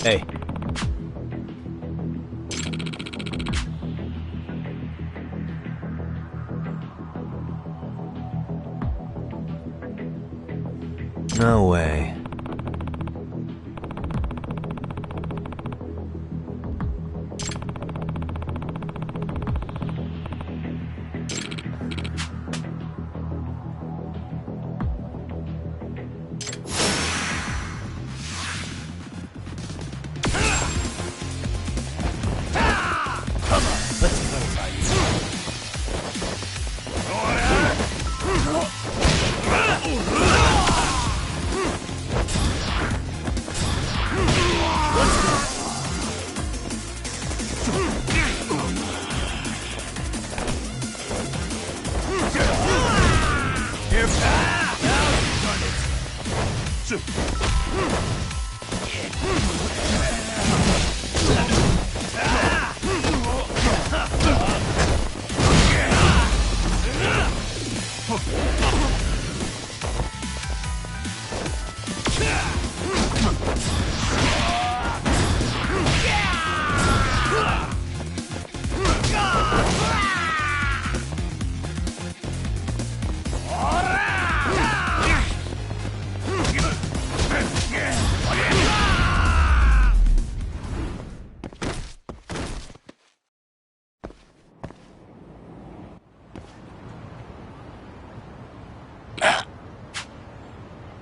Hey. No way.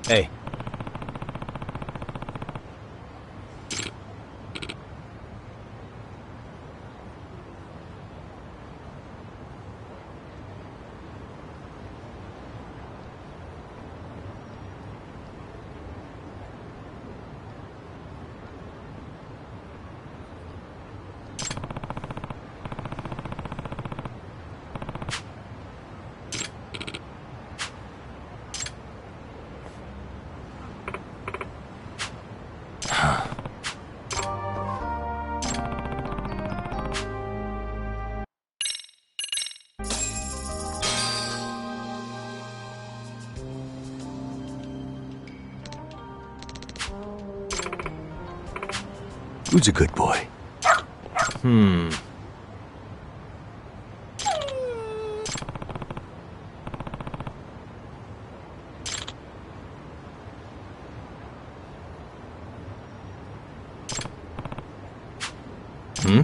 Hey. Who's a good boy? Hmm. Hmm?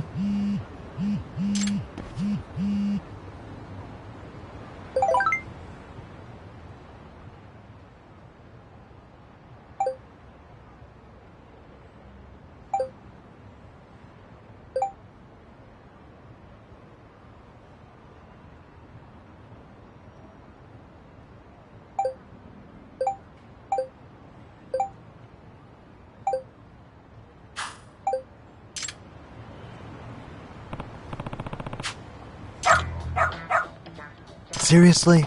Seriously?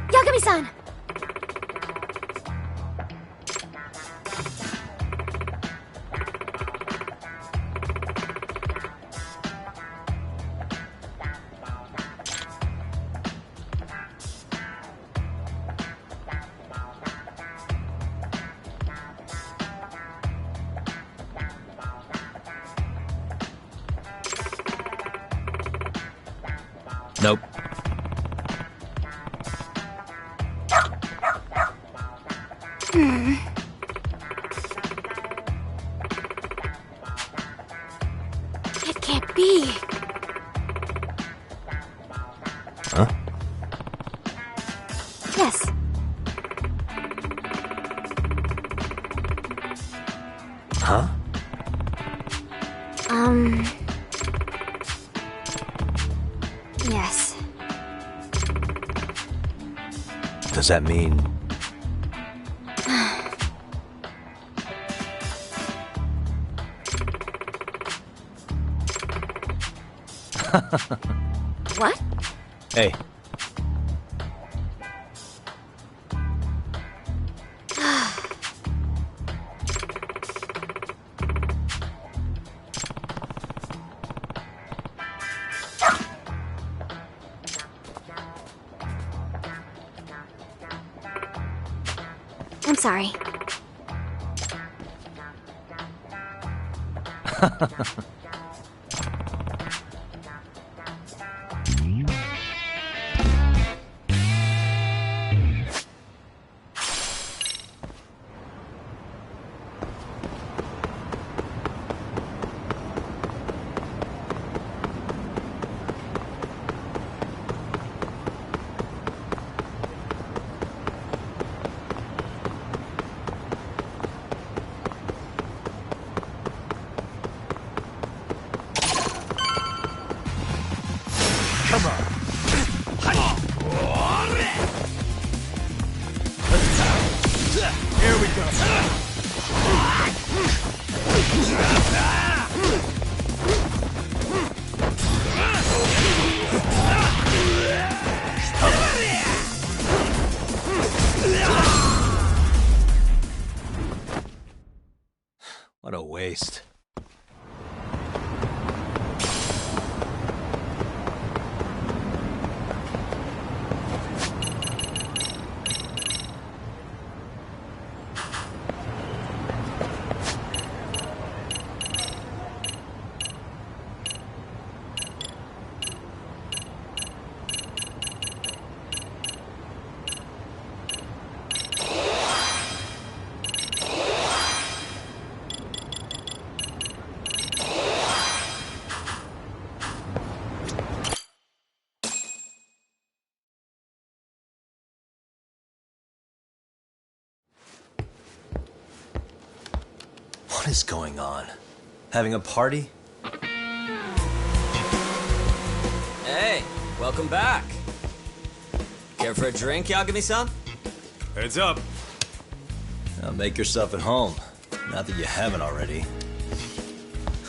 Yagami-san! Nope. It can't be. Huh? Yes. Huh? Yes. Does that mean... What? Hey. I'm sorry. Come on. Here we go. What a waste. What is going on? Having a party? Hey, welcome back. Care for a drink, Yagami-san? Heads up. Now make yourself at home. Not that you haven't already.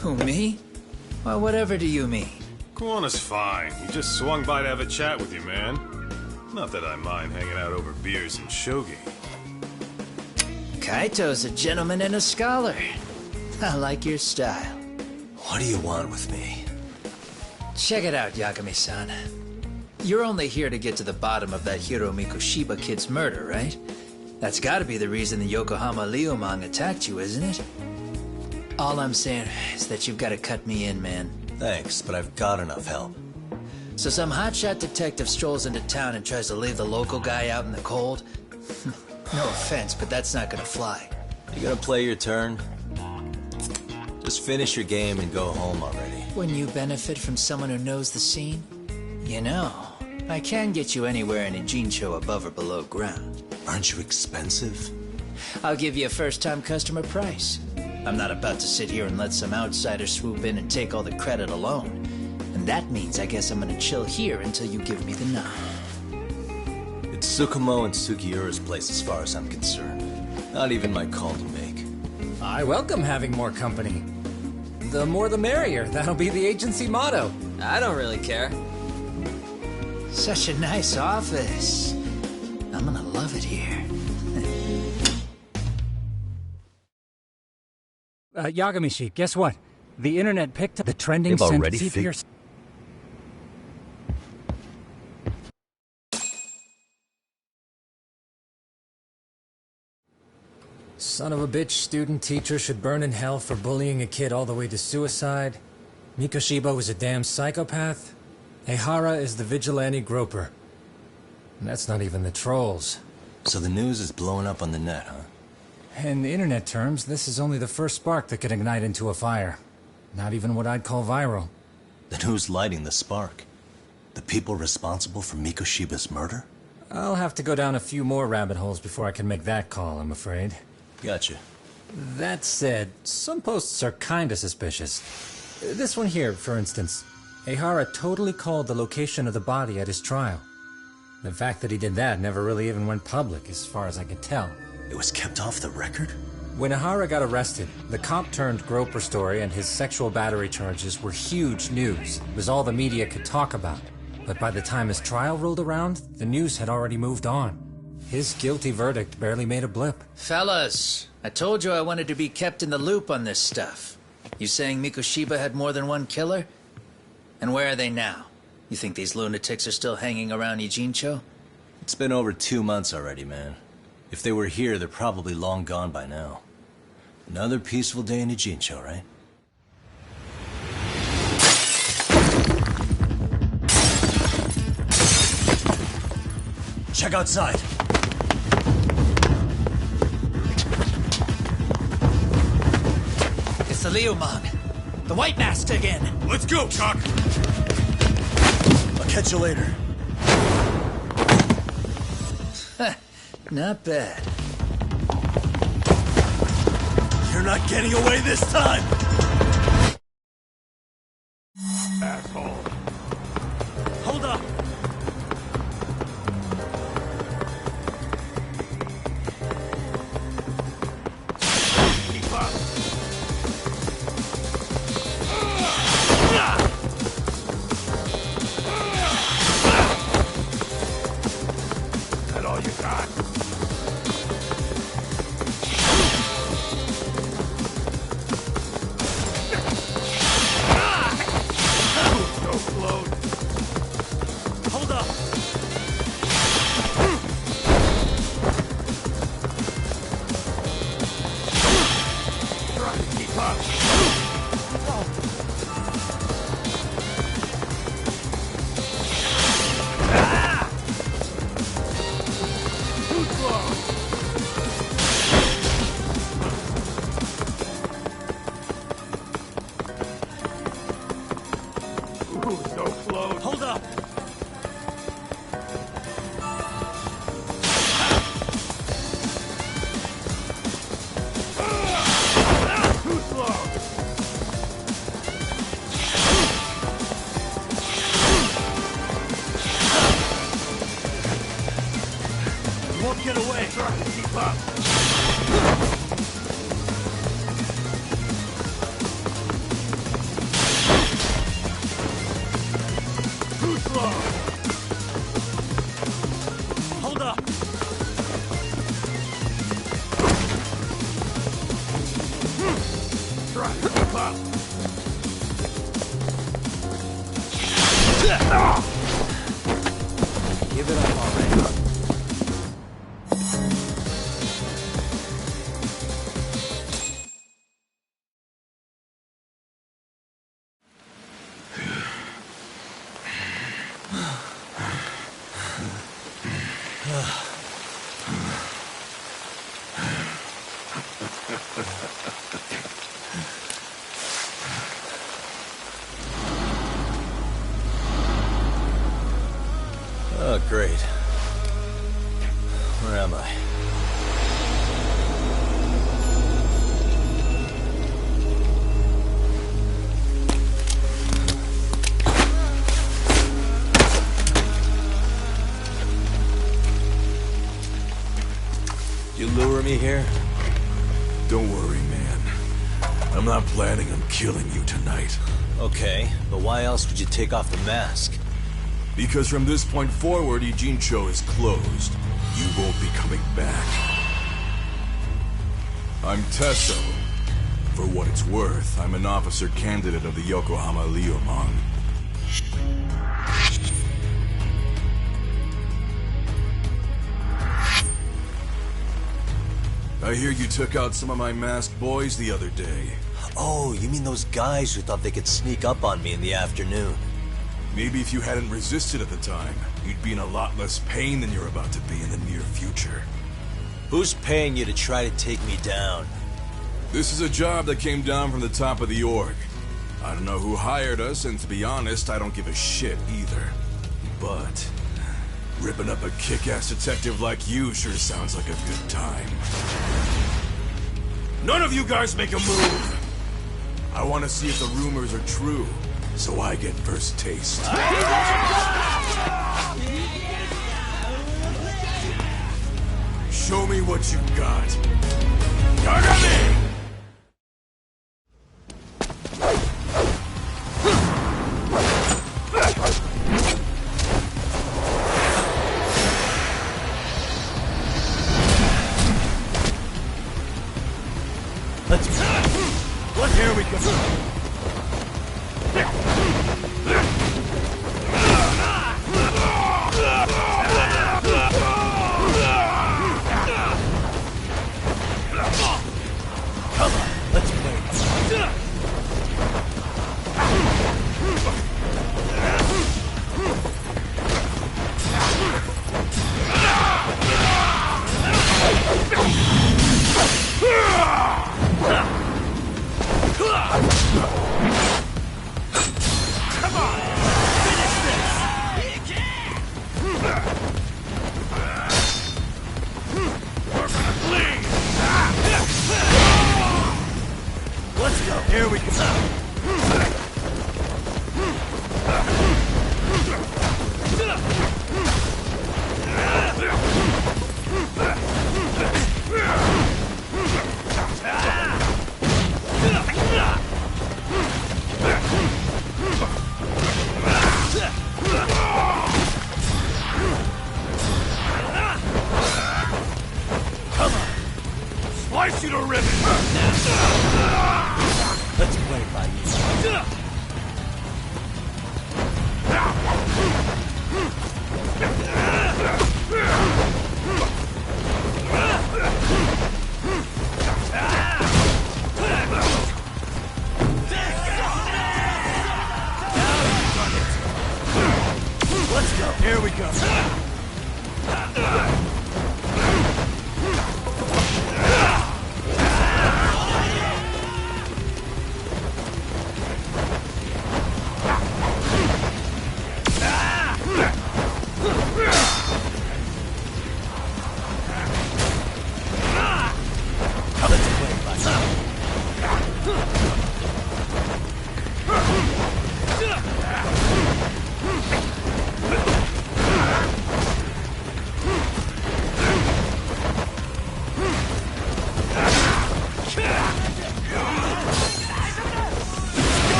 Who, me? Well, whatever do you mean? Kuwana's fine. He just swung by to have a chat with you, man. Not that I mind hanging out over beers and shogi. Kaito's a gentleman and a scholar. I like your style. What do you want with me? Check it out, Yagami-san. You're only here to get to the bottom of that Hiro Mikoshiba kid's murder, right? That's gotta be the reason the Yokohama Leomang attacked you, isn't it? All I'm saying is that you've gotta cut me in, man. Thanks, but I've got enough help. So some hotshot detective strolls into town and tries to leave the local guy out in the cold? No offense, but that's not gonna fly. You gonna play your turn? Just finish your game and go home already. When you benefit from someone who knows the scene? You know, I can get you anywhere in a Jincho above or below ground. Aren't you expensive? I'll give you a first-time customer price. I'm not about to sit here and let some outsider swoop in and take all the credit alone. And that means I guess I'm gonna chill here until you give me the nod. It's Tsukumo and Sugiura's place as far as I'm concerned. Not even my call to make. I welcome having more company. The more the merrier. That'll be the agency motto. I don't really care. Such a nice office. I'm gonna love it here. Yagami-shi, guess what? The internet picked up the trending They've already CPR. Son of a bitch student teacher should burn in hell for bullying a kid all the way to suicide. Mikoshiba was a damn psychopath. Ehara is the vigilante groper. And that's not even the trolls. So the news is blowing up on the net, huh? In internet terms, this is only the first spark that could ignite into a fire. Not even what I'd call viral. Then who's lighting the spark? The people responsible for Mikoshiba's murder? I'll have to go down a few more rabbit holes before I can make that call, I'm afraid. Gotcha. That said, some posts are kinda suspicious. This one here, for instance. Ehara totally called the location of the body at his trial. The fact that he did that never really even went public, as far as I can tell. It was kept off the record? When Ehara got arrested, the cop-turned-groper story and his sexual battery charges were huge news. It was all the media could talk about. But by the time his trial rolled around, the news had already moved on. His guilty verdict barely made a blip. Fellas, I told you I wanted to be kept in the loop on this stuff. You saying Mikoshiba had more than one killer? And where are they now? You think these lunatics are still hanging around Ijincho? It's been over 2 months already, man. If they were here, they're probably long gone by now. Another peaceful day in Ijincho, right? Check outside. It's the Leomang. The White Mask again. Let's go, Chuck. I'll catch you later. Not bad. You're not getting away this time! Asshole. Hold up! Keep up. Is that all you got? Get away! Try to keep up. Too slow! Hold up! Try to keep up. Give it up already. Oh, great. Where am I? You lure me here? Don't worry, man. I'm not planning on killing you tonight. Okay, but why else would you take off the mask? Because from this point forward, Ijincho is closed. You won't be coming back. I'm Tesso. For what it's worth, I'm an officer candidate of the Yokohama Liumang. I hear you took out some of my masked boys the other day. Oh, you mean those guys who thought they could sneak up on me in the afternoon? Maybe if you hadn't resisted at the time, you'd be in a lot less pain than you're about to be in the near future. Who's paying you to try to take me down? This is a job that came down from the top of the org. I don't know who hired us, and to be honest, I don't give a shit either. But ripping up a kick-ass detective like you sure sounds like a good time. None of you guys make a move! I want to see if the rumors are true, so I get first taste. Show me what you got. Kagami! Here we go. Here we go. Slice you to ribbons! Let's play by you. Let's go. Here we go.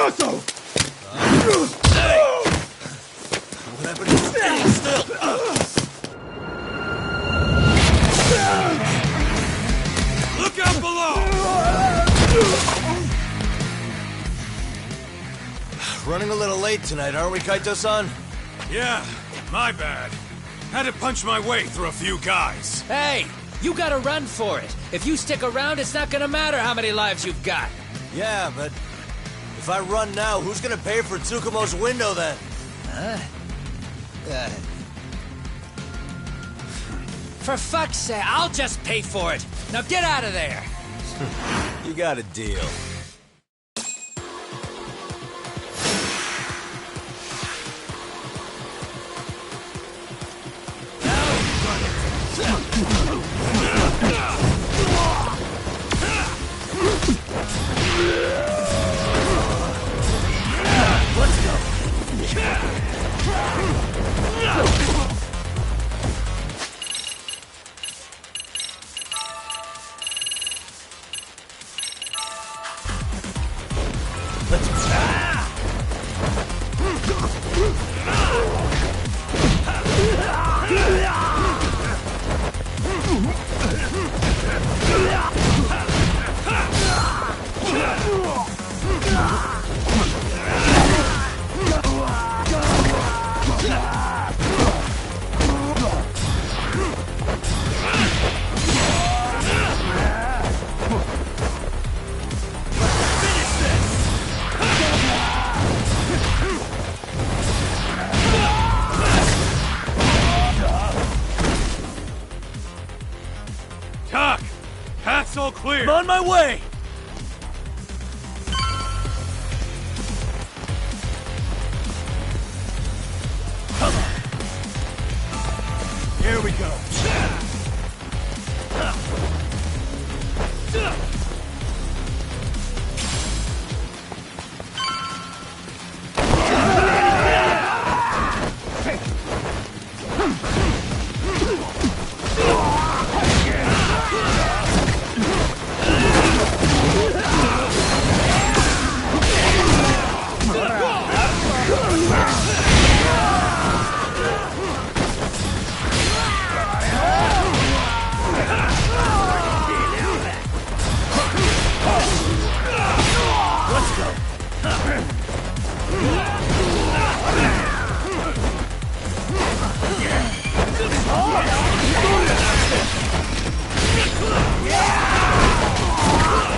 What happened to staying still? Look out below! Running a little late tonight, aren't we, Kaito-san? Yeah, my bad. Had to punch my way through a few guys. Hey, you gotta run for it. If you stick around, it's not gonna matter how many lives you've got. Yeah, but if I run now, who's gonna pay for Tsukumo's window then? Huh? For fuck's sake, I'll just pay for it. Now get out of there. You got a deal. Tak! Path's all clear! I'm on my way! Here we go.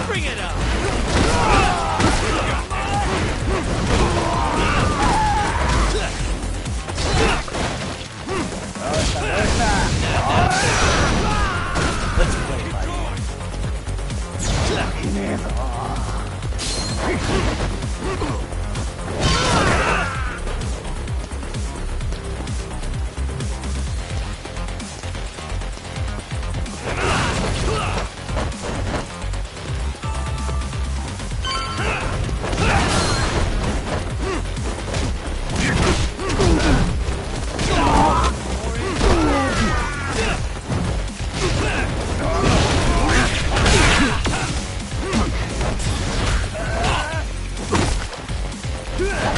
Bring it up. Let's play, buddy. Yeah!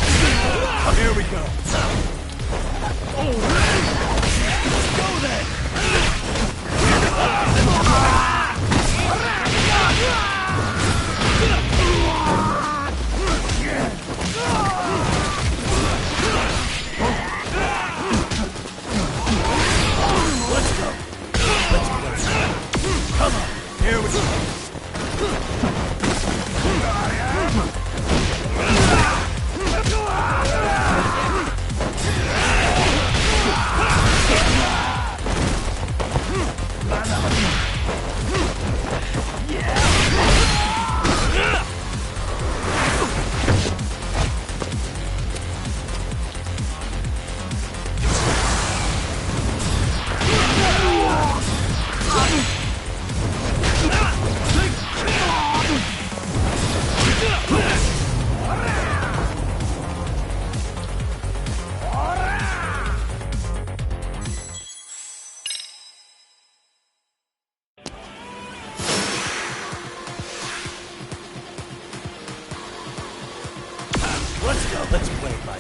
Let's go. Let's play by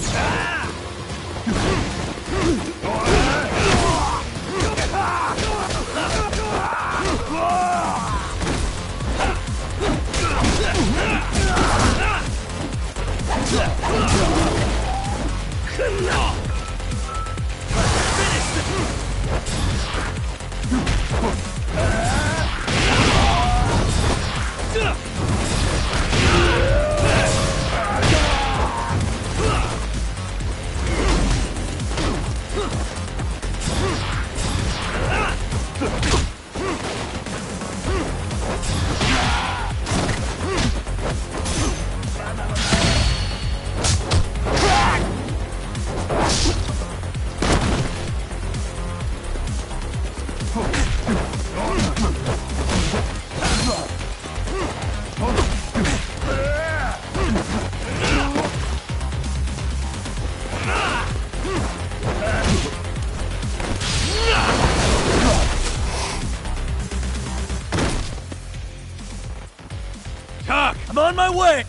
I'm on my way!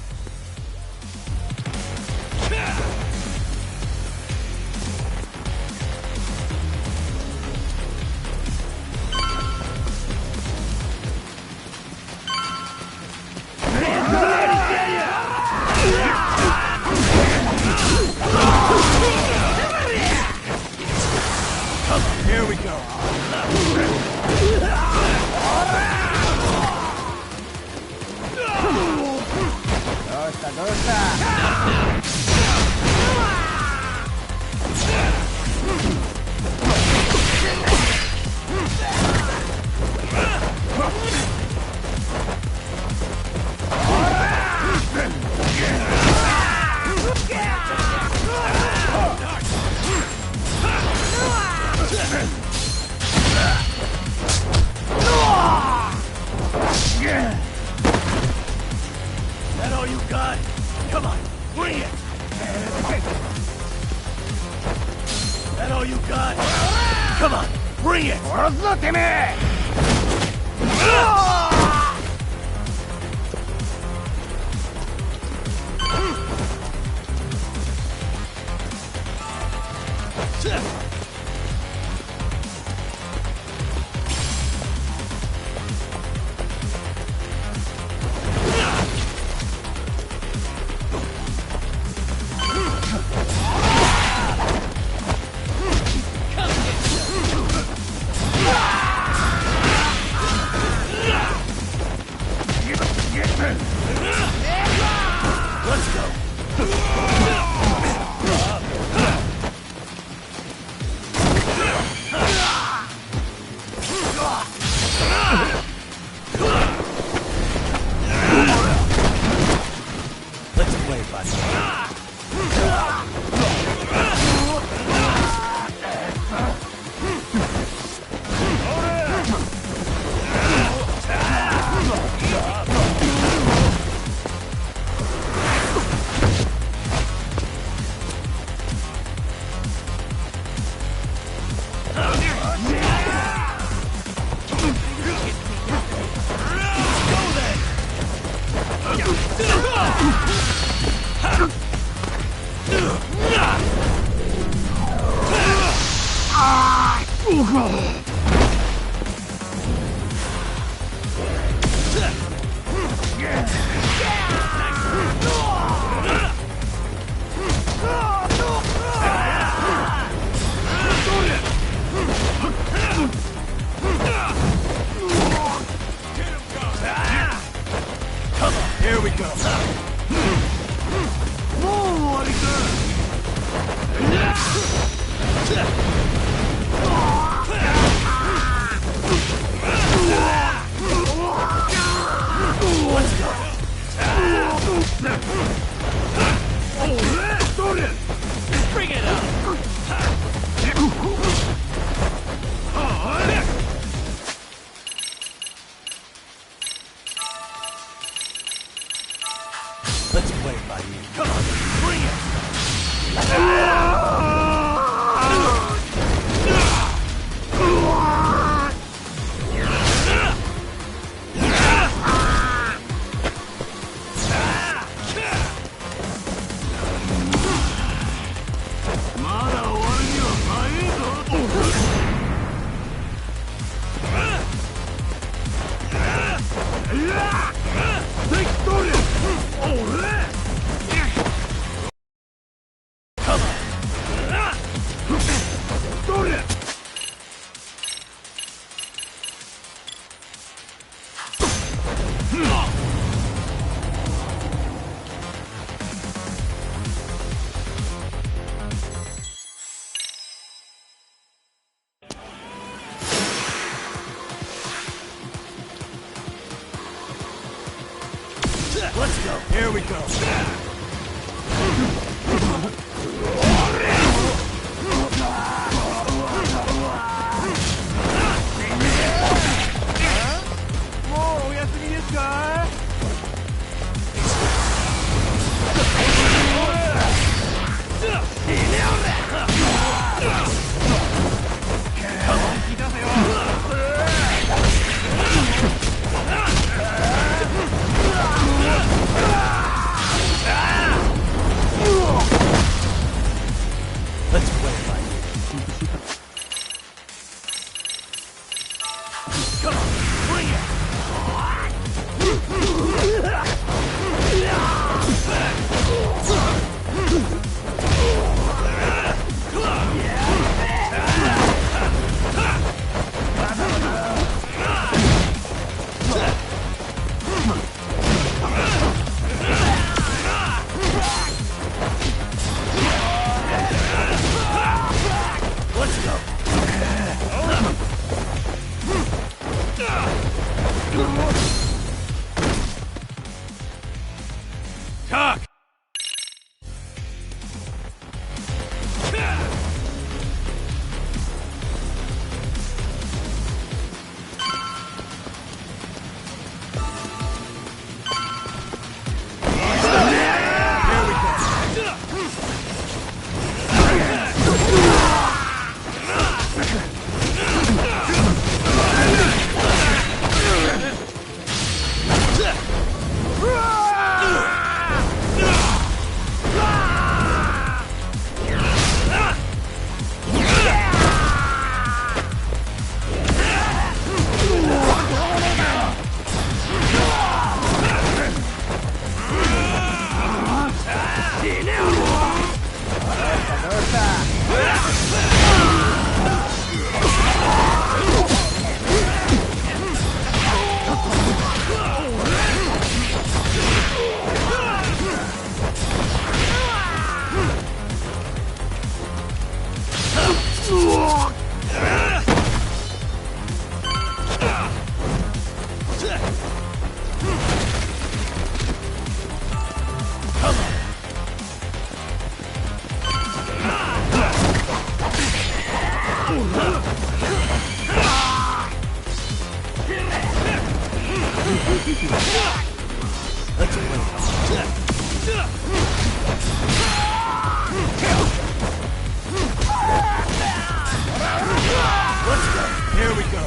Here we go. That all you got? Come on, bring it! That all you got? Come on, bring it! Look at me! Let's go. Let's play, buddy. Here we go. Bring it up. Let's play by you. Come on, bring it! Let's go. Here we go. Let's play it like Come on, bring it! Let's go. Talk. Here we go.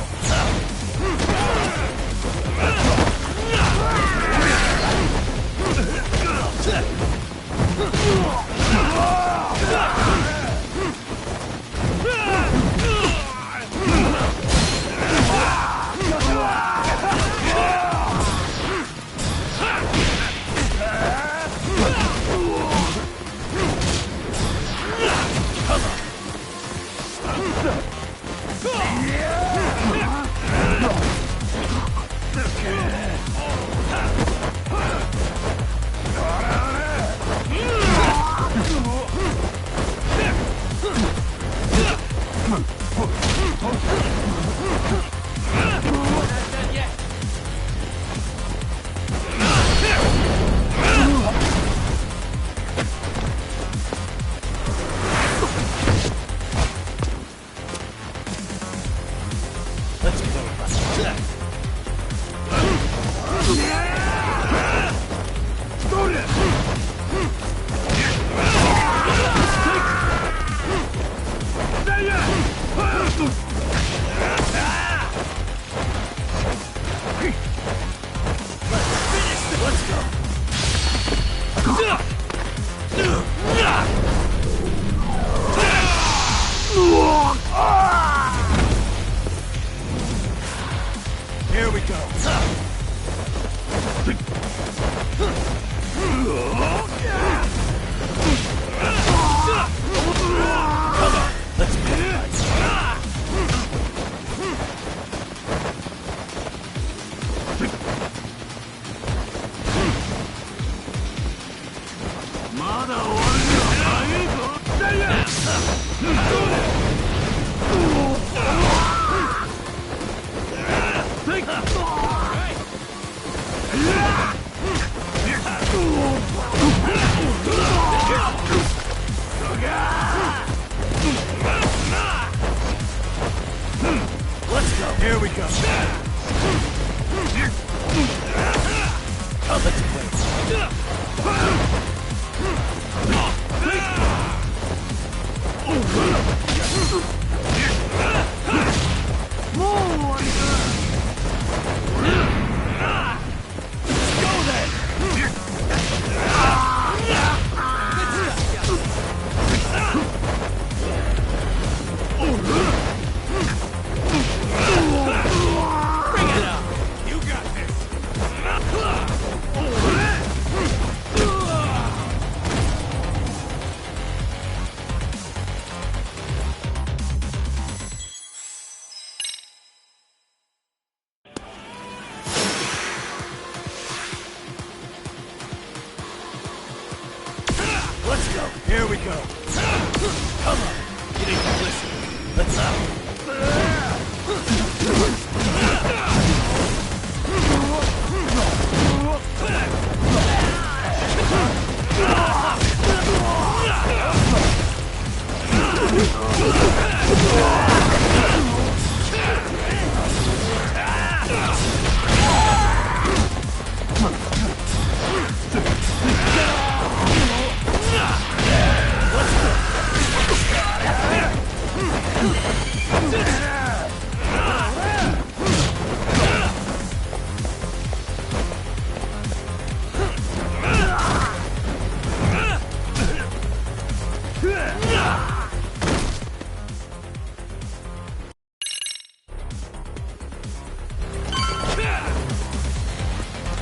Here we go. Let's Take Let's go. Here we go. Come on. Get in and listen. Let's out.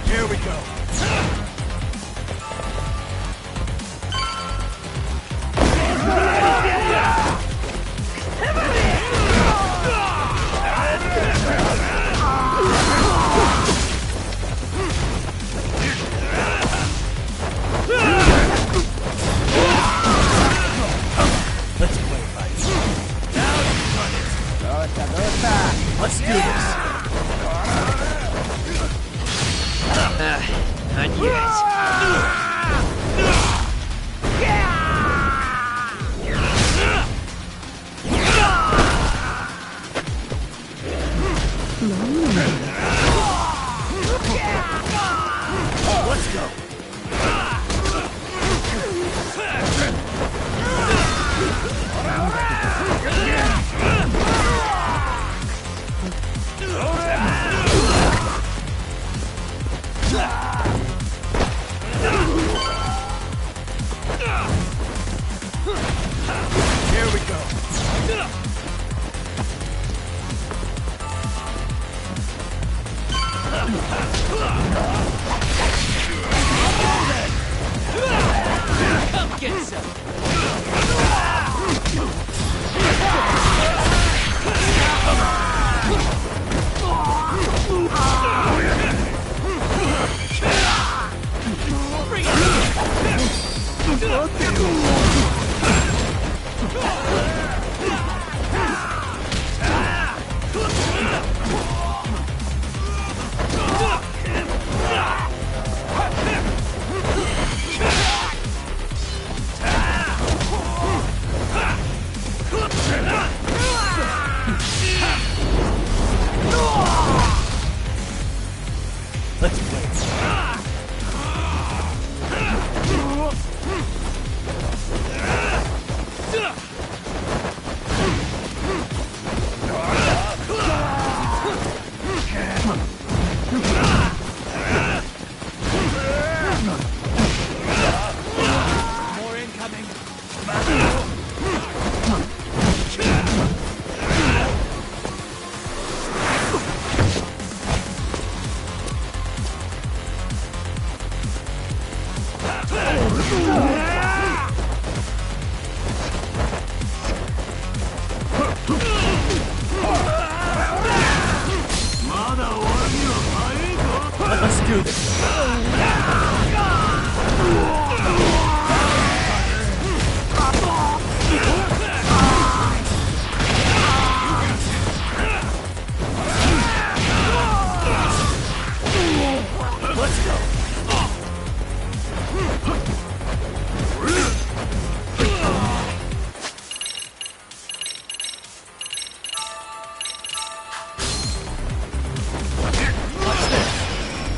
Here we go. Let's play fight. Now you run it. Let's do this. Not yet. Let's go. Here we go. Come get some. Let's play. More incoming. Let's do this. Let's go.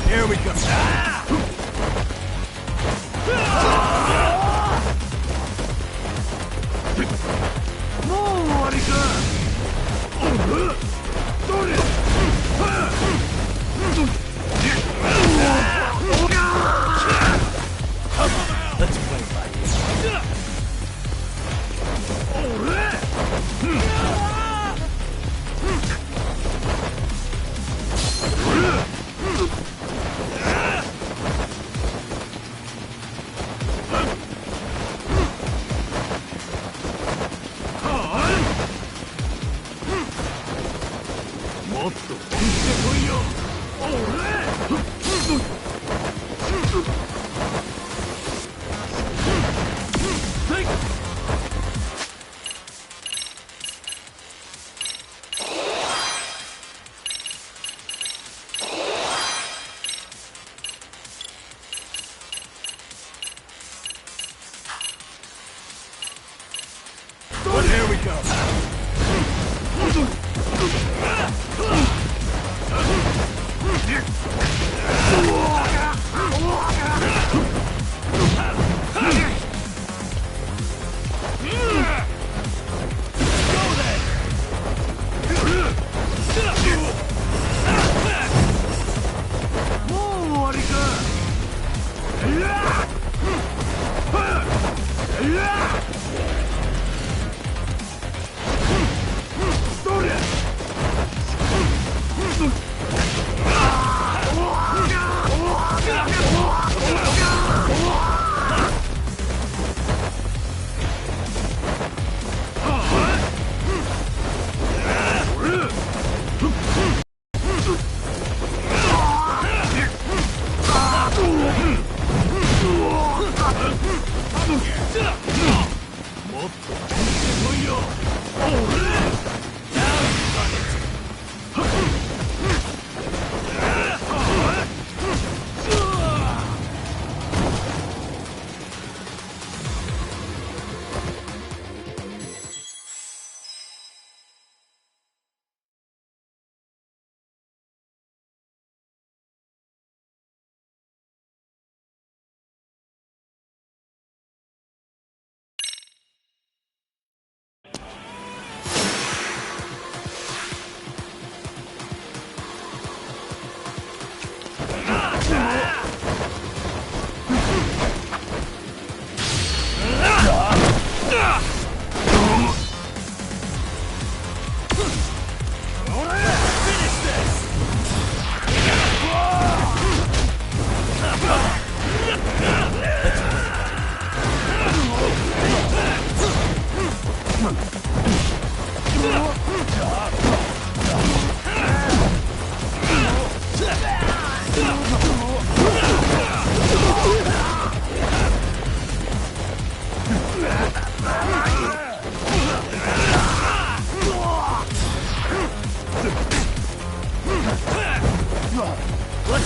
Here we go. Let's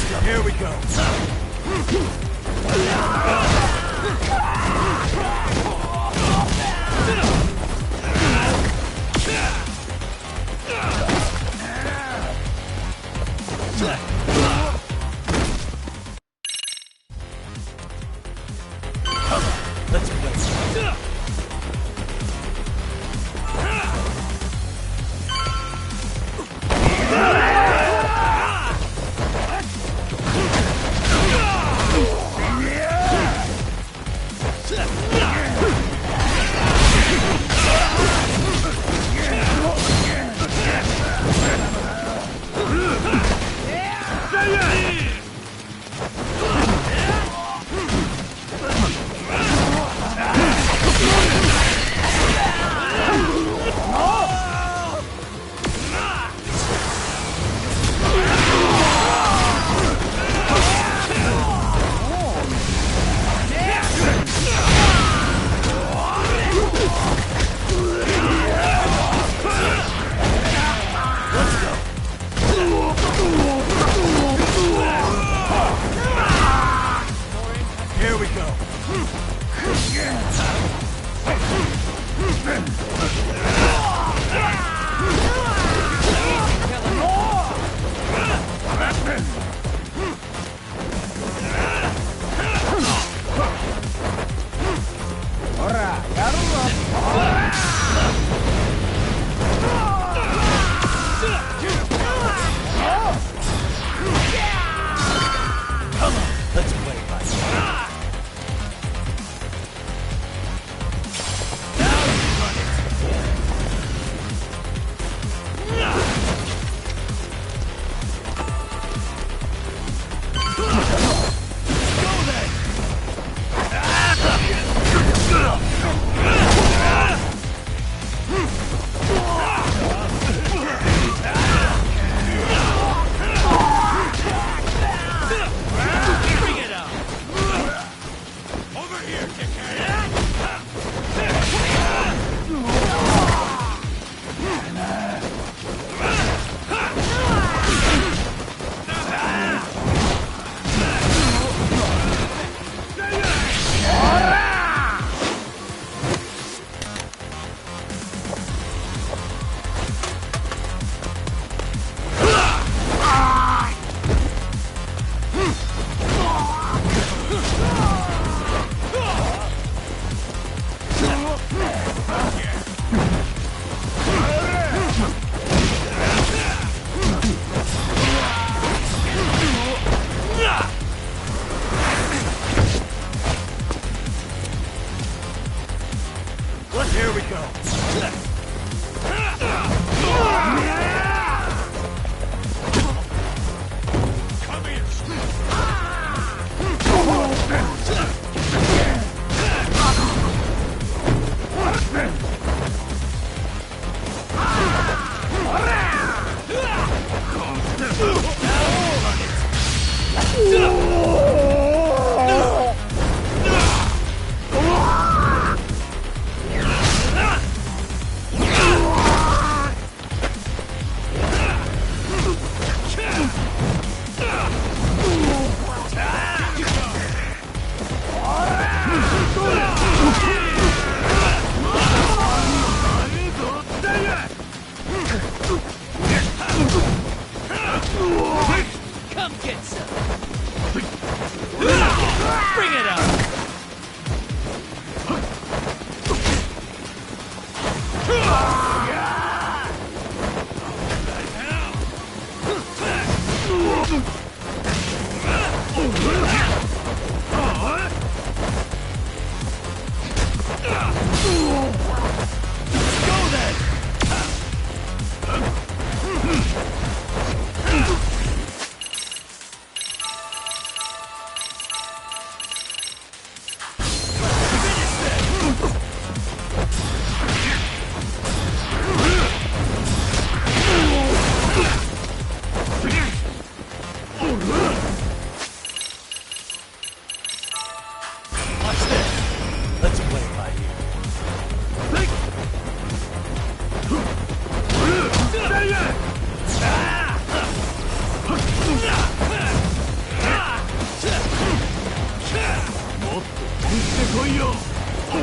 go. Here we go. Let's go.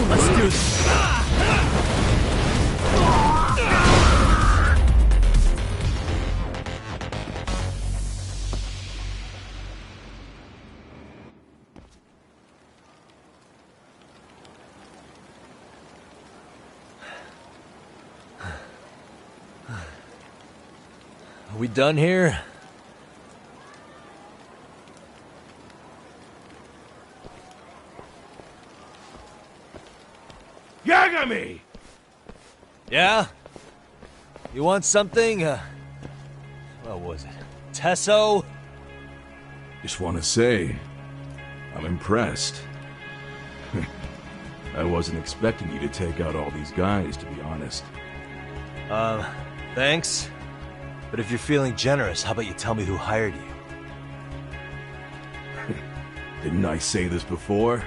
Let's do this. Are we done here? Yagami! Yeah? You want something? What was it? Tesso? Just want to say, I'm impressed. I wasn't expecting you to take out all these guys, to be honest. Thanks. But if you're feeling generous, how about you tell me who hired you? Didn't I say this before?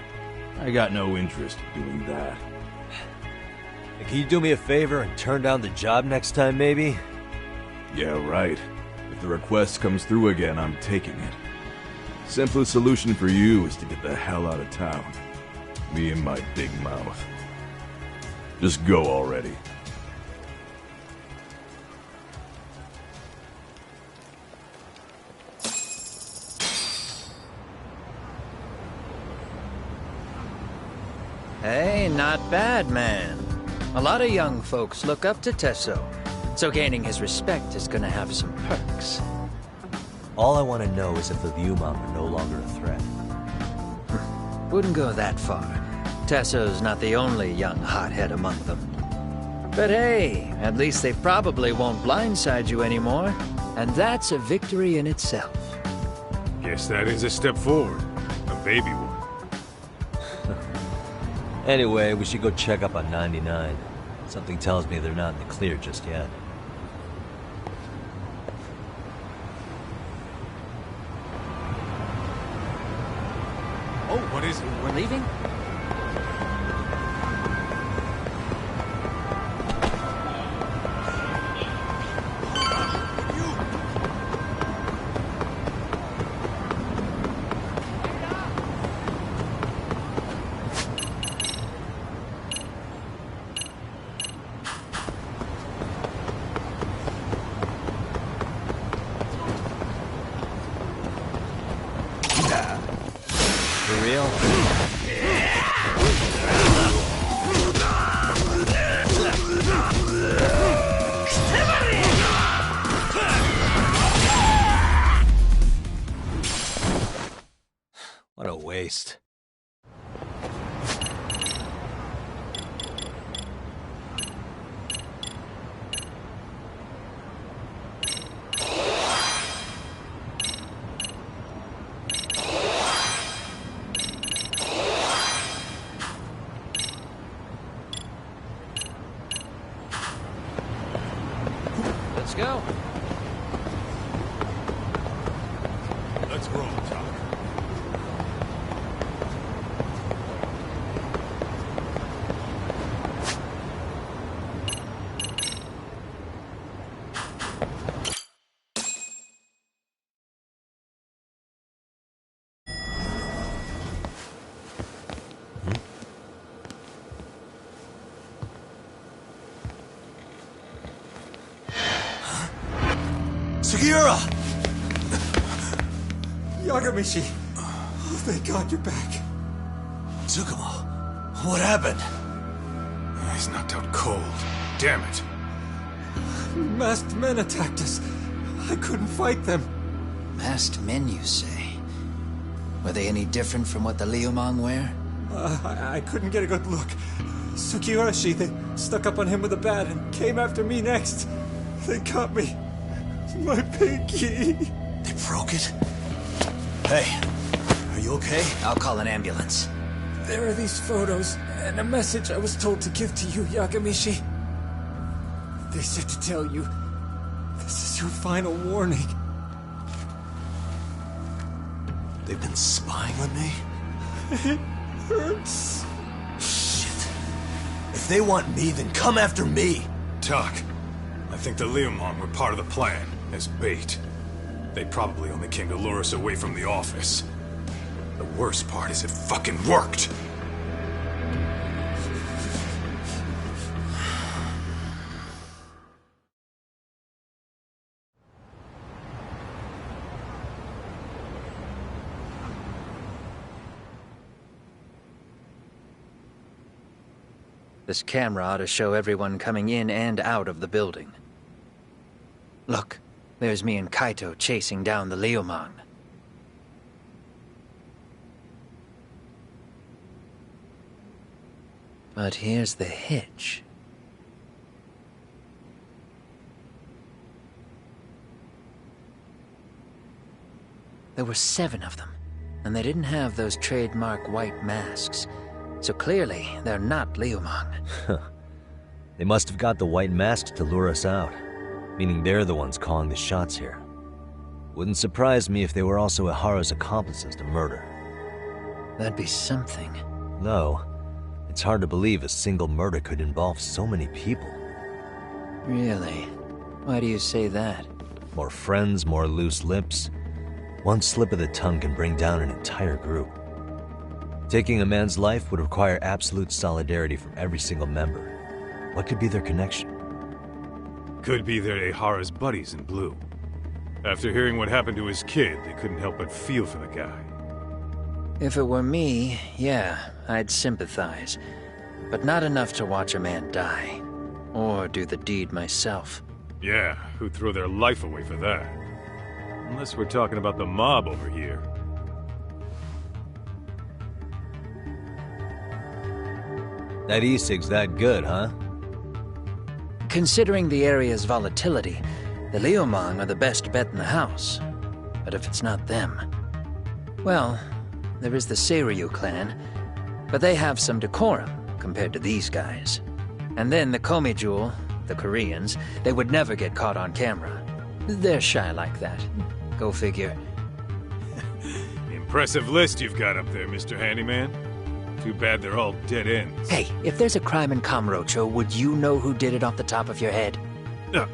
I got no interest in doing that. Can you do me a favor and turn down the job next time, maybe? Yeah, right. If the request comes through again, I'm taking it. Simplest solution for you is to get the hell out of town. Me and my big mouth. Just go already. Hey, not bad, man. A lot of young folks look up to Tesso, so gaining his respect is gonna have some perks. All I want to know is if the Liumang are no longer a threat. Wouldn't go that far. Tesso's not the only young hothead among them. But hey, at least they probably won't blindside you anymore, and that's a victory in itself. Guess that is a step forward. A baby one. Anyway, we should go check up on 99. Something tells me they're not in the clear just yet. Oh, what is it? We're leaving? For real? What a waste. Let's go. Let's roll, Doc. Sugiura! Yagamishi! Oh, thank God you're back. Tsukumo, what happened? He's knocked out cold. Damn it. Masked men attacked us. I couldn't fight them. Masked men, you say? Were they any different from what the Liumang wear? I couldn't get a good look. Sugiurashi, they stuck up on him with a bat and came after me next. They got me. My pinky. They broke it? Hey, are you okay? I'll call an ambulance. There are these photos and a message I was told to give to you, Yagamishi. They said to tell you, this is your final warning. They've been spying on me? It hurts. Shit. If they want me, then come after me. Doc, I think the Liumang were part of the plan, as bait. They probably only came to lure us away from the office. The worst part is it fucking worked. This camera ought to show everyone coming in and out of the building. Look, there's me and Kaito chasing down the Liumang. But here's the hitch. There were 7 of them, and they didn't have those trademark white masks. So clearly, they're not Liumang. They must have got the white masks to lure us out, meaning they're the ones calling the shots here. Wouldn't surprise me if they were also Ihara's accomplices to murder. That'd be something. Though, it's hard to believe a single murder could involve so many people. Really? Why do you say that? More friends, more loose lips. One slip of the tongue can bring down an entire group. Taking a man's life would require absolute solidarity from every single member. What could be their connection? Could be they're Ihara's buddies in blue. After hearing what happened to his kid, they couldn't help but feel for the guy. If it were me, yeah, I'd sympathize. But not enough to watch a man die. Or do the deed myself. Yeah, who'd throw their life away for that? Unless we're talking about the mob over here. That e-cig's that good, huh? Considering the area's volatility, the Liumang are the best bet in the house. But if it's not them... Well, there is the Seiryu clan, but they have some decorum compared to these guys. And then the Komijul, the Koreans, they would never get caught on camera. They're shy like that. Go figure. Impressive list you've got up there, Mr. Handyman. Too bad they're all dead ends. Hey, if there's a crime in Kamurocho, would you know who did it off the top of your head? No.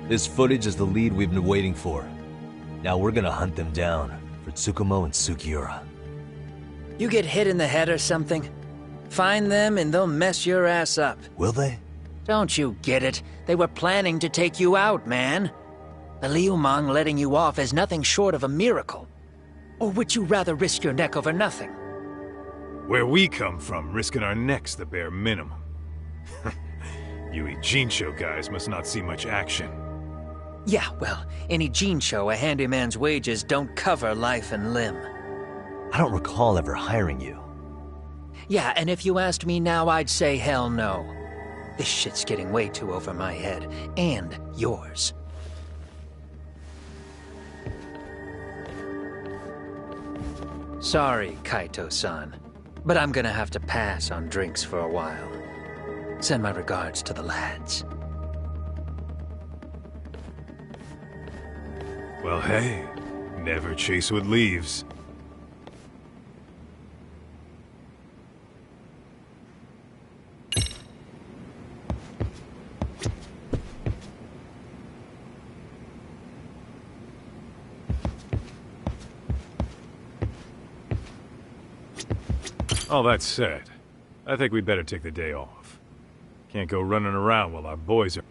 This footage is the lead we've been waiting for. Now we're gonna hunt them down for Tsukumo and Sugiura. You get hit in the head or something? Find them and they'll mess your ass up. Will they? Don't you get it? They were planning to take you out, man. The Liumang letting you off is nothing short of a miracle. Or would you rather risk your neck over nothing? Where we come from, risking our necks the bare minimum. You Ijincho guys must not see much action. Yeah, well, in Ijincho, a handyman's wages don't cover life and limb. I don't recall ever hiring you. Yeah, and if you asked me now, I'd say hell no. This shit's getting way too over my head. And yours. Sorry, Kaito-san. But I'm gonna have to pass on drinks for a while. Send my regards to the lads. Well, hey, never chase what leaves. All that said, I think we'd better take the day off. Can't go running around while our boys are...